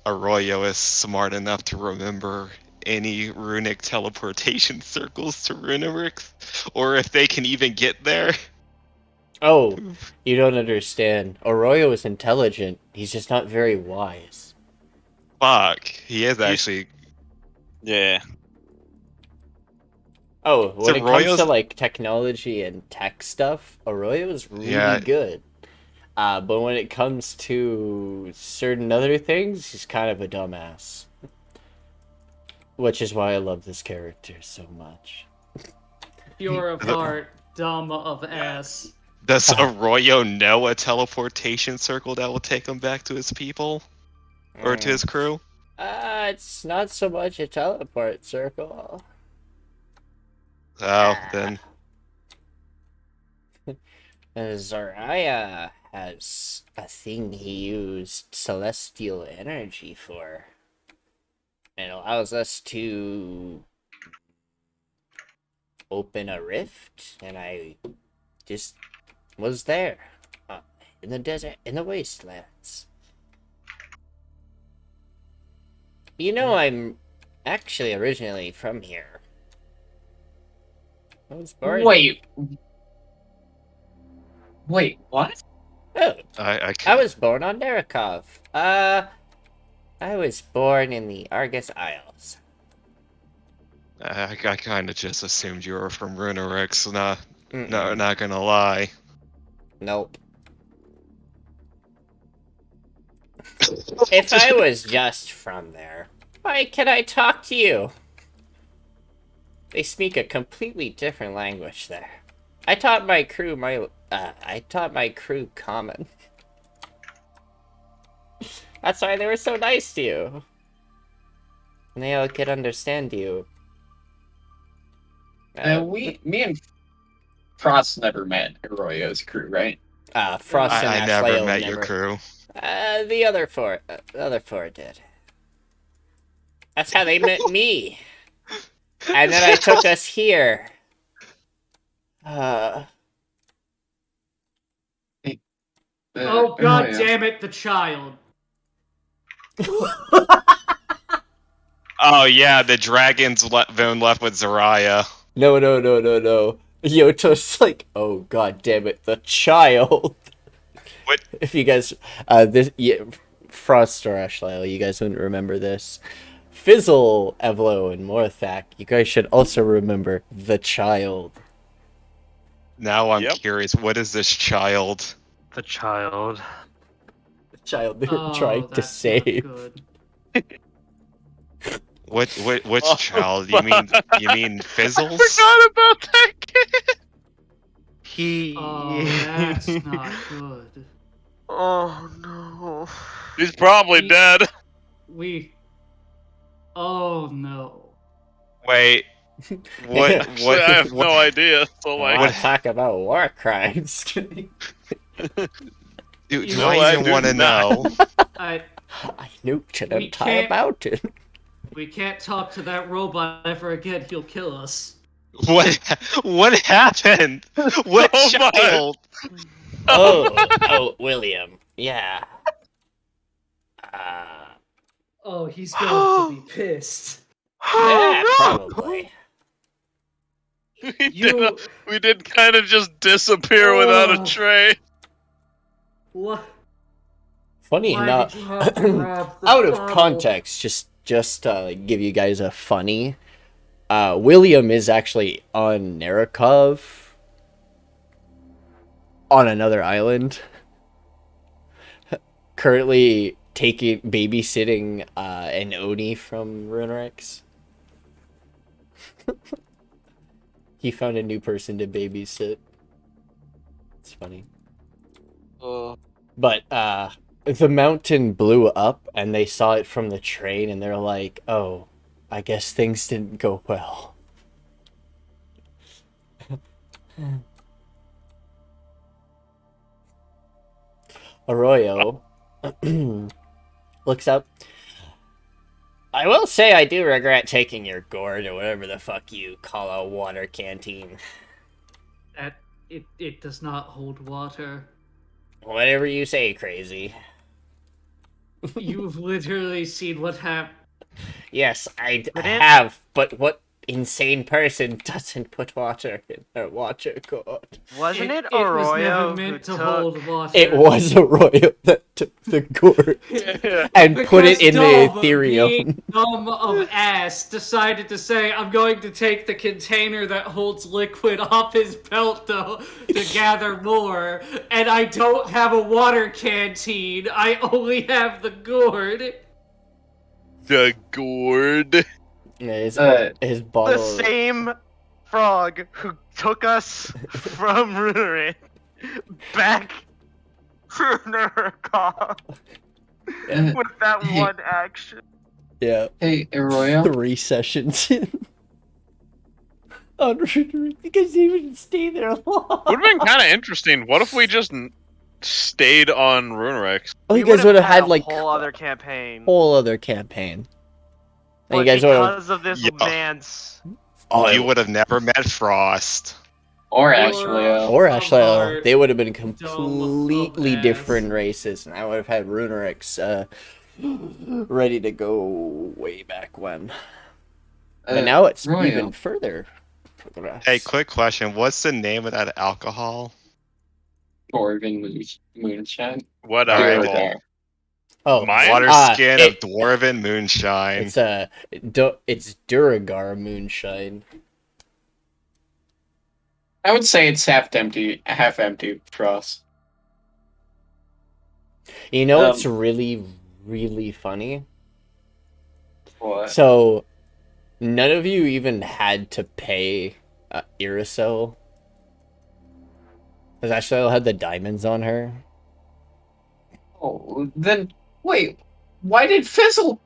Arroyo is smart enough to remember any runic teleportation circles to Runerick, or if they can even get there. Oh, you don't understand. Arroyo is intelligent. He's just not very wise. Fuck, he is actually. Yeah. Oh, when So it comes to Arroyo's. like technology and tech stuff, Arroyo is really Yeah. good. But when it comes to certain other things, he's kind of a dumbass. Which is why I love this character so much. Pure of heart, dumb of ass. Does Arroyo know a teleportation circle that will take him back to his people? Or to his crew? It's not so much a teleport circle. Oh, then. Zaraya has a thing he used celestial energy for. It allows us to open a rift, and I just was there. In the desert, in the wastelands. You know, I'm actually originally from here. I was born. Wait, what? Oh, I I was born on Narikov. I was born in the Argus Isles. kind of just assumed you were from Runarix. Mm-mm. Not gonna lie. Nope. If I was just from there, why can I talk to you? They speak a completely different language there. I taught my crew common. That's why they were so nice to you. And they all could understand you. Me and Frost never met Arroyo's crew, right? Frost and I never Ashliel met your crew. The other four did. That's how they met me. And then I took us here. Oh god Arroyo. damn it, the child. Oh yeah, the dragons been left with Zaraya. No. Yoto's like, oh god damn it, the child. What? If you guys, Frost or Ashliel, you guys wouldn't remember this. Fizzle, Evlo, and Morthakh, you guys should also remember the child. Now I'm Yep. curious, what is this child? The child. The child they're Oh, trying to that's not save. good. Which Oh, child? You mean Fizzles? Forgot about that kid. Oh, that's not good. Oh no. He's probably dead. Oh no. Wait. What? Actually, I have no idea. So I like, want to talk about war crimes. Do No, I I even do want to know? I nuked an We entire can't- mountain. We can't talk to that robot ever again. He'll kill us. What happened? What Oh my- child? Oh, William. Yeah. Oh, he's going to be pissed. Yeah, probably. we did kind of just disappear without a Oh. tray. What? Funny Why enough, did you have to grab the out of bottle? context, just give you guys a funny. William is actually on Narikov, on another island, currently babysitting an Oni from Runarix. He found a new person to babysit. It's funny. But the mountain blew up and they saw it from the train and they're like, oh, I guess things didn't go well. Arroyo looks up. I will say I do regret taking your gourd or whatever the fuck you call a water canteen. It does not hold water. Whatever you say, crazy. You've literally seen what happened. Yes, I But it- have, but what insane person doesn't put water in their water gourd? Wasn't it, It was Arroyo never who meant to took... hold water. It was Arroyo that took the gourd and put it in the Dom, Ethereum. being dumb of ass, decided to say, I'm going to take the container that holds liquid off his belt, though, to gather more, and I don't have a water canteen. I only have the gourd. The gourd. Yeah, his bottle. The same frog who took us from Runerin back to Nurkov with that Hey. one action. Yeah, Hey, Arroyo. 3 sessions in. On Runarix, you guys didn't even stay there long. Would have been kind of interesting. What if we just stayed on Runarix? Oh, you We guys would have had a like whole other campaign. whole other campaign. And But you guys would have. because of this Yeah. man's... Oh, You would have never met Frost. Or Or- Ashliel. Or Of Ashliel, our they would have been dome completely of different ass. races, and I would have had Runarix ready to go way back when. But now it's Arroyo. even further progressed. Hey, quick question. What's the name of that alcohol? Dwarven moonshine. What Alright. alcohol? Oh, Mine? Water skin it- of dwarven moonshine. it's it's Duragar moonshine. I would say it's half empty for us. You know what's really, really funny? What? So, none of you even had to pay Irisel. Because Ashliel had the diamonds on her. Oh, then wait. Why did Fizzle?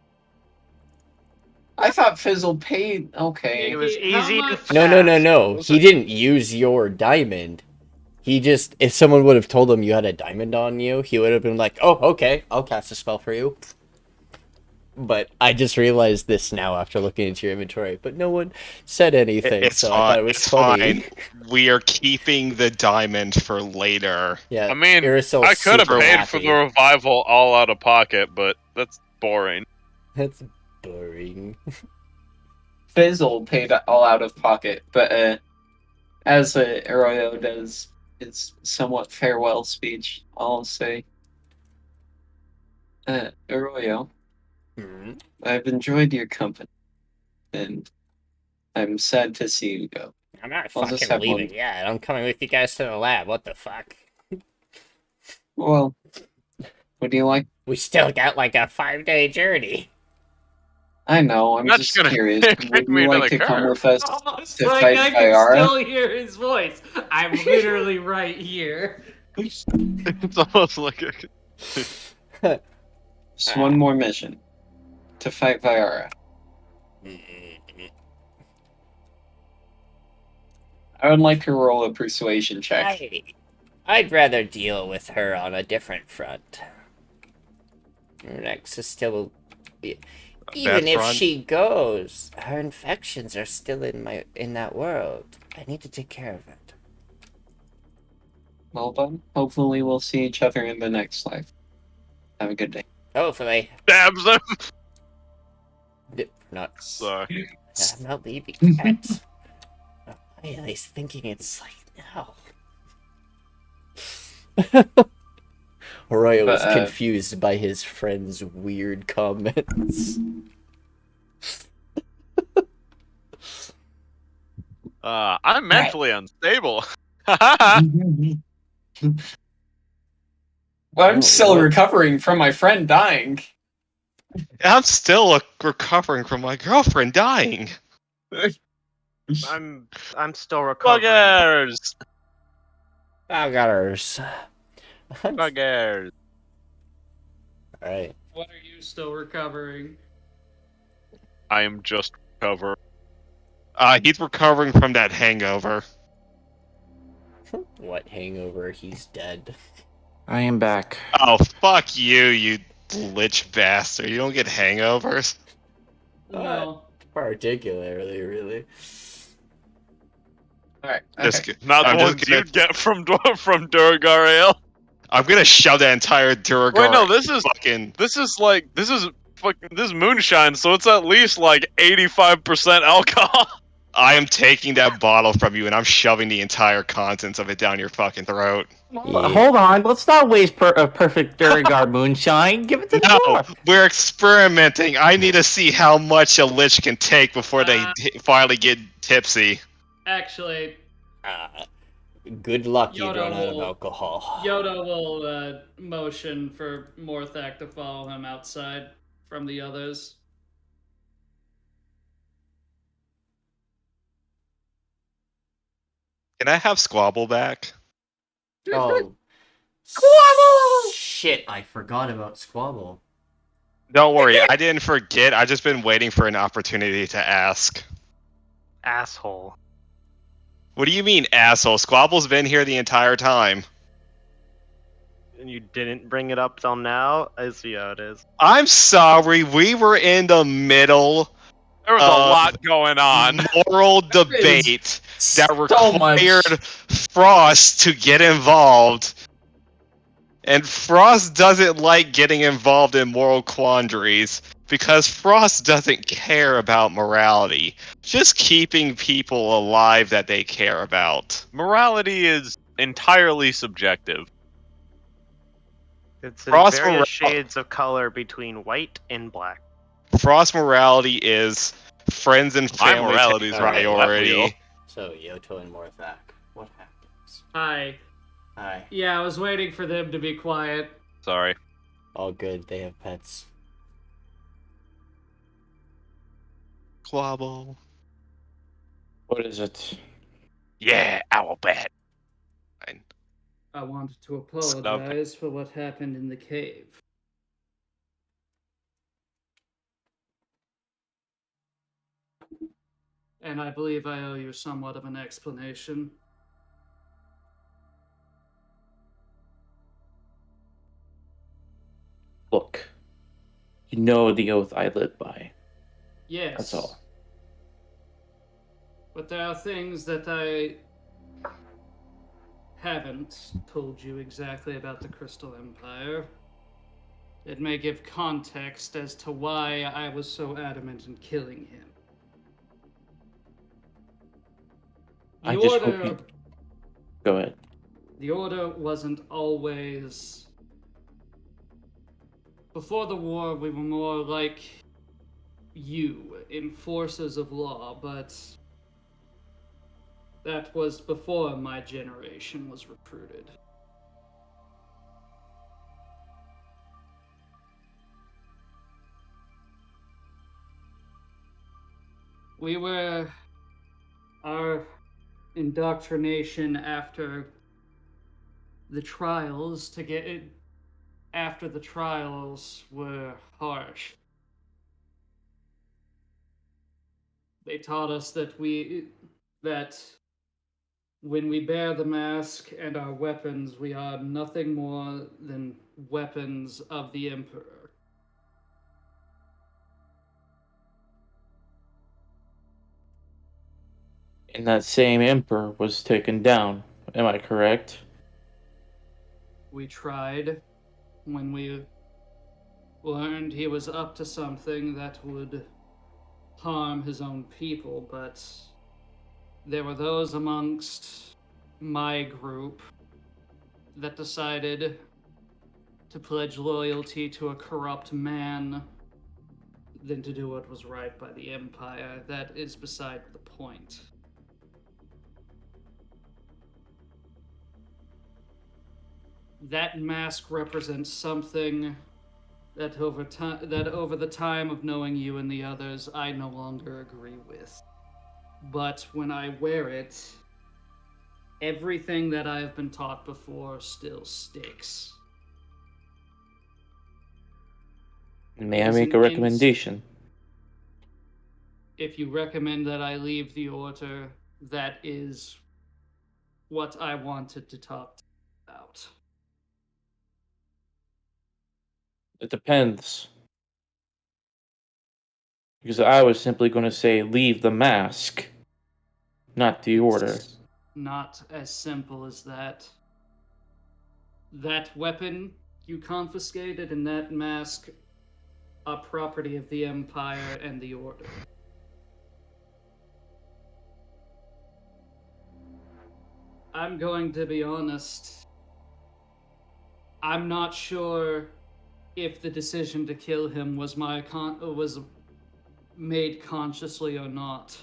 I thought Fizzle paid. Okay. It was How easy to much- No. fast. He didn't use your diamond. He just, if someone would have told him you had a diamond on you, he would have been like, oh, okay, I'll cast a spell for you. But I just realized this now after looking into your inventory. But no one said anything, It's so fine. I thought it was It's funny. fine. We are keeping the diamond for later. Yeah, I mean, Irisel's I could have super paid for happy. the revival all out of pocket, but that's boring. That's boring. Fizzle paid all out of pocket, but as Arroyo does his somewhat farewell speech, I'll say, Arroyo, Mhm. I've enjoyed your company, and I'm sad to see you go. I'm not I'll just fucking have leaving one. yet. I'm coming with you guys to the lab. What the fuck? Well, would you like? We still got like a 5-day journey. I know, I'm Not just gonna curious. kick Would me you to like the to come curb. with us Almost to like fight I can Fyara? still hear his voice. I'm literally right here. It's almost like a... Just one more mission. To fight Fyara. I would like to roll a persuasion check. I'd rather deal with her on a different front. Next is still... Even if front? she goes, her infections are still in that world. I need to take care of it. Well done. Hopefully we'll see each other in the next life. Have a good day. Hopefully. Stabs him! Not... Sorry. I'm not leaving yet. Why are they thinking it's like now? Arroyo was But, confused by his friend's weird comments. I'm mentally unstable. I'm Oh, still what? recovering from my friend dying. I'm still recovering from my girlfriend dying. I'm still recovering. Buggers! Buggers. Buggers. Alright. What are you still recovering? I am just recovered. He's recovering from that hangover. What hangover? He's dead. I am back. Oh, fuck you, you lich bastard. You don't get hangovers? No. Particularly, really. Alright. Just ki- Not I'm the just ones gonna- you'd get from Duragar Ale. I'm gonna shove that entire Duragar. Wait, no, this is fucking. this is moonshine, so it's at least like 85% alcohol. I am taking that bottle from you and I'm shoving the entire contents of it down your fucking throat. Yeah. Hold on, let's not waste a perfect Duragar moonshine. Give it to the No, dwarf. we're experimenting. I need to see how much a lich can take before they finally get tipsy. Actually, Good luck you Yoto run out of will- alcohol. Yoto will motion for Morthakh to follow him outside from the others. Can I have Squabble back? Oh. Squabble! Shit, I forgot about Squabble. Don't worry, I didn't forget. I've just been waiting for an opportunity to ask. Asshole. What do you mean, asshole? Squabble's been here the entire time. And you didn't bring it up till now? I see how it is. I'm sorry, we were in the middle There was a lot going on. moral There is debate that so much. required Frost to get involved. And Frost doesn't like getting involved in moral quandaries because Frost doesn't care about morality. Just keeping people alive that they care about. Morality is entirely subjective. It's in Frost various Morale- shades of color between white and black. Frost morality is friends and My family morality take is right. priority. So, Yoto and Morthakh, what happens? Hi. Hi. Yeah, I was waiting for them to be quiet. Sorry. All good, they have pets. Quabble. What is it? Yeah, owl bat. Fine. I wanted to Snub. apologize for what happened in the cave. And I believe I owe you somewhat of an explanation. Look, you know the oath I live by. Yes. That's all. But there are things that I haven't told you exactly about the Crystal Empire. It may give context as to why I was so adamant in killing him. I just hope you... Go ahead. The Order wasn't always... Before the war, we were more like you, enforcers of law, but that was before my generation was recruited. We were... Our indoctrination after the trials to get it... After the trials were harsh. They taught us that when we bear the mask and our weapons, we are nothing more than weapons of the Emperor. And that same emperor was taken down. Am I correct? We tried when we learned he was up to something that would harm his own people, but there were those amongst my group that decided to pledge loyalty to a corrupt man than to do what was right by the Empire. That is beside the point. That mask represents something that over the time of knowing you and the others, I no longer agree with. But when I wear it, everything that I've been taught before still sticks. May I make a recommendation? If you recommend that I leave the Order, that is what I wanted to talk about. It depends. Because I was simply going to say leave the mask, not the order. It's not as simple as that. That weapon you confiscated and that mask are property of the Empire and the Order. I'm going to be honest. I'm not sure if the decision to kill him was was made consciously or not.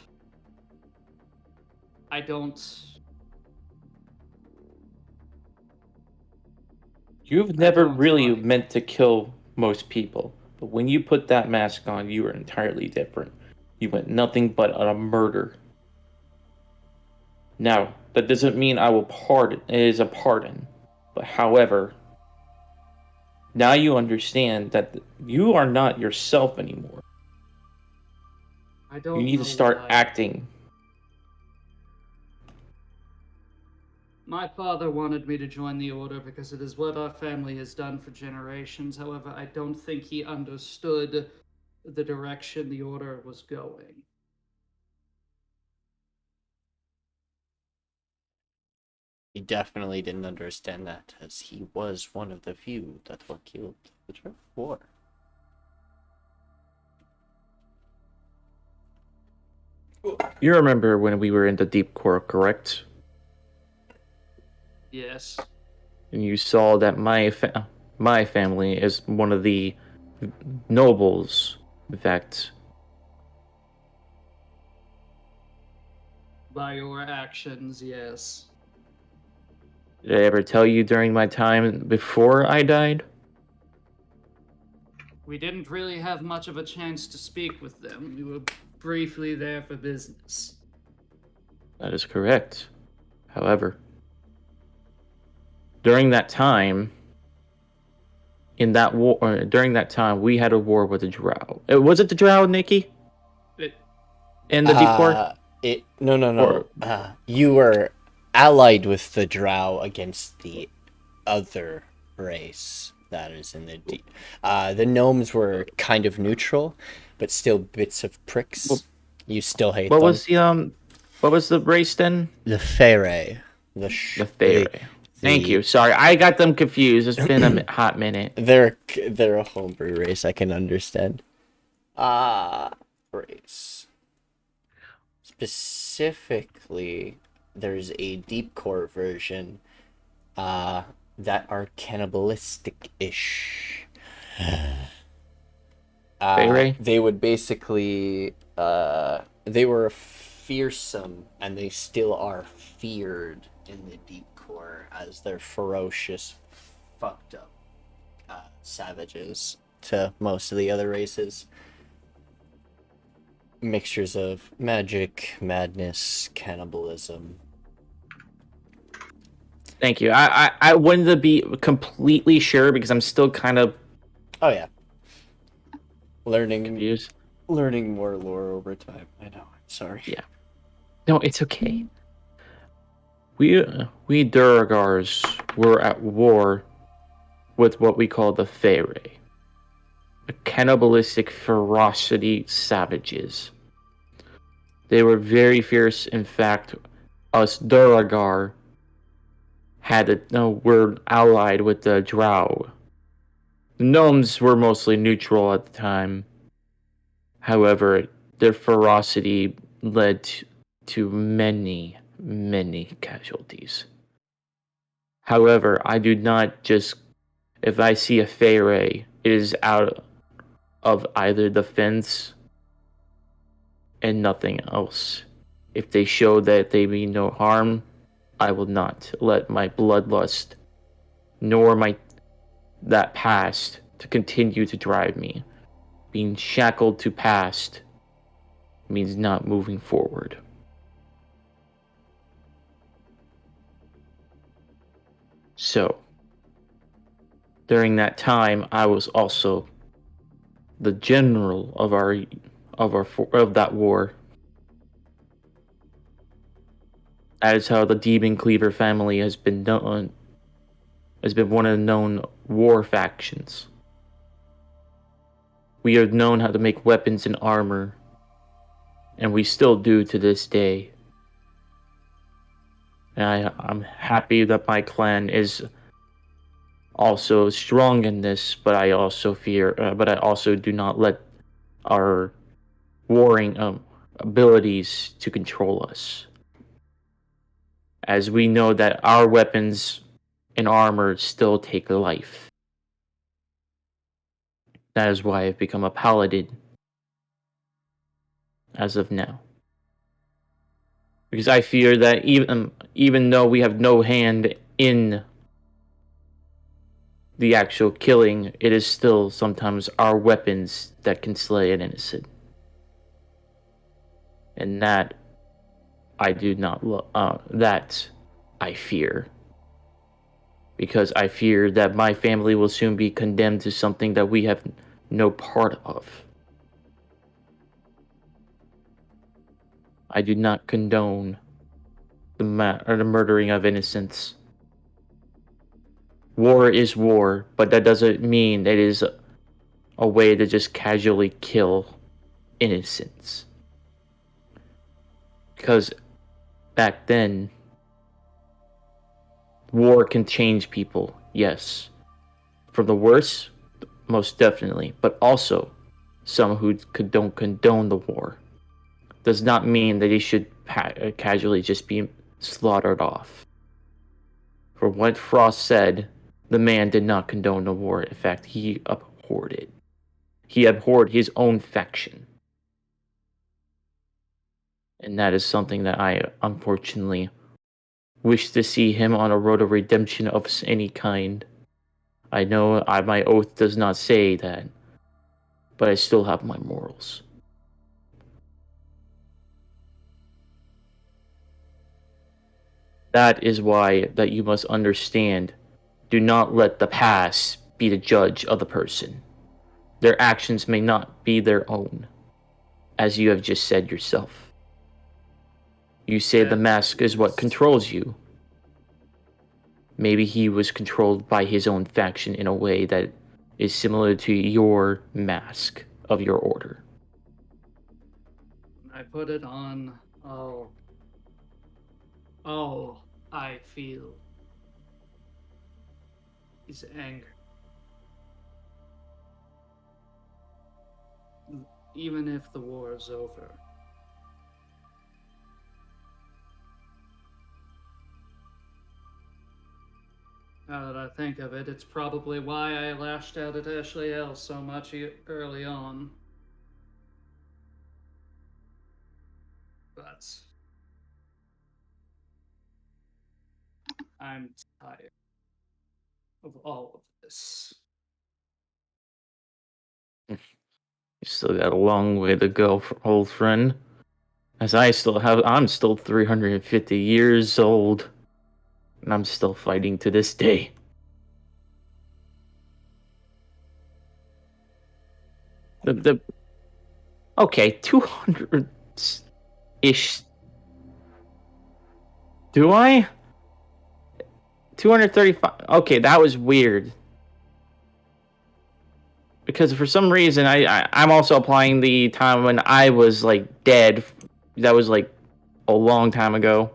I don't... You've never don't really like- meant to kill most people, but when you put that mask on, you were entirely different. You went nothing but a murder. Now, that doesn't mean I will pardon. It is a pardon. But however, now you understand that you are not yourself anymore. I don't You need know to start why. acting. My father wanted me to join the Order because it is what our family has done for generations. However, I don't think he understood the direction the Order was going. He definitely didn't understand that, as he was one of the few that were killed in the war. You remember when we were in the deep core, correct? Yes. And you saw that my family is one of the nobles. In fact, By your actions, yes. did I ever tell you during my time before I died? We didn't really have much of a chance to speak with them. We were briefly there for business. That is correct. However, during that time, during that time, we had a war with the Drow. Was it the Drow, Nikki? It, In the Deep Core? No. You were allied with the Drow against the other race that is in the deep. The gnomes were kind of neutral, but still bits of pricks. Well, You still hate What them. was what was the race then? The Feyre. The Feyre. Thank you. Sorry, I got them confused. It's been a hot minute. They're a homebrew race. I can understand. Race. Specifically, there's a deep core version that are cannibalistic-ish. Feyre? They would basically they were fearsome, and they still are feared in the deep core as they're ferocious, fucked up savages to most of the other races. Mixtures of magic, madness, cannibalism. Thank you. I wanted to be completely sure because I'm still kind of Oh yeah. Learning confused. more lore over time. I know. I'm sorry. Yeah. No, it's okay. We Durgars were at war with what we call the Feyre, a cannibalistic ferocity savages. They were very fierce. In fact, us Durgar were allied with the Drow. The gnomes were mostly neutral at the time. However, their ferocity led to many, many casualties. However, I do not just... If I see a Feyre, it is out of either defense and nothing else. If they show that they mean no harm, I will not let my bloodlust nor that past to continue to drive me. Being shackled to past means not moving forward. So, during that time, I was also the general of that war. That is how the Demon Cleaver family has been one of the known war factions. We have known how to make weapons and armor, and we still do to this day. And I'm happy that my clan is also strong in this, but I also do not let our warring abilities to control us. As we know that our weapons and armor still take life. That is why I've become a paladin as of now. Because I fear that even though we have no hand in the actual killing, it is still sometimes our weapons that can slay an innocent. And that I do not that I fear. Because I fear that my family will soon be condemned to something that we have no part of. I do not condone the murdering of innocents. War is war, but that doesn't mean that it is a way to just casually kill innocents. Because back then, war can change people, yes. For the worse, most definitely, but also some who don't condone the war. Does not mean that they should casually just be slaughtered off. For what Frost said, the man did not condone the war. In fact, he abhorred it. He abhorred his own faction. And that is something that I, unfortunately, wish to see him on a road of redemption of any kind. I know my oath does not say that, but I still have my morals. That is why that you must understand. Do not let the past be the judge of the person. Their actions may not be their own, as you have just said yourself. You say the That mask is what is- controls you. Maybe he was controlled by his own faction in a way that is similar to your mask of your order. I put it on. All I feel is anger. Even if the war is over. Now that I think of it, it's probably why I lashed out at Ashliel so much early on. But I'm tired of all of this. You still got a long way to go, old friend. As I'm still 350 years old, and I'm still fighting to this day. Okay, 200-ish. Do I? 235. Okay, that was weird. Because for some reason, I'm also applying the time when I was, like, dead. That was, like, a long time ago.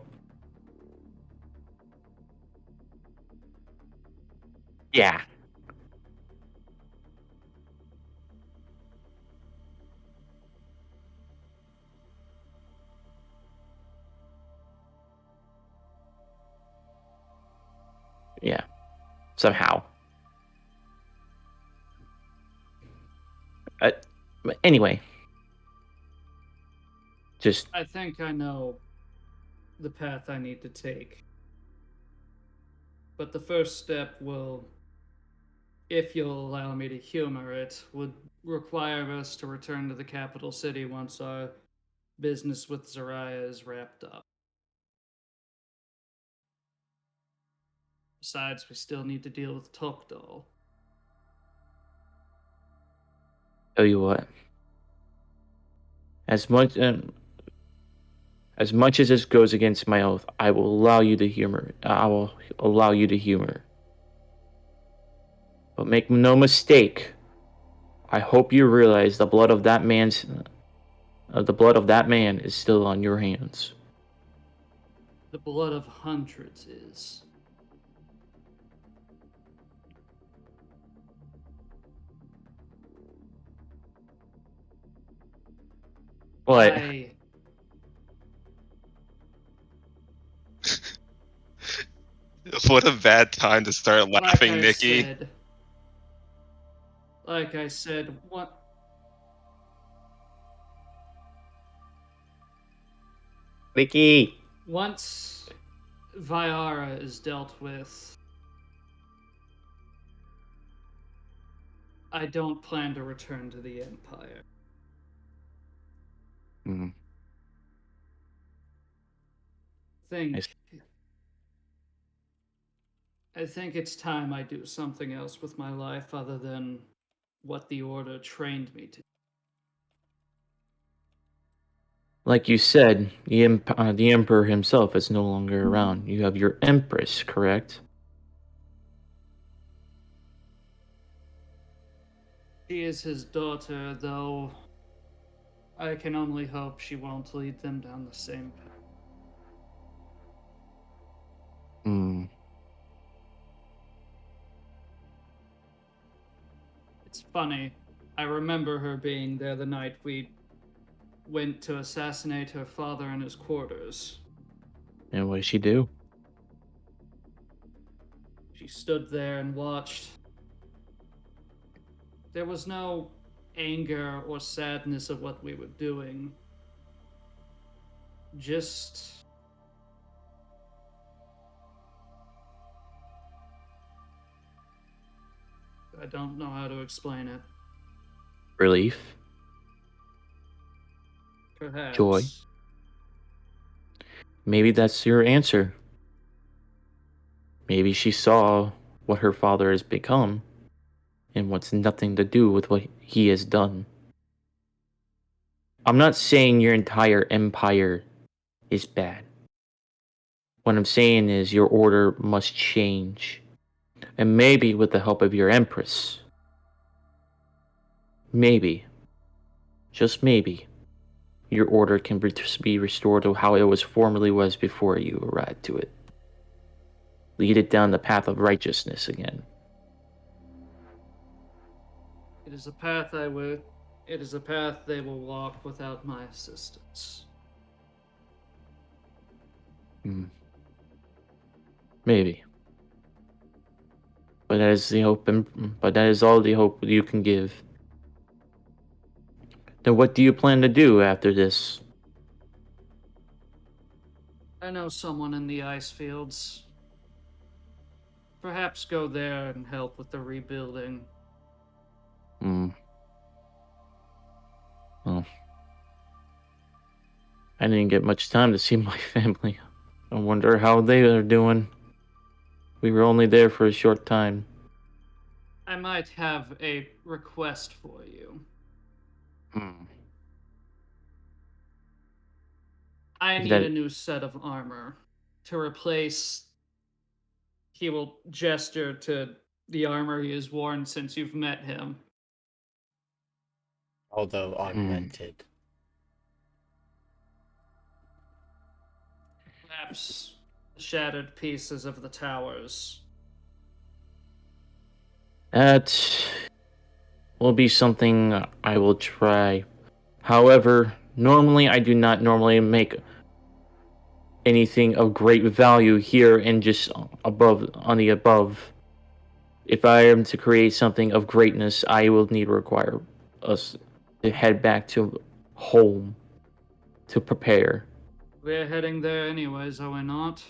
Yeah. Yeah. Somehow. But anyway. Just, I think I know the path I need to take. But the first step will, if you'll allow me to humor it, would require us to return to the capital city once our business with Zariah is wrapped up. Besides, we still need to deal with Tokdal. tell you what. As much as this goes against my oath, I will allow you to humor. I will allow you to humor. But make no mistake. I hope you realize the blood of that man is still on your hands. The blood of hundreds is. What? What a bad time to start laughing, Nikki. Like I said, what? Nikki. Once Vyara is dealt with, I don't plan to return to the Empire. Hmm. I think it's time I do something else with my life other than what the Order trained me to. Like you said, the Emperor himself is no longer around. You have your Empress, correct? She is his daughter, though I can only hope she won't lead them down the same path. Hmm. It's funny. I remember her being there the night we went to assassinate her father in his quarters. And what did she do? She stood there and watched. There was no anger or sadness of what we were doing. Just I don't know how to explain it. Relief. Perhaps. Joy. Maybe that's your answer. Maybe she saw what her father has become and wants nothing to do with what he has done. I'm not saying your entire empire is bad. What I'm saying is your order must change. And maybe with the help of your empress. Maybe. Just maybe. Your order can be restored to how it was formerly was before you arrived to it. Lead it down the path of righteousness again. It is a path it is a path they will walk without my assistance. Maybe. But that is the hope, but that is all the hope you can give. Then what do you plan to do after this? I know someone in the ice fields. Perhaps go there and help with the rebuilding. Well, I didn't get much time to see my family. I wonder how they are doing. We were only there for a short time. I might have a request for you. I need a new set of armor to replace. He will gesture to the armor he has worn since you've met him. Although augmented. Perhaps shattered pieces of the towers. That will be something I will try. However, normally I do not normally make anything of great value here and just on the above. If I am to create something of greatness, I will need to require us to head back to home to prepare. We're heading there anyways, are we not?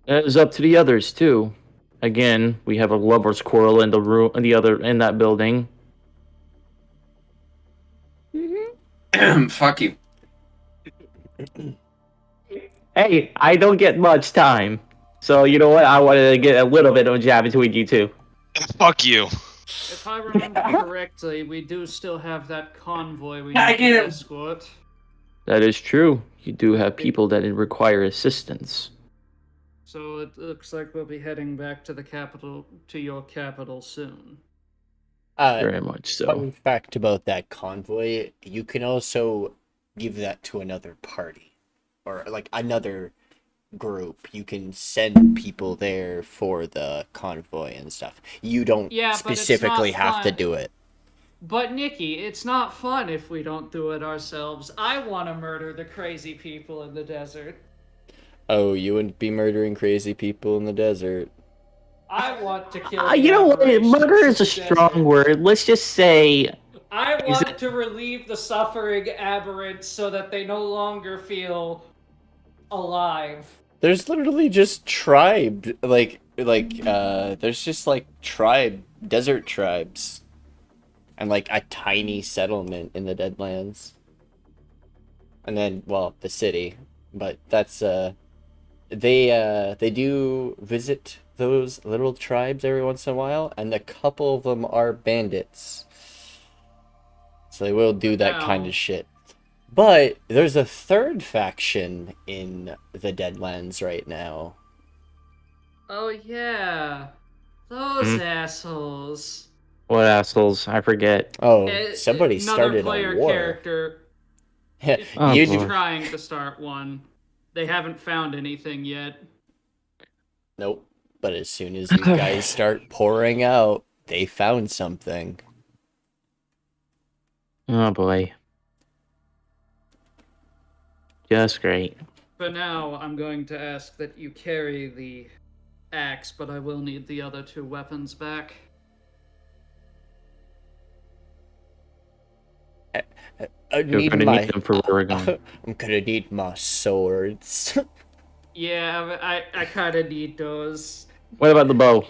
That is up to the others too. Again, we have a lover's quarrel in the room in that building. Fuck you. Hey, I don't get much time. So you know what? I wanted to get a little bit of a jab between you two. Fuck you. If I remember correctly, we do still have that convoy we need to escort. That is true. You do have people that require assistance. So it looks like we'll be heading back to the capital, to your capital soon. Very much so. Fun fact about that convoy, you can also give that to another party. Or, like, another group. You can send people there for the convoy and stuff. You don't specifically have to do it. But, Nikki, it's not fun if we don't do it ourselves. I want to murder the crazy people in the desert. Oh, you wouldn't be murdering crazy people in the desert. I want to kill You know what? Murder is a strong word. Let's just say... I want to relieve the suffering aberrants so that they no longer feel alive. There's literally just tribe, there's just, desert tribes. And, a tiny settlement in the Deadlands. And then, well, the city. But that's, they do visit those little tribes every once in a while, and a couple of them are bandits. So they will do that kind of shit. But there's a third faction in the Deadlands right now. Oh yeah, those assholes. What assholes? I forget. Oh, somebody started a war. Another player character. You're trying to start one. They haven't found anything yet. Nope. But as soon as you guys start pouring out, they found something. Oh boy. Just great. For now, I'm going to ask that you carry the axe, but I will need the other 2 weapons back. I You're need gonna my. need them for where we're going. I'm gonna need my swords. Yeah, I kind of need those. What about the bow?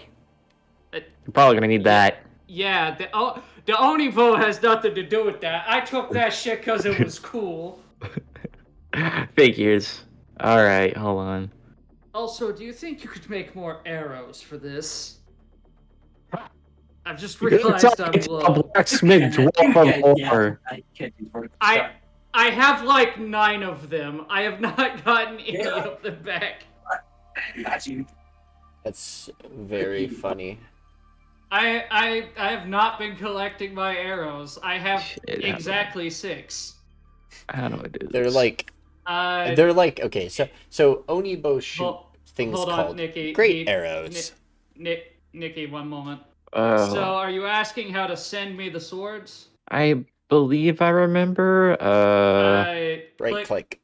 Uh, You're probably gonna need that. Yeah, the Oni bow has nothing to do with that. I took that shit because it was cool. Figures. Alright, hold on. Also, do you think you could make more arrows for this? I've just realized I'm It's a low. blacksmith dwarf of war. I have like 9 of them. I have not gotten any of them back. That's very funny. I have not been collecting my arrows. I have Shit, exactly 6. How do I do this? They're like okay, so Onibo shoot Hold- things hold on, called Nikki. great arrows. Nikki, one moment. Oh, So, are you asking how to send me the swords? I believe I remember. I Right click.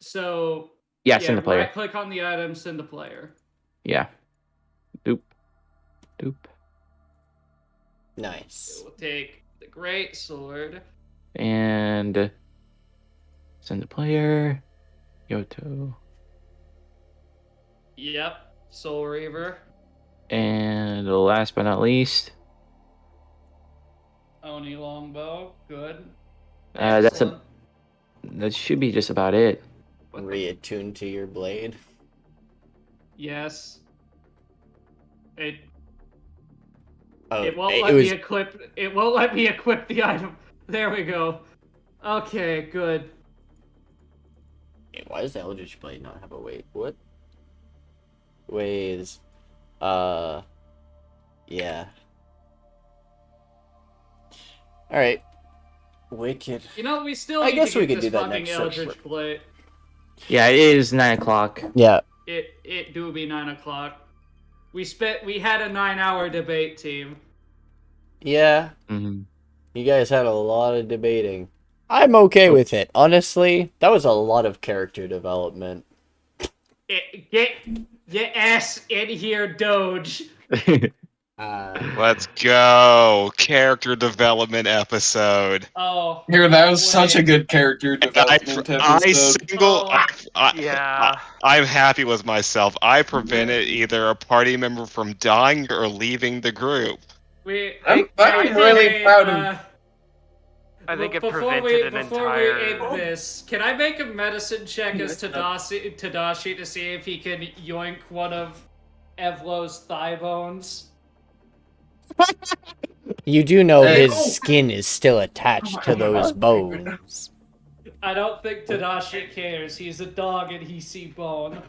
So Yeah, send the player. Right click on the item, send the player. Yeah. Doop. Doop. Nice. We'll take the great sword. And send the player. Yoto. Yep, Soul Reaver. And last but not least, Oni Longbow. Good. that should be just about it. Reattuned to your blade. Yes. It Oh, won't let me equip. It won't let me equip the item. There we go. Okay, good. Why does the Eldritch Blade not have a weight? What? Weighs. Yeah. Alright. Wicked. You know, we still I need guess to we get could this do that fucking next Eldritch session. Blade. Yeah, it is 9 o'clock. Yeah. It do be 9 o'clock. We had a 9-hour debate team. Yeah. Mm-hmm. You guys had a lot of debating. I'm okay with it. Honestly, that was a lot of character development. Get your ass in here, Doge. Let's go. Character development episode. Oh. Here, that was wait. such a good character development episode. I'm happy with myself. I prevented either a party member from dying or leaving the group. I'm really proud of. I think it Before prevented an entire. we end this, can I make a medicine check as Tadashi to see if he can yoink one of Evlo's thigh bones? You do know his skin is still attached to those bones. I don't think Tadashi cares. He's a dog and he see bone.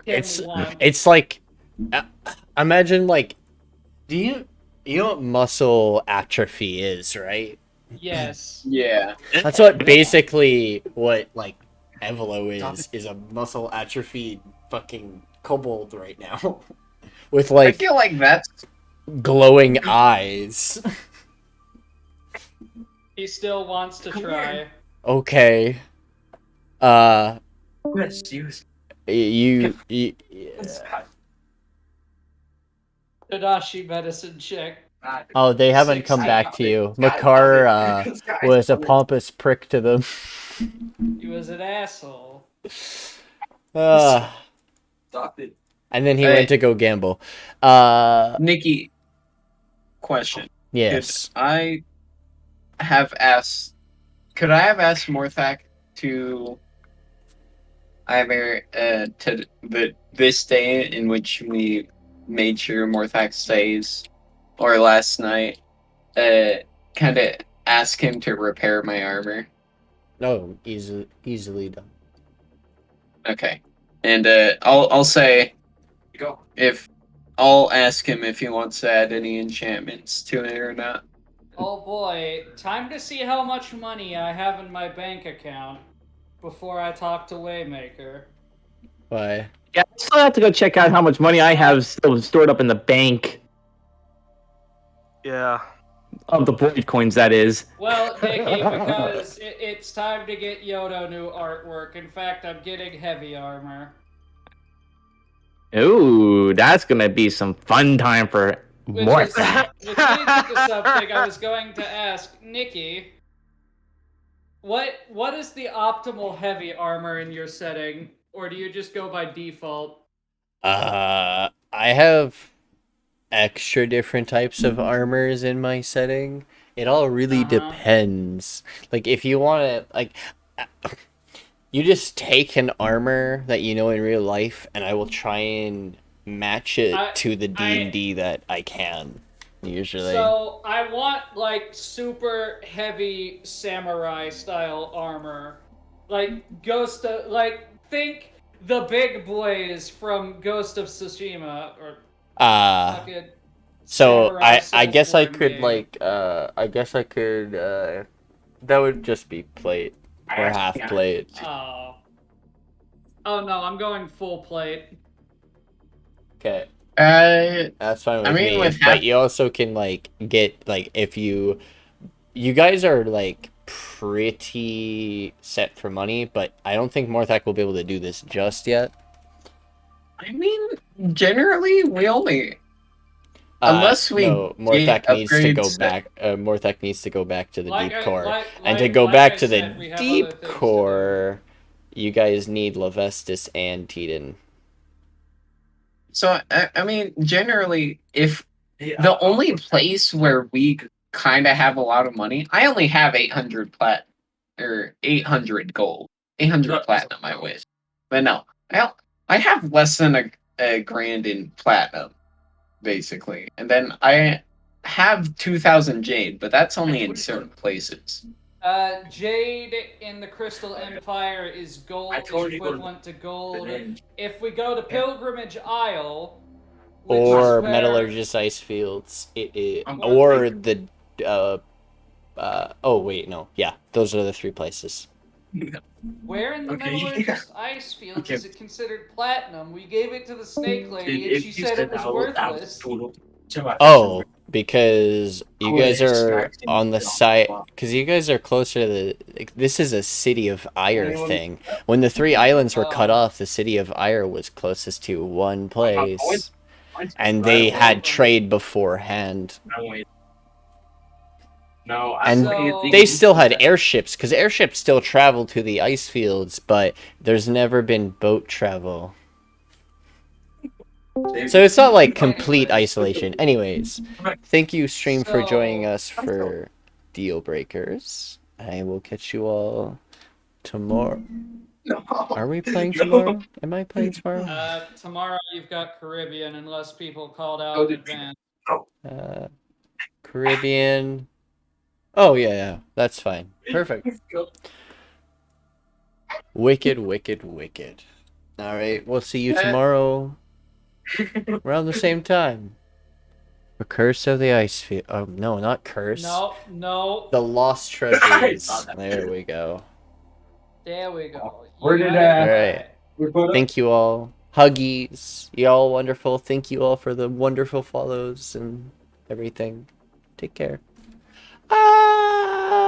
It's like, imagine like, you know what muscle atrophy is, right? Yes. Yeah. That's what basically what like Evlo is a muscle atrophy fucking kobold right now, with I like feel like that's. glowing eyes. He still wants to try. Okay. You Tadashi medicine check. Oh, they haven't come back to you. Makar was a pompous prick to them. He was an asshole. And then he Hey. went to go gamble. Nikki, question. Yes. Could I have asked Morthakh to either this day in which we made sure Morthakh stays, or last night, kind of ask him to repair my armor? No, easily done. Okay, and I'll say if I'll ask him if he wants to add any enchantments to it or not. Oh boy, time to see how much money I have in my bank account before I talk to Waymaker. Why? Yeah, I still have to go check out how much money I have still stored up in the bank. Yeah. Of the void coins, that is. Well, Nikki, because it's time to get Yoto new artwork. In fact, I'm getting heavy armor. Ooh, that's gonna be some fun time for Which Morthakh. leads into something I was going to ask Nikki. What is the optimal heavy armor in your setting, or do you just go by default? I have extra different types of armors in my setting. It all really depends. Like if you want to like you just take an armor that you know in real life and I will try and match it to the D&D that I can usually. So I want like super heavy samurai style armor. Like think the big blaze from Ghost of Tsushima or fucking so samurai I guess I Soulsborne could game. like that would just be plate or half plate. Oh no, I'm going full plate. Okay. I That's fine with mean, me. with But you also can like get like if you guys are like pretty set for money, but I don't think Morthakh will be able to do this just yet. I mean, generally, we only unless we no, get Morthakh needs to go upgrades. back. Morthakh needs to go back to the deep core, and to like- go like back I to said, the we have deep other things to do. core. You guys need Lavestis and Tiden. So I mean, generally, if the only place where we kind of have a lot of money, I only have 800 plat or 800 gold, 800 platinum. I wish, but no, I have less than a grand in platinum, basically, and then I have 2,000 jade, but that's only in certain places. Jade in the Crystal Empire is equivalent to gold. If we go to Pilgrimage Isle, which is Or where, Metallurgist Ice Fields, or the oh wait, no, yeah, those are the three places. where in the Metallurgist Ice Fields is it considered platinum? We gave it to the Snake Lady and she said it was worthless. Oh, because you guys are on the side, because you guys are closer to the. Like, this is a City of Ire thing. When the three islands were cut off, the City of Ire was closest to one place, and they had trade beforehand. And they still had airships, because airships still travel to the ice fields, but there's never been boat travel. So it's not like complete isolation. Anyways, thank you, stream, for joining us for Dealbreakers. I will catch you all tomorrow. Are we playing tomorrow? Am I playing tomorrow? Tomorrow you've got Caribbean unless people called out in advance. Caribbean. Oh, yeah, that's fine. Perfect. Wicked, wicked, wicked. Alright, we'll see you tomorrow. Around the same time. The Curse of the Ice Field. Oh, no, not Curse. No. The Lost Treasures. There we go. There we go. Alright. Thank you all. Huggies. Y'all wonderful. Thank you all for the wonderful follows and everything. Take care. Ah!